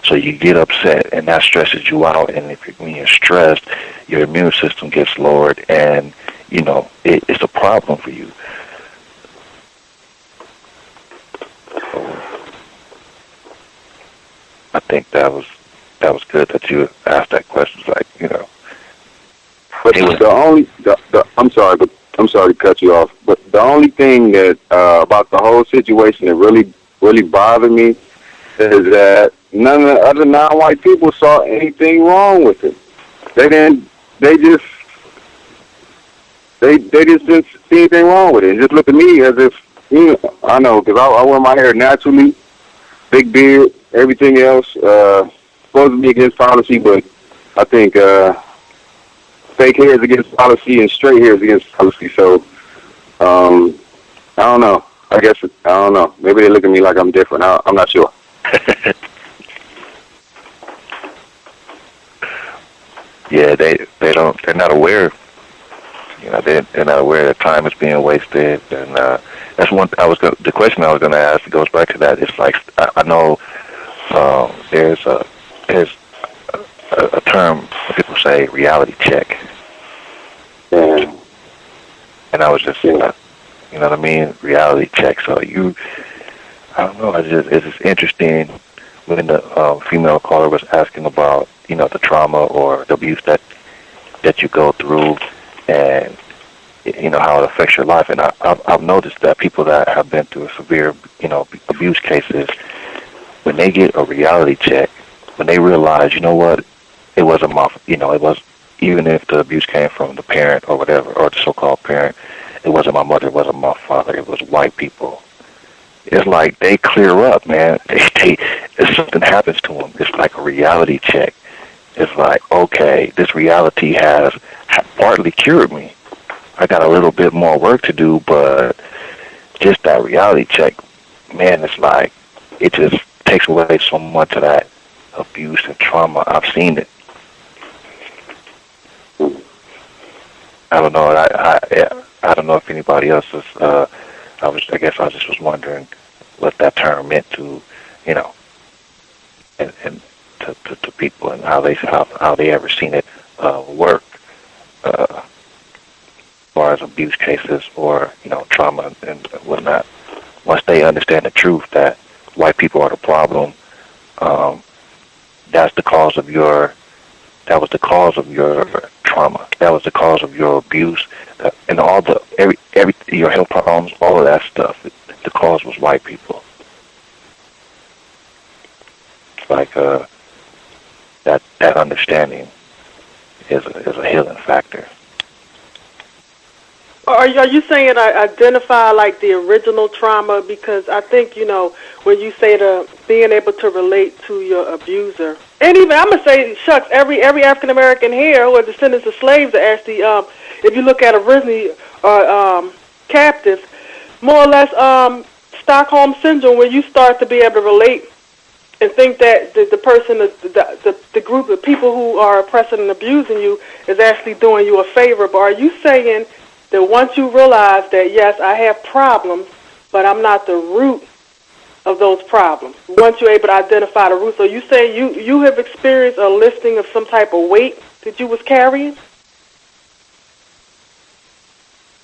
So you get upset, and that stresses you out. And when you're stressed, your immune system gets lowered, and it's a problem for you. So I think that was good that you asked that question. Like But I'm sorry to cut you off. But the only thing that about the whole situation that really bothered me is that none of the other non-white people saw anything wrong with it. They just didn't see anything wrong with it. It just looked at me as if, I know, because I wear my hair naturally, big beard, everything else, supposed to be against policy, but I think fake hair is against policy and straight hair is against policy. So, I don't know. I don't know. Maybe they look at me like I'm different. I'm not sure. Yeah, they're not aware. They're not aware that time is being wasted, and that's one. The question I was going to ask goes back to that. It's like I know there's a term when people say reality check, and I was just you know what I mean, reality check. So I don't know. It's just interesting when the female caller was asking about the trauma or the abuse that you go through, and how it affects your life. And I've noticed that people that have been through severe abuse cases, when they get a reality check, when they realize it wasn't my it was, even if the abuse came from the parent or whatever, or the so-called parent, it wasn't my mother, it wasn't my father, it was white people. it's like they clear up, man. If something happens to them, it's like a reality check. It's like, okay, this reality has partly cured me. I got a little bit more work to do, but just that reality check, man, it's like it just takes away so much of that abuse and trauma. I've seen it. I don't know. I don't know if anybody else is. I guess I just was wondering what that term meant to, and to people, and how they ever seen it work, as far as abuse cases or trauma and whatnot. Once they understand the truth that white people are the problem, that's the cause of your. That was the cause of your trauma. That was the cause of your abuse, and all your health problems, all of that stuff. The cause was white people. It's like that understanding is a healing factor. Are you saying identify like the original trauma? Because I think when you say being able to relate to your abuser, and even I'm gonna say, shucks, every African American here who are descendants of slaves are actually, if you look at originally captives, more or less Stockholm syndrome, where you start to be able to relate and think that the person, the group of people who are oppressing and abusing you is actually doing you a favor. But are you saying that once you realize that, yes, I have problems, but I'm not the root of those problems, once you're able to identify the root, so you say you have experienced a lifting of some type of weight that you was carrying?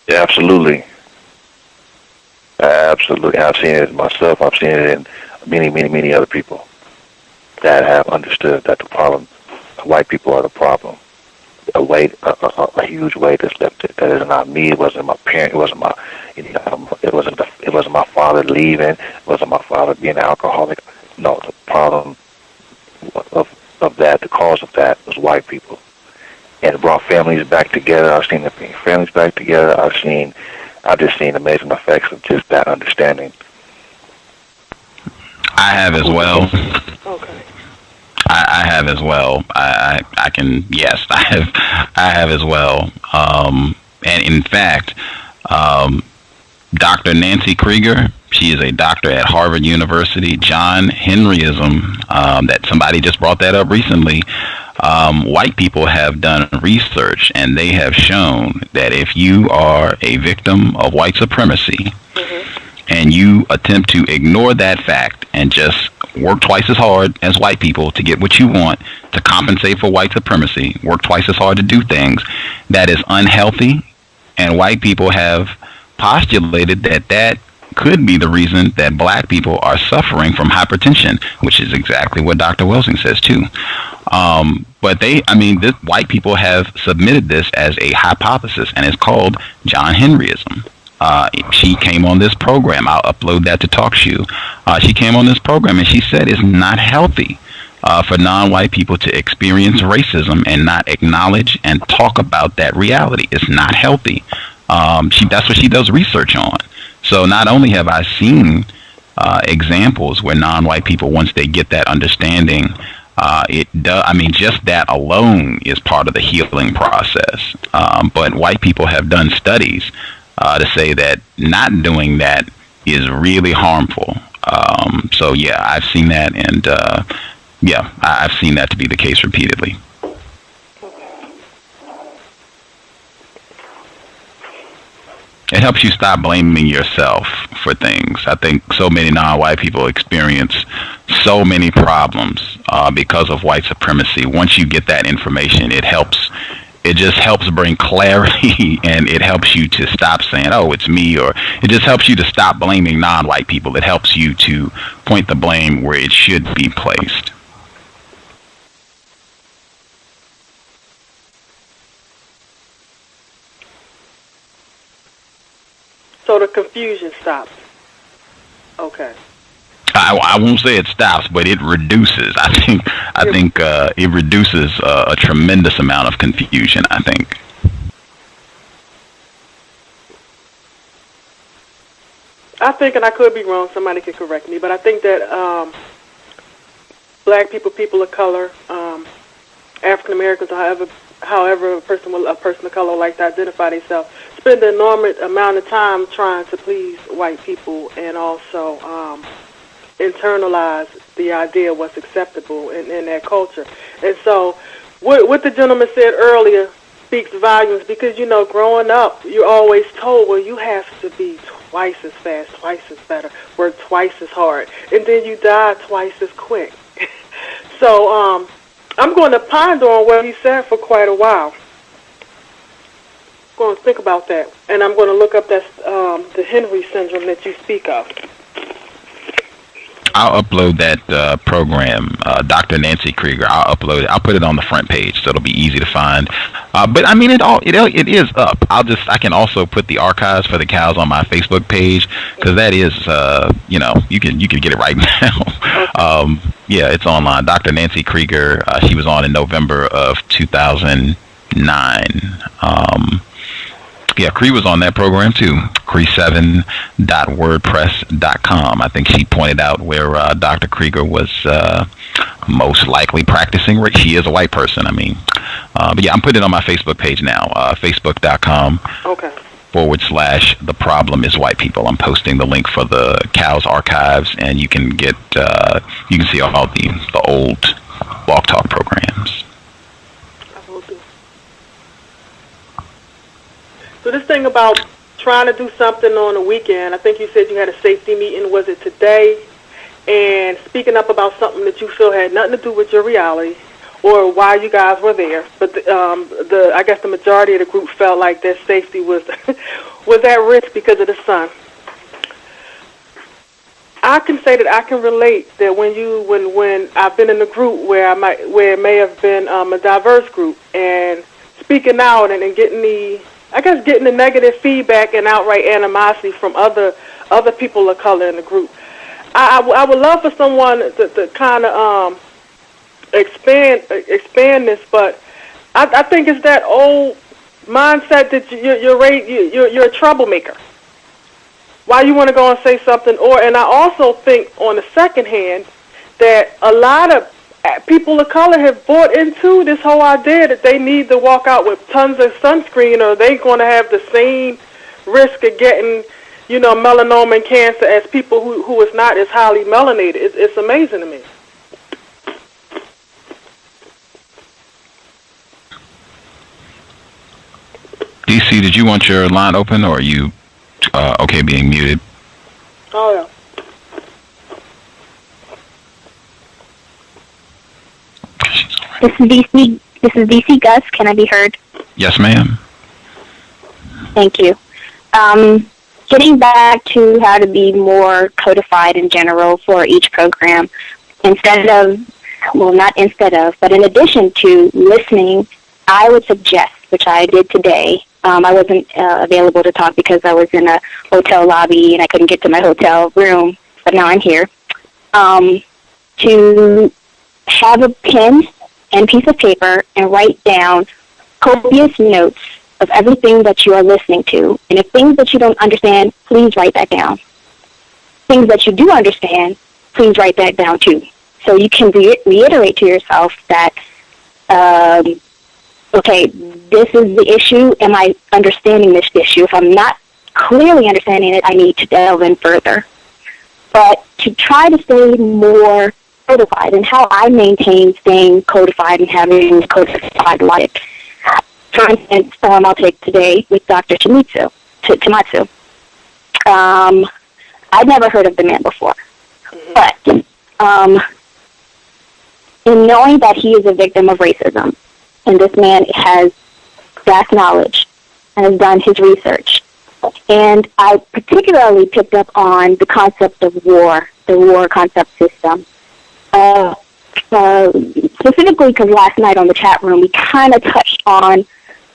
Yeah, absolutely. Absolutely. I've seen it myself. I've seen it in many other people that have understood that the problem, white people are the problem. A huge weight is lifted. That is not me. It wasn't my parent. It wasn't my. It wasn't my father leaving. It wasn't my father being an alcoholic. No, the problem of that, the cause of that, was white people, and it brought families back together. I've seen it bring families back together. I've just seen amazing effects of just that understanding. I have as well. Okay. I have as well. I can, yes, I have as well. And in fact, Dr. Nancy Krieger, she is a doctor at Harvard University. John Henryism, that somebody just brought that up recently. White people have done research, and they have shown that if you are a victim of white supremacy, and you attempt to ignore that fact and just work twice as hard as white people to get what you want, to compensate for white supremacy, work twice as hard to do things, that is unhealthy. And white people have postulated that could be the reason that black people are suffering from hypertension, which is exactly what Dr. Welsing says too. But white people have submitted this as a hypothesis, and it's called John Henryism. She came on this program. I'll upload that to TalkShoe. She came on this program, and she said it's not healthy for non-white people to experience racism and not acknowledge and talk about that reality. It's not healthy. That's what she does research on. So not only have I seen examples where non-white people, once they get that understanding, just that alone is part of the healing process. But white people have done studies to say that not doing that is really harmful. So yeah, I've seen that, and I've seen that to be the case repeatedly. It helps you stop blaming yourself for things. I think so many non-white people experience so many problems because of white supremacy. Once you get that information, it just helps bring clarity, and it helps you to stop saying, oh, it's me, or it just helps you to stop blaming non-white people. It helps you to point the blame where it should be placed. So the confusion stops. Okay. I won't say it stops, but it reduces. I think it reduces a tremendous amount of confusion, I think. I think, and I could be wrong, somebody can correct me, but I think that black people, people of color, African Americans, however a person of color would like to identify themselves, spend an enormous amount of time trying to please white people and also internalize the idea of what's acceptable in their culture. And so what the gentleman said earlier speaks volumes because, you know, growing up, you're always told, well, you have to be twice as fast, twice as better, work twice as hard, and then you die twice as quick. So I'm going to ponder on what he said for quite a while. I'm going to think about that, and I'm going to look up that the Henry syndrome that you speak of. I'll upload that program, Dr. Nancy Krieger. I'll upload it. I'll put it on the front page, so it'll be easy to find. But I mean, it is up. I can also put the archives for the cows on my Facebook page because that is, you can get it right now. Yeah, it's online. Dr. Nancy Krieger. She was on in November of 2009. Yeah, Cree was on that program too. Cree7.wordpress.com. I think she pointed out where Dr. Krieger was most likely practicing. She is a white person, I mean. But yeah, I'm putting it on my Facebook page now. Facebook.com. Okay. /The problem is white people. I'm posting the link for the cows archives, and you can get you can see all the old Blog Talk programs. So this thing about trying to do something on a weekend, I think you said you had a safety meeting, was it today? And speaking up about something that you feel had nothing to do with your reality or why you guys were there. But I guess the majority of the group felt like their safety was was at risk because of the sun. I can say that I can relate that when I've been in a group where it may have been a diverse group and speaking out and getting the negative feedback and outright animosity from other people of color in the group. I would love for someone to kind of expand this, but I think it's that old mindset that you're a troublemaker. Why you want to go and say something? And I also think on the second hand that a lot of people of color have bought into this whole idea that they need to walk out with tons of sunscreen or they're going to have the same risk of getting, melanoma and cancer as people who is not as highly melanated. It's amazing to me. DC, did you want your line open or are you okay being muted? Oh, yeah. This is DC Gus. Can I be heard? Yes, ma'am. Thank you. Getting back to how to be more codified in general for each program, but in addition to listening, I would suggest, which I did today, I wasn't available to talk because I was in a hotel lobby and I couldn't get to my hotel room, but now I'm here, to have a pen and piece of paper and write down copious notes of everything that you are listening to. And if things that you don't understand, please write that down. Things that you do understand, please write that down too. So you can reiterate to yourself that, okay, this is the issue. Am I understanding this issue? If I'm not clearly understanding it, I need to delve in further. But to try to stay more codified, and how I maintain staying codified and having codified logic. For instance, I'll take today with Dr. Chinweizu. I'd never heard of the man before. But in knowing that he is a victim of racism, and this man has vast knowledge and has done his research, and I particularly picked up on the concept of war, the war concept system. Specifically because last night on the chat room we kind of touched on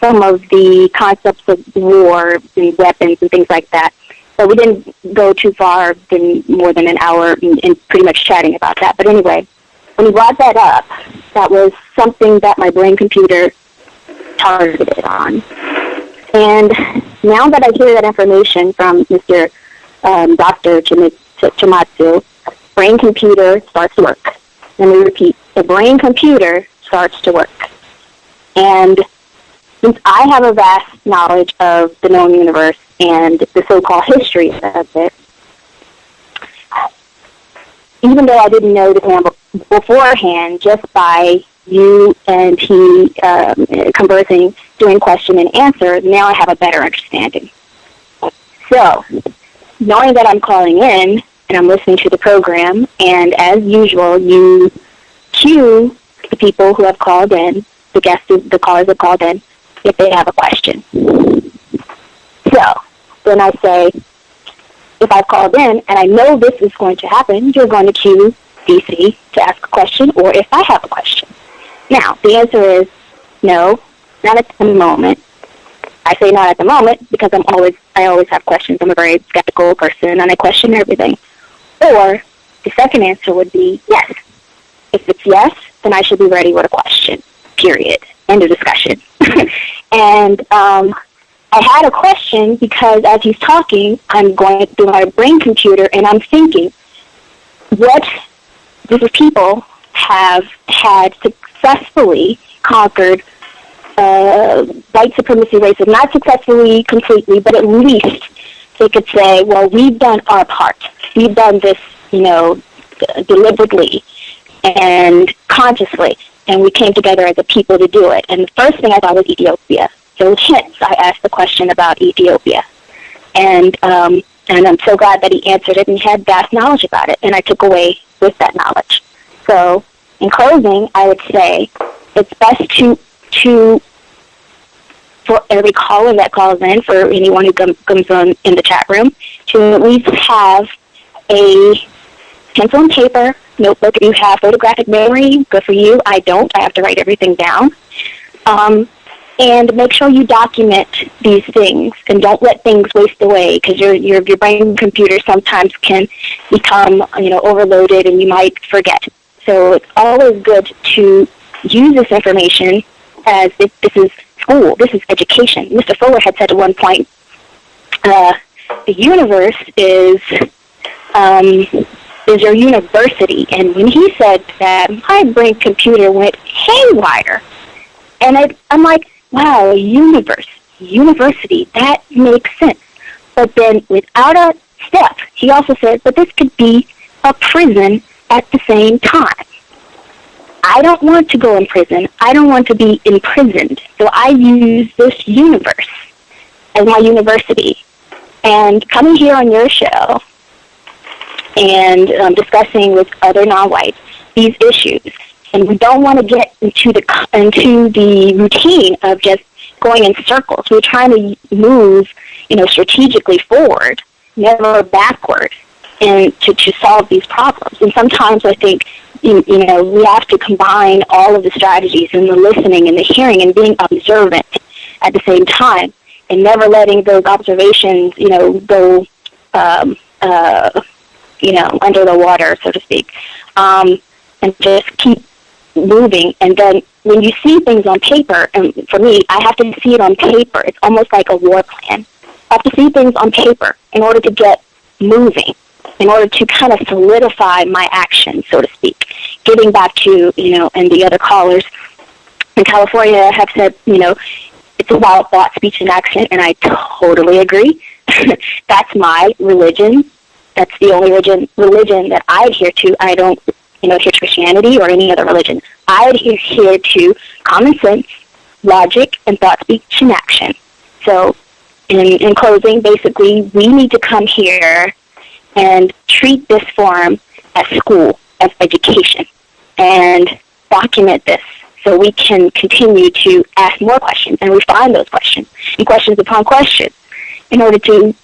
some of the concepts of war and weapons and things like that. So we didn't go too far, been more than an hour in pretty much chatting about that. But anyway, when he brought that up, that was something that my brain computer targeted on. And now that I hear that information from Mr. Dr. Chinweizu, brain-computer starts to work. Let me repeat, the brain-computer starts to work. And since I have a vast knowledge of the known universe and the so-called history of it, even though I didn't know the man beforehand, just by you and he conversing, doing question and answer, now I have a better understanding. So, knowing that I'm calling in and I'm listening to the program, and as usual, you cue the people who have called in, the guests, the callers have called in, if they have a question. So, then I say, if I've called in and I know this is going to happen, you're going to cue DC to ask a question, or if I have a question. Now, the answer is no, not at the moment. I say not at the moment because I always have questions. I'm a very skeptical person and I question everything. Or the second answer would be yes. If it's yes, then I should be ready with a question, period. End of discussion. And I had a question because as he's talking, I'm going through my brain computer and I'm thinking, what group of people have had successfully conquered white supremacy racism? Not successfully completely, but at least they could say, well, we've done our part. We've done this, deliberately and consciously, and we came together as a people to do it. And the first thing I thought was Ethiopia. So hence I asked the question about Ethiopia. And I'm so glad that he answered it and he had vast knowledge about it, and I took away with that knowledge. So in closing, I would say it's best to for every caller that calls in, for anyone who comes on in the chat room, to at least have a pencil and paper, notebook. If you have photographic memory, good for you. I don't. I have to write everything down. And make sure you document these things and don't let things waste away, because your brain computer sometimes can become overloaded and you might forget. So it's always good to use this information as if this is school, this is education. Mr. Fuller had said at one point, the universe is your university. And when he said that, my brain computer went haywire. And I'm like, wow, university, that makes sense. But then without a step, he also said, but this could be a prison at the same time. I don't want to go in prison. I don't want to be imprisoned. So I use this universe as my university. And coming here on your show and discussing with other non-whites these issues, and we don't want to get into the routine of just going in circles. We're trying to move, strategically forward, never backward, and to solve these problems. And sometimes I think, we have to combine all of the strategies and the listening and the hearing and being observant at the same time, and never letting those observations, go, under the water, so to speak, and just keep moving. And then when you see things on paper, and for me, I have to see it on paper. It's almost like a war plan. I have to see things on paper in order to get moving, in order to kind of solidify my action, so to speak. Getting back to, and the other callers in California have said, it's about thought, speech, and action, and I totally agree. That's my religion. That's the only religion that I adhere to. I don't adhere to Christianity or any other religion. I adhere to common sense, logic, and thought, speech, and action. So in closing, basically, we need to come here and treat this forum as school, as education, and document this so we can continue to ask more questions and refine those questions, and questions upon questions, in order to,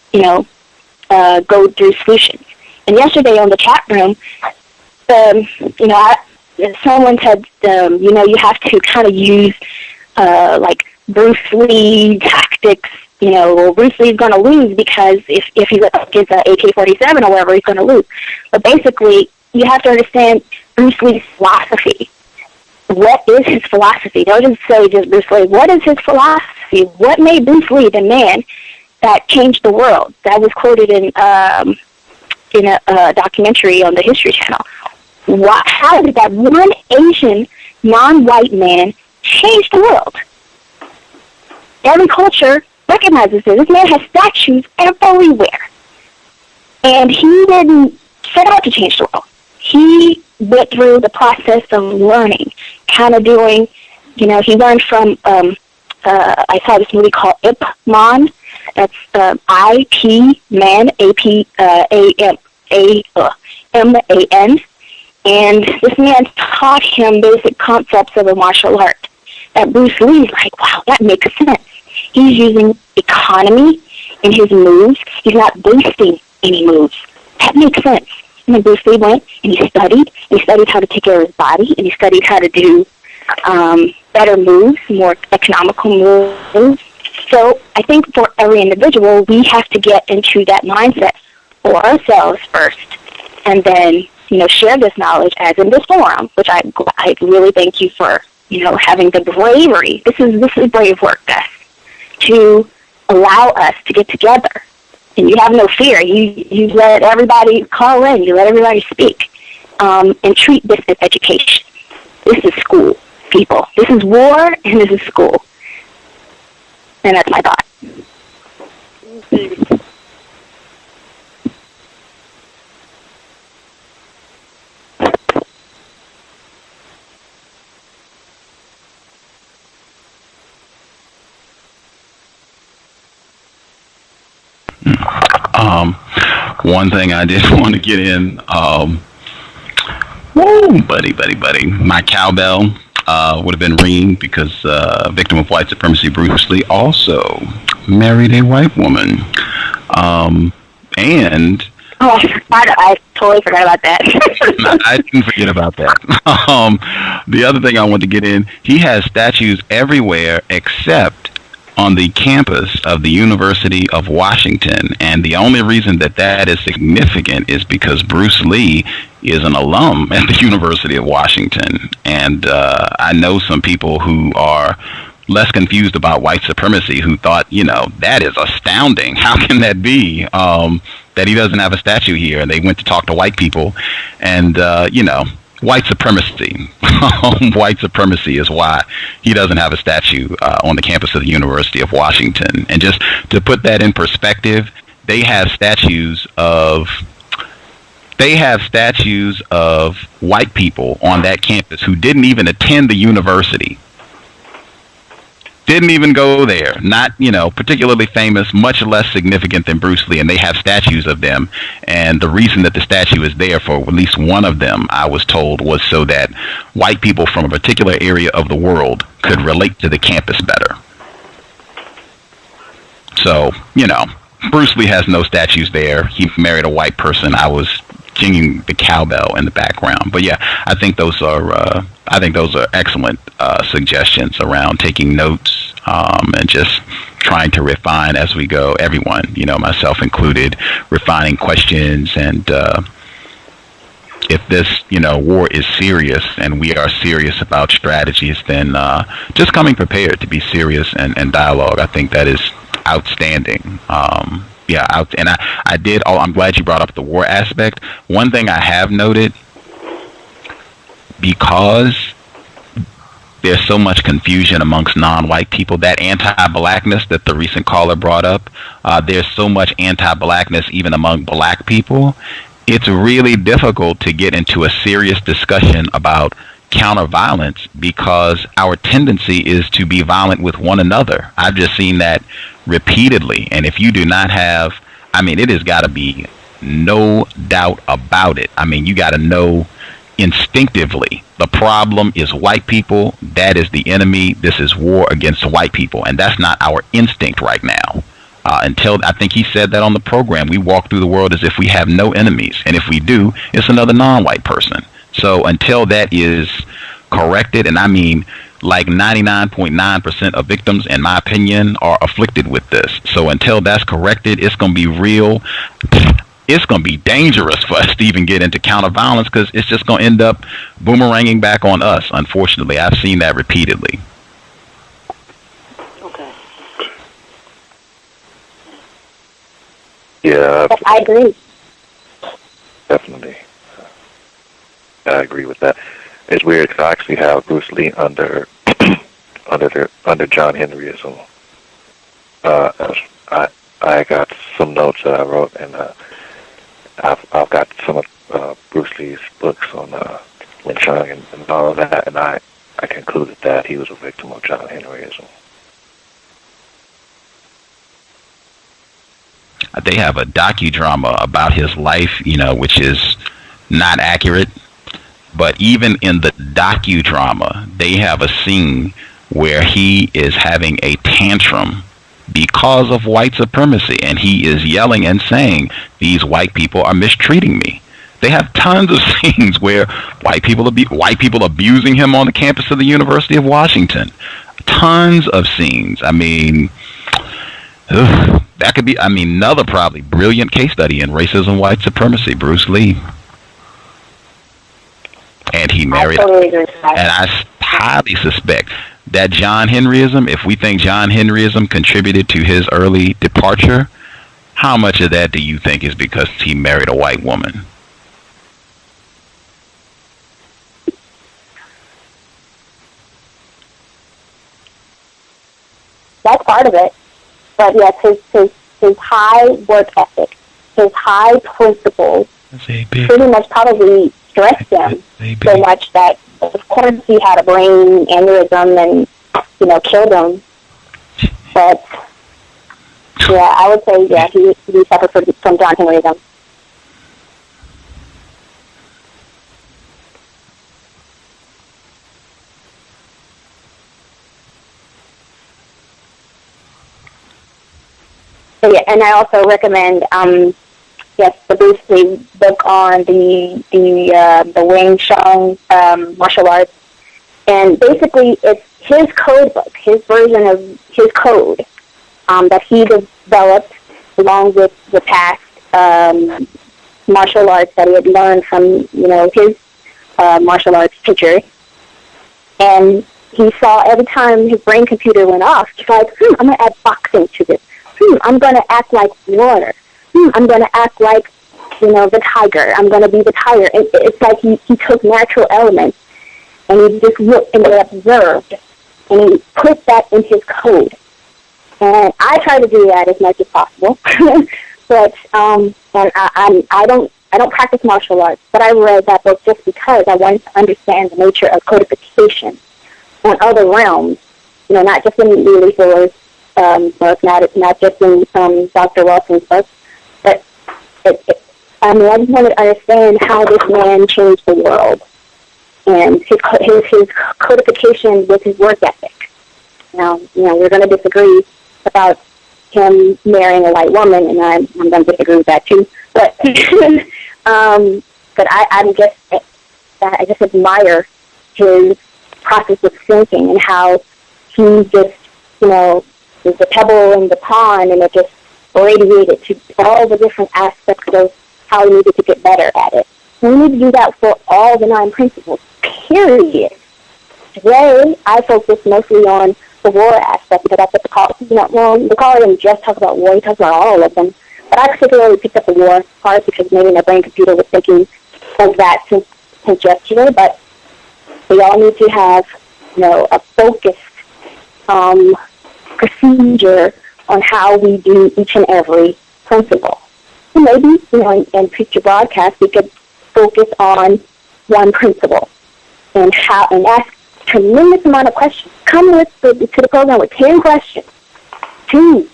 go through solutions. And yesterday on the chat room, someone said, you have to kind of use, like Bruce Lee tactics. Bruce Lee's going to lose because if he gets an AK-47 or whatever, he's going to lose. But basically, you have to understand Bruce Lee's philosophy. What is his philosophy? Don't just say just Bruce Lee. What is his philosophy? What made Bruce Lee the man that changed the world. That was quoted in a documentary on the History Channel. How did that one Asian non-white man change the world? Every culture recognizes this. This man has statues everywhere. And he didn't set out to change the world. He went through the process of learning, kind of doing, he learned from, I saw this movie called Ip Man. That's I-P Man, A-P-A-M-A-M-A-N. And this man taught him basic concepts of a martial art. That Bruce Lee's like, wow, that makes sense. He's using economy in his moves. He's not boosting any moves. That makes sense. And then Bruce Lee went and he studied how to take care of his body, and he studied how to do better moves, more economical moves. So I think for every individual, we have to get into that mindset for ourselves first, and then, share this knowledge as in this forum, which I really thank you for, having the bravery. This is brave work, guys, to allow us to get together. And you have no fear. You let everybody call in. You let everybody speak. And treat this as education. This is school, people. This is war, and this is school. And that's my thought. One thing I did want to get in, buddy, my cowbell would have been ringing because victim of white supremacy Bruce Lee also married a white woman. And I totally forgot about that. I didn't forget about that. The other thing I wanted to get in, he has statues everywhere except on the campus of the University of Washington. And the only reason that is significant is because Bruce Lee is an alum at the University of Washington. And I know some people who are less confused about white supremacy who thought, that is astounding. How can that be that he doesn't have a statue here? And they went to talk to white people and, white supremacy. White supremacy is why he doesn't have a statue on the campus of the University of Washington. And just to put that in perspective, they have statues of white people on that campus who didn't even attend the university. Didn't even go there. Not, particularly famous, much less significant than Bruce Lee, and they have statues of them. And the reason that the statue is there for at least one of them, I was told, was so that white people from a particular area of the world could relate to the campus better. So, Bruce Lee has no statues there. He married a white person. I was jingling the cowbell in the background. But yeah, I think those are excellent suggestions around taking notes and just trying to refine as we go. Everyone, myself included, refining questions. And if this, war is serious and we are serious about strategies, then just coming prepared to be serious and dialogue, I think that is outstanding. I'm glad you brought up the war aspect. One thing I have noted, because there's so much confusion amongst non-white people, that anti-blackness that the recent caller brought up, there's so much anti-blackness even among black people. It's really difficult to get into a serious discussion about counter-violence because our tendency is to be violent with one another. I've just seen that repeatedly. And if you do not have, it has got to be no doubt about it. You got to know instinctively the problem is white people. That is the enemy. This is war against white people. And that's not our instinct right now. Until, I think he said that on the program, we walk through the world as if we have no enemies. And if we do, it's another non-white person. So until that is corrected, and like 99.9% of victims, in my opinion, are afflicted with this. So until that's corrected, it's going to be real. It's going to be dangerous for us to even get into counter-violence because it's just going to end up boomeranging back on us. Unfortunately, I've seen that repeatedly. Okay. Yeah, But I agree. definitely. I agree with that. It's weird because I actually have Bruce Lee under under John Henryism. I got some notes that I wrote, and I've got some of Bruce Lee's books on Lynch Chung and all of that, and I concluded that he was a victim of John Henryism. They have a docudrama about his life, which is not accurate. But even in the docudrama, they have a scene where he is having a tantrum because of white supremacy, and he is yelling and saying, "These white people are mistreating me." They have tons of scenes where white people abusing him on the campus of the University of Washington. Tons of scenes. I mean, that could be, another probably brilliant case study in racism, white supremacy, Bruce Lee. And he married, and I highly suspect that John Henryism, if we think John Henryism contributed to his early departure, how much of that do you think is because he married a white woman? That's part of it. But yes, his high work ethic, his high principles, pretty much probably stressed him so much that, of course, he had a brain aneurysm and, killed him. But, yeah, I would say, he suffered from John Henryism. So, yeah, and I also recommend, the Bruce Lee book on the Wing Chun martial arts, and basically it's his code book, his version of his code that he developed along with the past martial arts that he had learned from his martial arts teacher, and he saw every time his brain computer went off, he's like, I'm going to add boxing to this. I'm going to act like water. I'm going to act like, the tiger. I'm going to be the tiger. And it's like he took natural elements and he just looked and observed and he put that in his code. And I try to do that as much as possible. But and I don't practice martial arts, but I read that book just because I wanted to understand the nature of codification on other realms. Not just in Lee Fuller's book, not just in Dr. Wilson's book, but I just wanted to understand how this man changed the world and his codification with his work ethic. Now, we're going to disagree about him marrying a white woman, and I'm going to disagree with that too. But but I just admire his process of thinking and how he just there's a pebble in the pond, and it just radiated to all the different aspects of how we needed to get better at it. And we need to do that for all the 9 principles, period. Today, I focus mostly on the war aspect because that's what the caller didn't just talk about war, he talked about all of them. But I particularly picked up the war part because maybe my brain computer was thinking of that since yesterday, but we all need to have, a focused procedure on how we do each and every principle. And maybe, in future broadcasts, we could focus on one principle and ask a tremendous amount of questions. Come to the program with 10 questions, two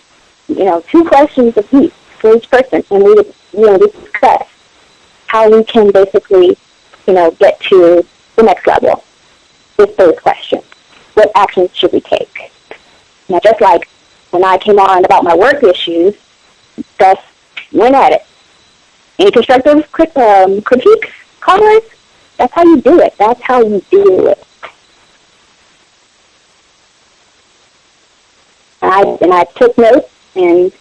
questions of each for each person, and we would, discuss how we can basically, get to the next level with those questions. What actions should we take? Now, just like when I came on about my work issues, just went at it. Any constructive critiques, comments? That's how you do it. That's how you do it. And I took notes, and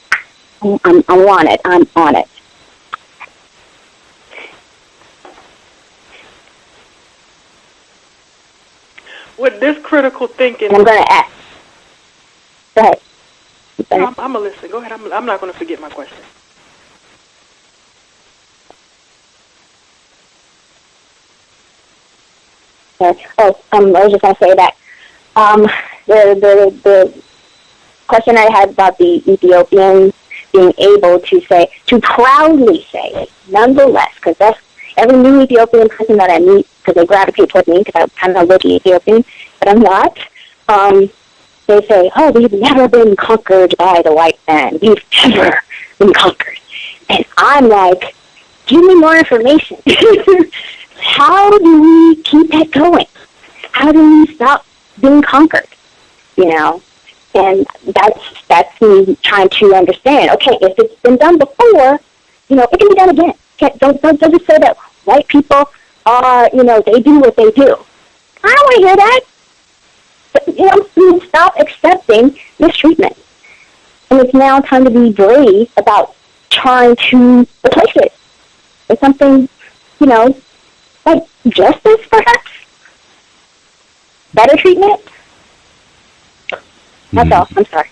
I'm on it. I'm on it. With this critical thinking, I'm going to ask. Go ahead. I'm going to listen. Go ahead. I'm not going to forget my question. I was just going to say that the question I had about the Ethiopians being able to proudly say, nonetheless, because that's every new Ethiopian person that I meet, because they gravitate toward me, because I kind of look Ethiopian, but I'm not. They say, "Oh, we've never been conquered by the white man. We've never been conquered." And I'm like, give me more information. How do we keep that going? How do we stop being conquered? You know, and that's me trying to understand. Okay, if it's been done before, you know, it can be done again. Don't just say that white people are, you know, they do what they do. I don't want to hear that. But, you know, stop accepting mistreatment. And it's now time to be brave about trying to replace it with something, you know, like justice, perhaps? Better treatment? That's all. I'm sorry.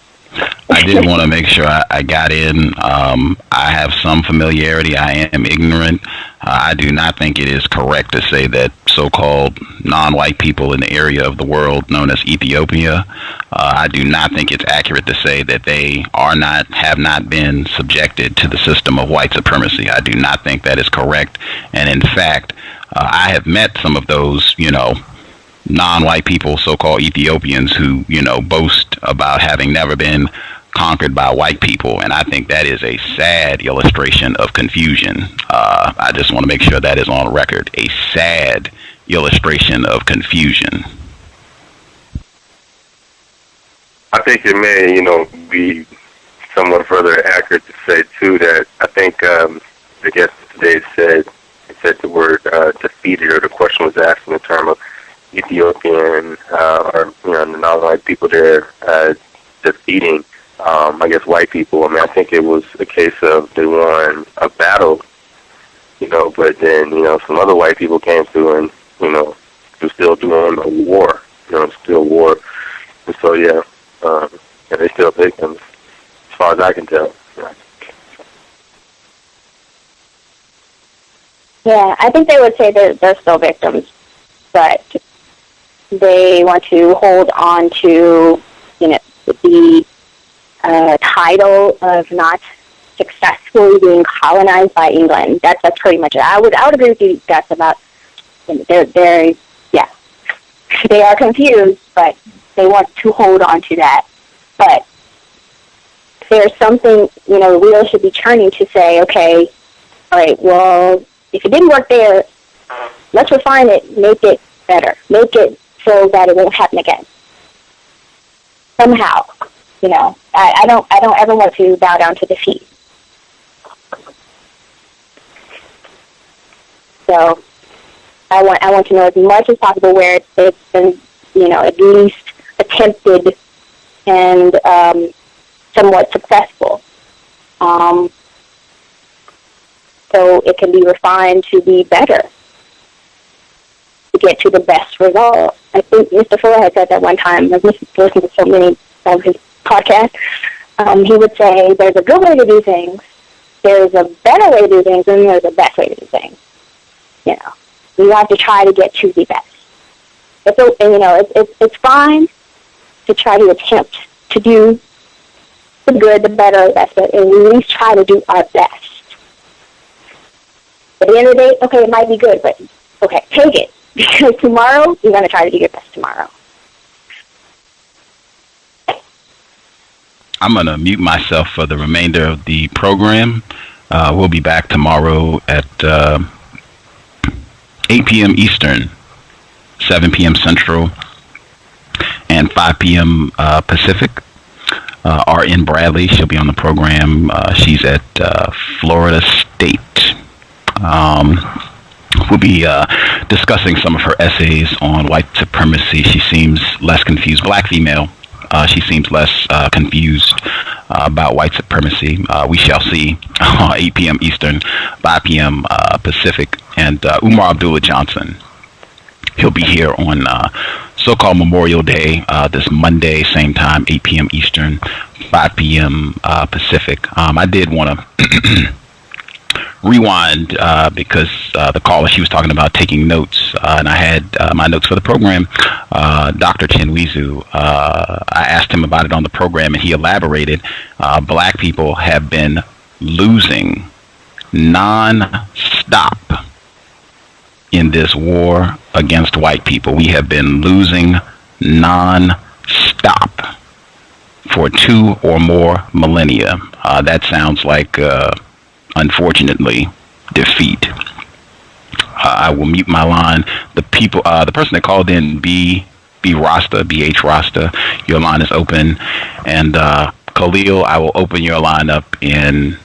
I did want to make sure I got in. I have some familiarity. I am ignorant. I do not think it is correct to say that so-called non-white people in the area of the world known as Ethiopia, I do not think it's accurate to say that they have not been subjected to the system of white supremacy. I do not think that is correct. And in fact, I have met some of those, you know, non-white people, so-called Ethiopians, who, you know, boast about having never been conquered by white people, and I think that is a sad illustration of confusion. I just want to make sure that is on record. A sad illustration of confusion. I think it may, you know, be somewhat further accurate to say too that I think the guest today said the word defeated, or the question was asked in the term of Ethiopian or, you know, the non-white people there defeating, I guess, white people. I mean, I think it was a case of they won a battle, you know, but then, you know, some other white people came through and, you know, they're still doing a war, you know, still war. And so, yeah, and they're still victims, as far as I can tell. Yeah, I think they would say that they're still victims, but they want to hold on to, you know, the title of not successfully being colonized by England. That's pretty much it. I would agree with you guys about, you know, they are confused, but they want to hold on to that. But there's something, you know, the wheel should be turning to say, okay, all right, well, if it didn't work there, let's refine it, make it better, make it so that it won't happen again. Somehow, you know, I don't ever want to bow down to defeat. So I want to know as much as possible where it's been, you know, at least attempted and somewhat successful. So it can be refined to be better, to get to the best result. I think Mr. Fuller had said that one time. I've listened to so many of his podcasts. He would say there's a good way to do things, there's a better way to do things, and there's a best way to do things. You know, you have to try to get to the best. It's fine to try to attempt to do the good, the better, the best, but at least try to do our best. At the end of the day, okay, it might be good, but okay, take it. Because tomorrow, you're going to try to do your best tomorrow. I'm going to mute myself for the remainder of the program. We'll be back tomorrow at 8 p.m. Eastern, 7 p.m. Central, and 5 p.m. Pacific. R.N. Bradley, she'll be on the program. She's at Florida State. We'll be discussing some of her essays on white supremacy. She seems less confused. Black female. She seems less confused about white supremacy. We shall see. 8 p.m. Eastern, 5 p.m. Pacific. And Umar Abdullah Johnson. He'll be here on so-called Memorial Day this Monday, same time, 8 p.m. Eastern, 5 p.m. Pacific. I did want to rewind because the caller, she was talking about taking notes, and I had my notes for the program. Dr. Chinweizu, I asked him about it on the program, and he elaborated. Black people have been losing non-stop in this war against white people. We have been losing non-stop for 2 or more millennia. That sounds like, unfortunately, defeat. I will mute my line. The person that called in, B Rasta, BH Rasta, your line is open. And Khalil, I will open your line up in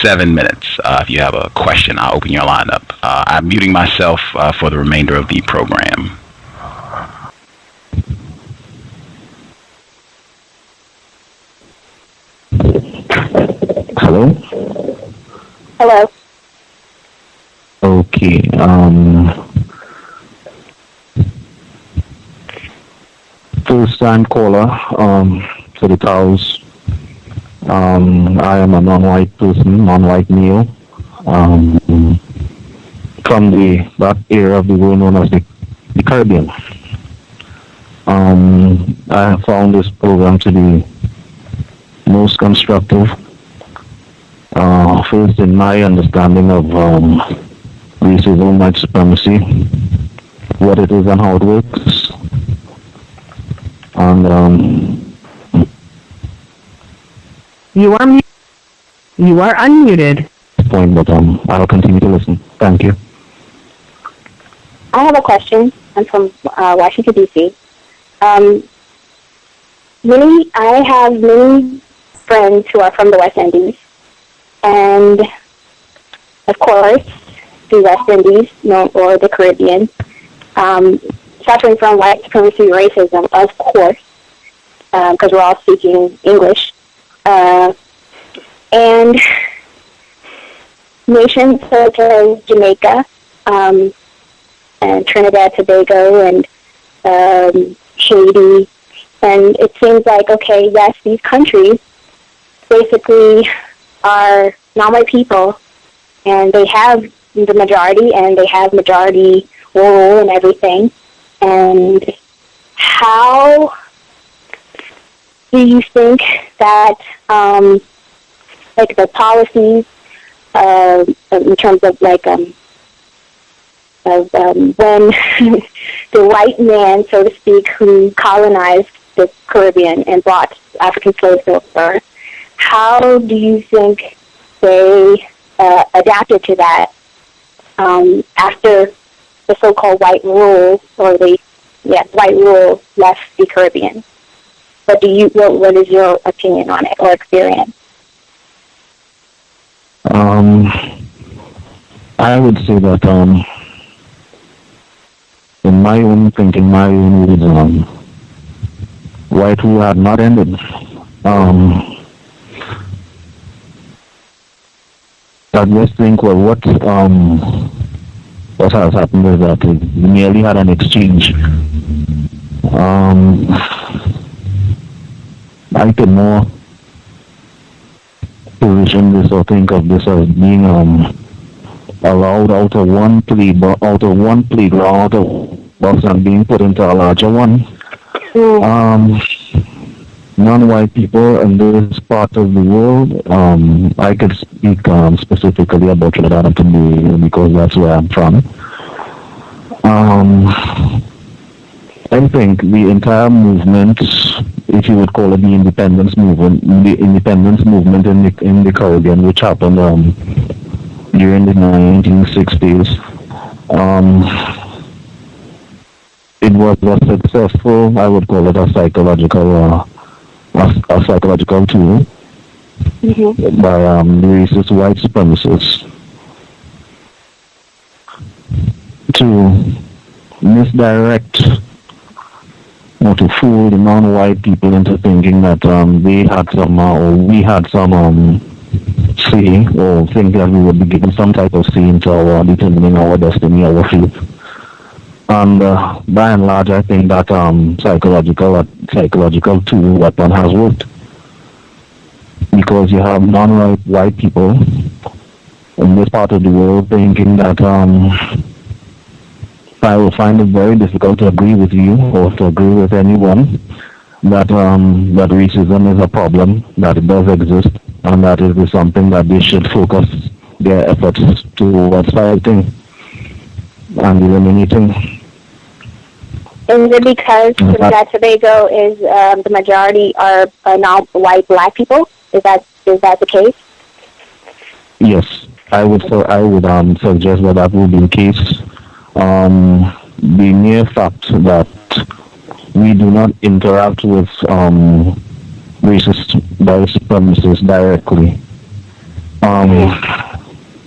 7 minutes. If you have a question, I'll open your line up. I'm muting myself for the remainder of the program. Hello? Hello. Okay. First time caller to the house. I am a non-white person, non-white male, from that area of the world known as the Caribbean. I have found this program to be most constructive. First, in my understanding of racism, white supremacy, what it is and how it works, and you are unmuted. Point, but I'll continue to listen. Thank you. I have a question. I'm from Washington, D.C. I have many friends who are from the West Indies, and of course, the West Indies, or the Caribbean, suffering from white supremacy racism, of course, because we're all speaking English. And nations such as Jamaica, and Trinidad, Tobago, and Haiti, and it seems like, okay, yes, these countries basically are non-white people, and they have the majority, and they have majority rule and everything. And how do you think that, like, the policies in terms of, like, when the white man, so to speak, who colonized the Caribbean and brought African slaves over, how do you think they adapted to that after the so-called white rule, or white rule left the Caribbean? What is your opinion on it or experience? I would say that in my own thinking, my own reason, white rule had not ended. I just think, well, what has happened is that we merely had an exchange. I could more position this or think of this as being allowed out of one playground, out of box, and being put into a larger one. Non-white people in this part of the world, I could speak specifically about Trinidad and Tobago because that's where I'm from. I think the entire movement, if you would call it the independence movement in the Caribbean, which happened during the 1960s, it was a successful, I would call it a psychological tool by racist white supremacists to misdirect or to fool the non-white people into thinking that they had some or we had some say, or think that we would be given some type of say into our determining our destiny, our fate. And by and large, I think that psychological tool weapon has worked, because you have non-white people in this part of the world thinking that I will find it very difficult to agree with you or to agree with anyone that that racism is a problem, that it does exist, and that it is something that they should focus their efforts towards fighting and eliminating. Is it because Trinidad Tobago is the majority are non-white black people? Is that the case? Yes, I would suggest that would be the case. The mere fact that we do not interact with racist white supremacists directly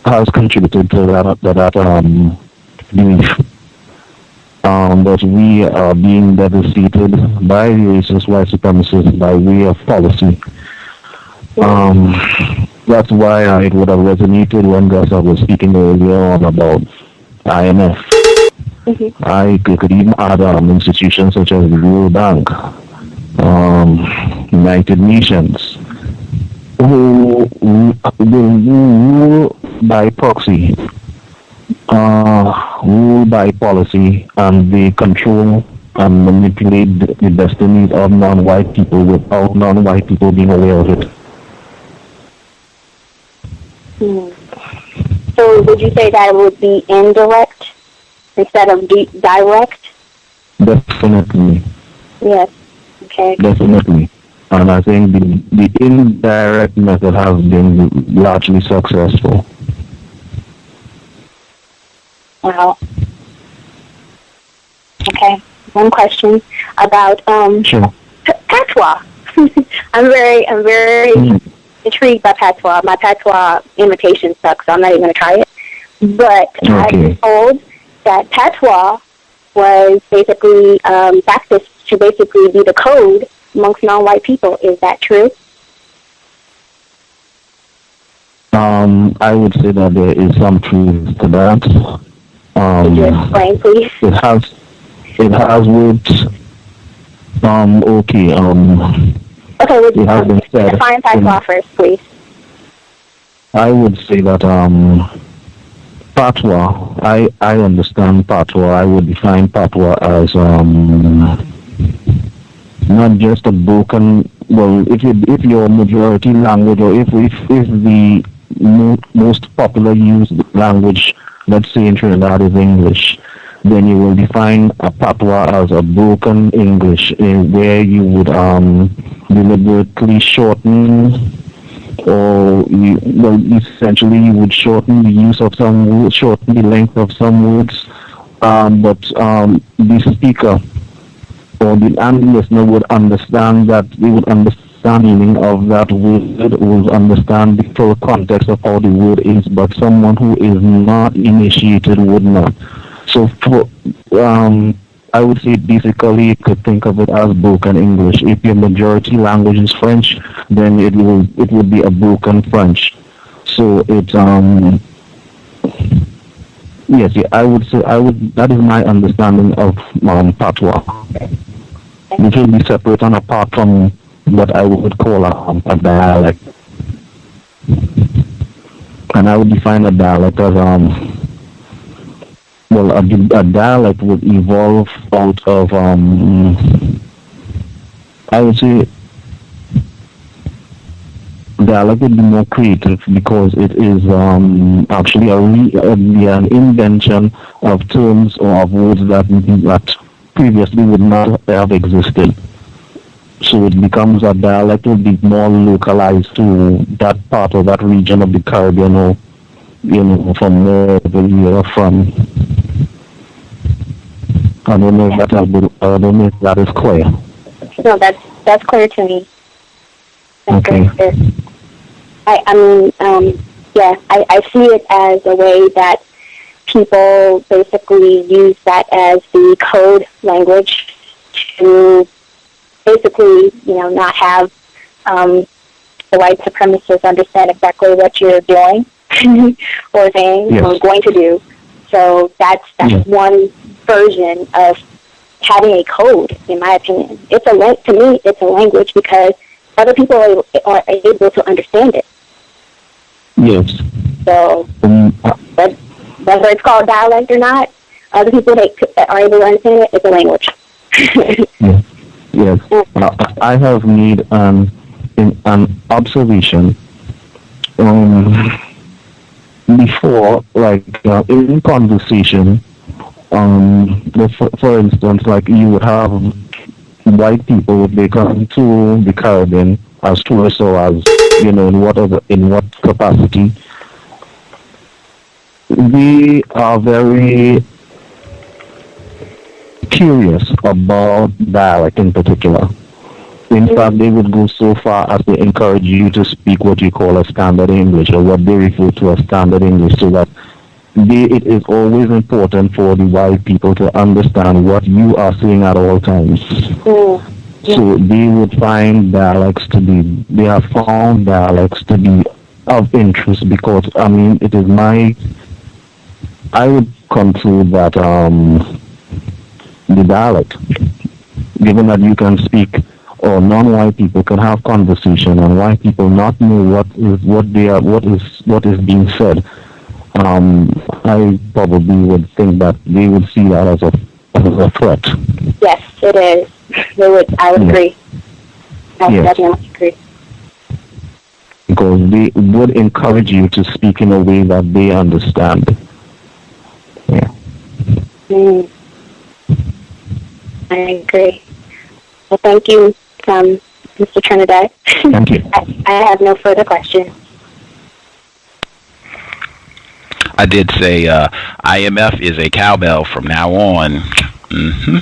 has contributed to that belief. But we are being devastated by racist white supremacists by way of policy. That's why it would have resonated when Gasa was speaking earlier on about IMF. I could even add institutions such as the World Bank, United Nations, who rule by proxy, rule by policy, and they control and manipulate the destinies of non-white people without non-white people being aware of it. So would you say that it would be indirect instead of direct? Definitely. Yes. Okay. Definitely. And I think the indirect method has been largely successful. Wow. Okay. One question about Sure. patois. I'm very intrigued by patois. My patois imitation sucks, so I'm not even going to try it. But I've been told that patois was basically practiced to basically be the code amongst non-white people. Is that true? I would say that there is some truth to that. Could you explain, please? It has worked. Okay. Okay, would you it has been said. Define patois first, please? I would say that patois. I understand patois. I would define patois as not just a broken. Well, if your majority language, or if the most popular used language, let's say in Trinidad, is English, then you will define a patois as a broken English, where you would deliberately shorten, or essentially you would shorten the use of some words, shorten the length of some words, but the speaker or the listener would understand that. They would understand the meaning of that word, would understand the full context of how the word is, but someone who is not initiated would not. So I would say basically you could think of it as broken English. If your majority language is French, then it would be a broken French. So it's yes, I would say that is my understanding of patois. Which will be separate and apart from what I would call a dialect. And I would define a dialect as a dialect would evolve out of I would say dialect would be more creative because it is actually an invention of terms or of words that previously would not have existed. So it becomes a dialect would be more localized to that part of that region of the Caribbean, or from wherever you are from. I don't know if that is clear. No, that's clear to me. That's okay. Clear. I mean, I see it as a way that people basically use that as the code language to basically, not have the white supremacists understand exactly what you're doing or saying or going to do. So that's one version of having a code, in my opinion. To me, it's a language because other people are able to understand it. Yes. So whether it's called dialect or not, other people that are able to understand it, it's a language. Yes. I have made an observation before, like in conversation. For instance, like you would have white people, they come to the Caribbean as tourists or as, in what capacity. They are very curious about dialect in particular. In fact, they would go so far as to encourage you to speak what you call a standard English, or what they refer to as standard English, so that it is always important for the white people to understand what you are saying at all times. So they would find dialects to be, they have found dialects to be of interest because, it is I would conclude that the dialect, given that you can speak, or non-white people can have conversation, and white people not know what is being said, I probably would think that they would see that as a threat. Yes, it is. I would agree. I would definitely agree. Because they would encourage you to speak in a way that they understand. Yeah. I agree. Well, thank you, Mr. Trinidad. Thank you. I have no further questions. I did say IMF is a cowbell from now on. Mm-hmm.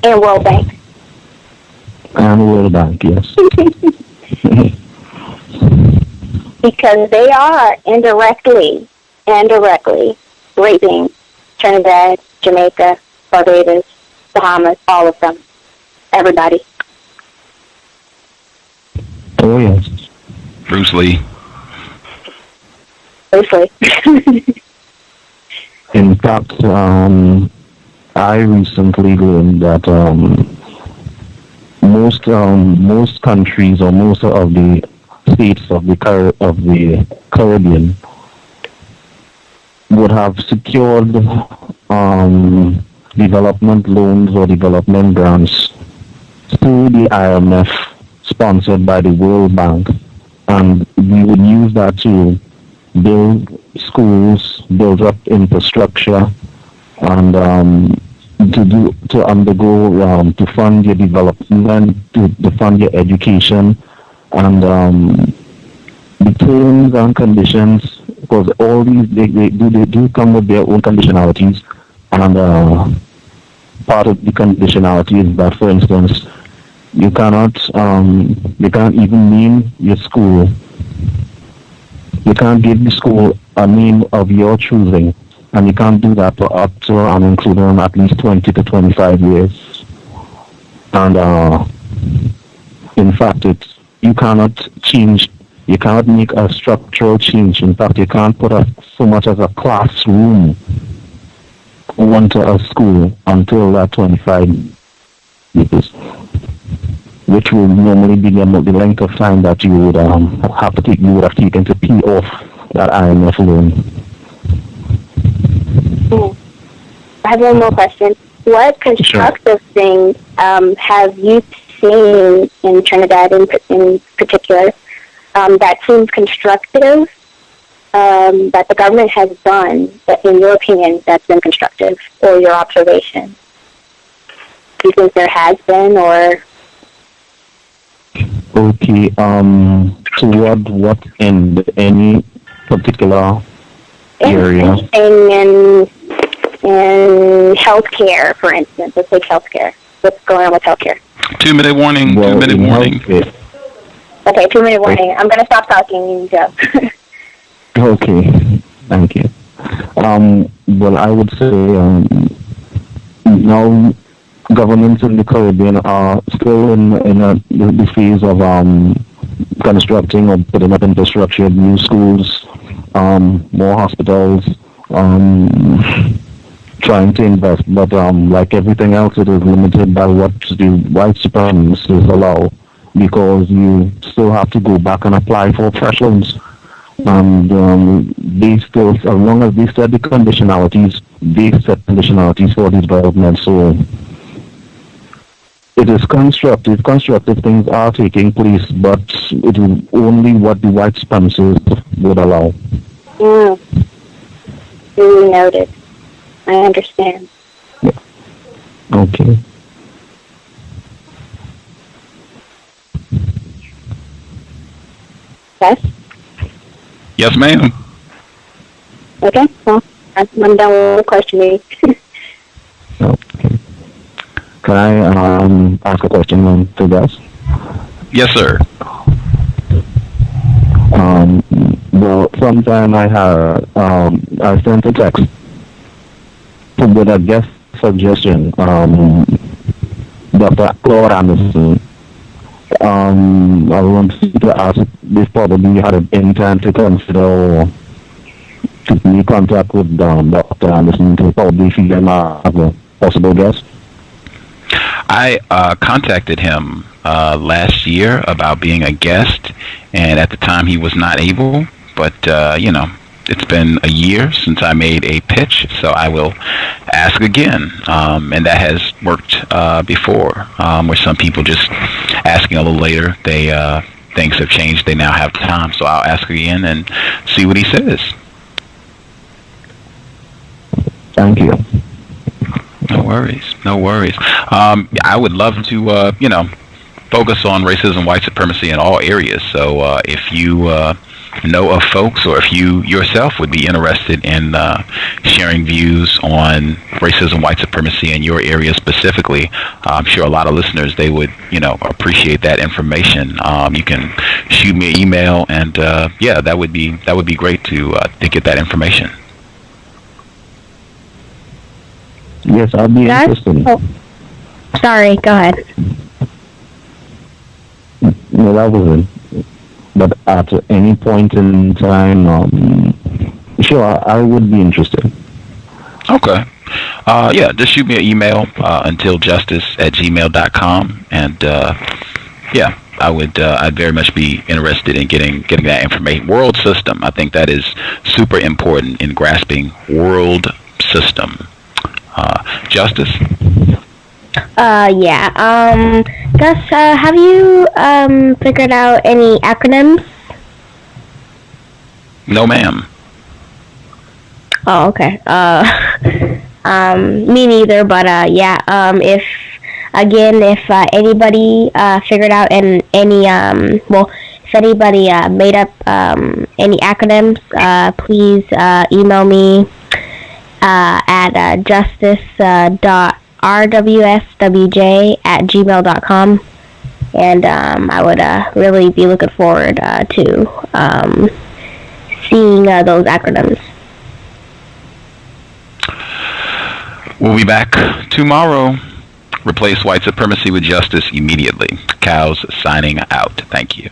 And World Bank. And World Bank, yes. Because they are indirectly raping Trinidad, Jamaica, Barbados, Bahamas, all of them. Everybody. Oh, yes. Bruce Lee. In fact, I recently learned that most countries, or most of the states of the Caribbean would have secured development loans or development grants through the IMF, sponsored by the World Bank, and we would use that to build schools, build up infrastructure, and to fund your development, to fund your education, and the terms and conditions, because all these they do come with their own conditionalities, and part of the conditionality is that, for instance, you can't even name your school. You can't give the school a name of your choosing, and you can't do that for up to and including at least 20 to 25 years. And in fact, you cannot make a structural change. In fact, you can't put so much as a classroom onto a school until that 25 years, which will normally be the length of time that you would have taken to pay off that IMF loan. I have one more question. What constructive things have you seen in Trinidad in particular that seems constructive that the government has done, that in your opinion, that's been constructive, or your observation? Do you think there has been, or? Okay, toward what end? Any particular area? In healthcare, for instance. Let's take healthcare. What's going on with healthcare? 2-minute warning. Well, 2-minute warning. Okay, 2-minute warning. I'm going to stop talking and go. Okay, thank you. Well, I would say now governments in the Caribbean are still in the phase of constructing or putting up infrastructure, new schools, more hospitals, trying to invest. But like everything else, it is limited by what the white supremacists allow. because you still have to go back and apply for fresh loans. And they still, as long as they set the conditionalities, they set conditionalities for the development. So it is constructive. Constructive things are taking place, but it is only what the white supremacists would allow. Really noted. I understand. Yeah. Okay. Yes? Yes, ma'am. Okay, well, I'm done with questioning. Okay. Can I ask a question to Gus? Yes, sir. Well, sometime I sent a text with a guest suggestion, Dr. Claude Anderson. I wanted to ask if probably you had an intent to consider or to make contact with Dr. Anderson to probably see him as a possible guest. I contacted him last year about being a guest, and at the time he was not able, but it's been a year since I made a pitch, so I will ask again. And that has worked before, where some people just asking a little later, things have changed, they now have time, so I'll ask again and see what he says. Thank you. No worries. I would love to, focus on racism, white supremacy in all areas. So if you know of folks, or if you yourself would be interested in sharing views on racism, white supremacy in your area specifically, I'm sure a lot of listeners, they would, appreciate that information. You can shoot me an email, and that would be great to get that information. Yes, I'll be interested. Oh, sorry, go ahead. No, that wasn't. But at any point in time, sure, I would be interested. Okay. Just shoot me an email, untiljustice@gmail.com, and I'd very much be interested in getting that information. World system, I think that is super important in grasping world system. Justice? Gus, have you figured out any acronyms? No, ma'am. Oh, okay. Me neither, but if anybody figured out any if anybody made up any acronyms, please email me at justice.rwswj@gmail.com, and I would really be looking forward to seeing those acronyms. We'll be back tomorrow. Replace white supremacy with justice immediately. Cows signing out. Thank you.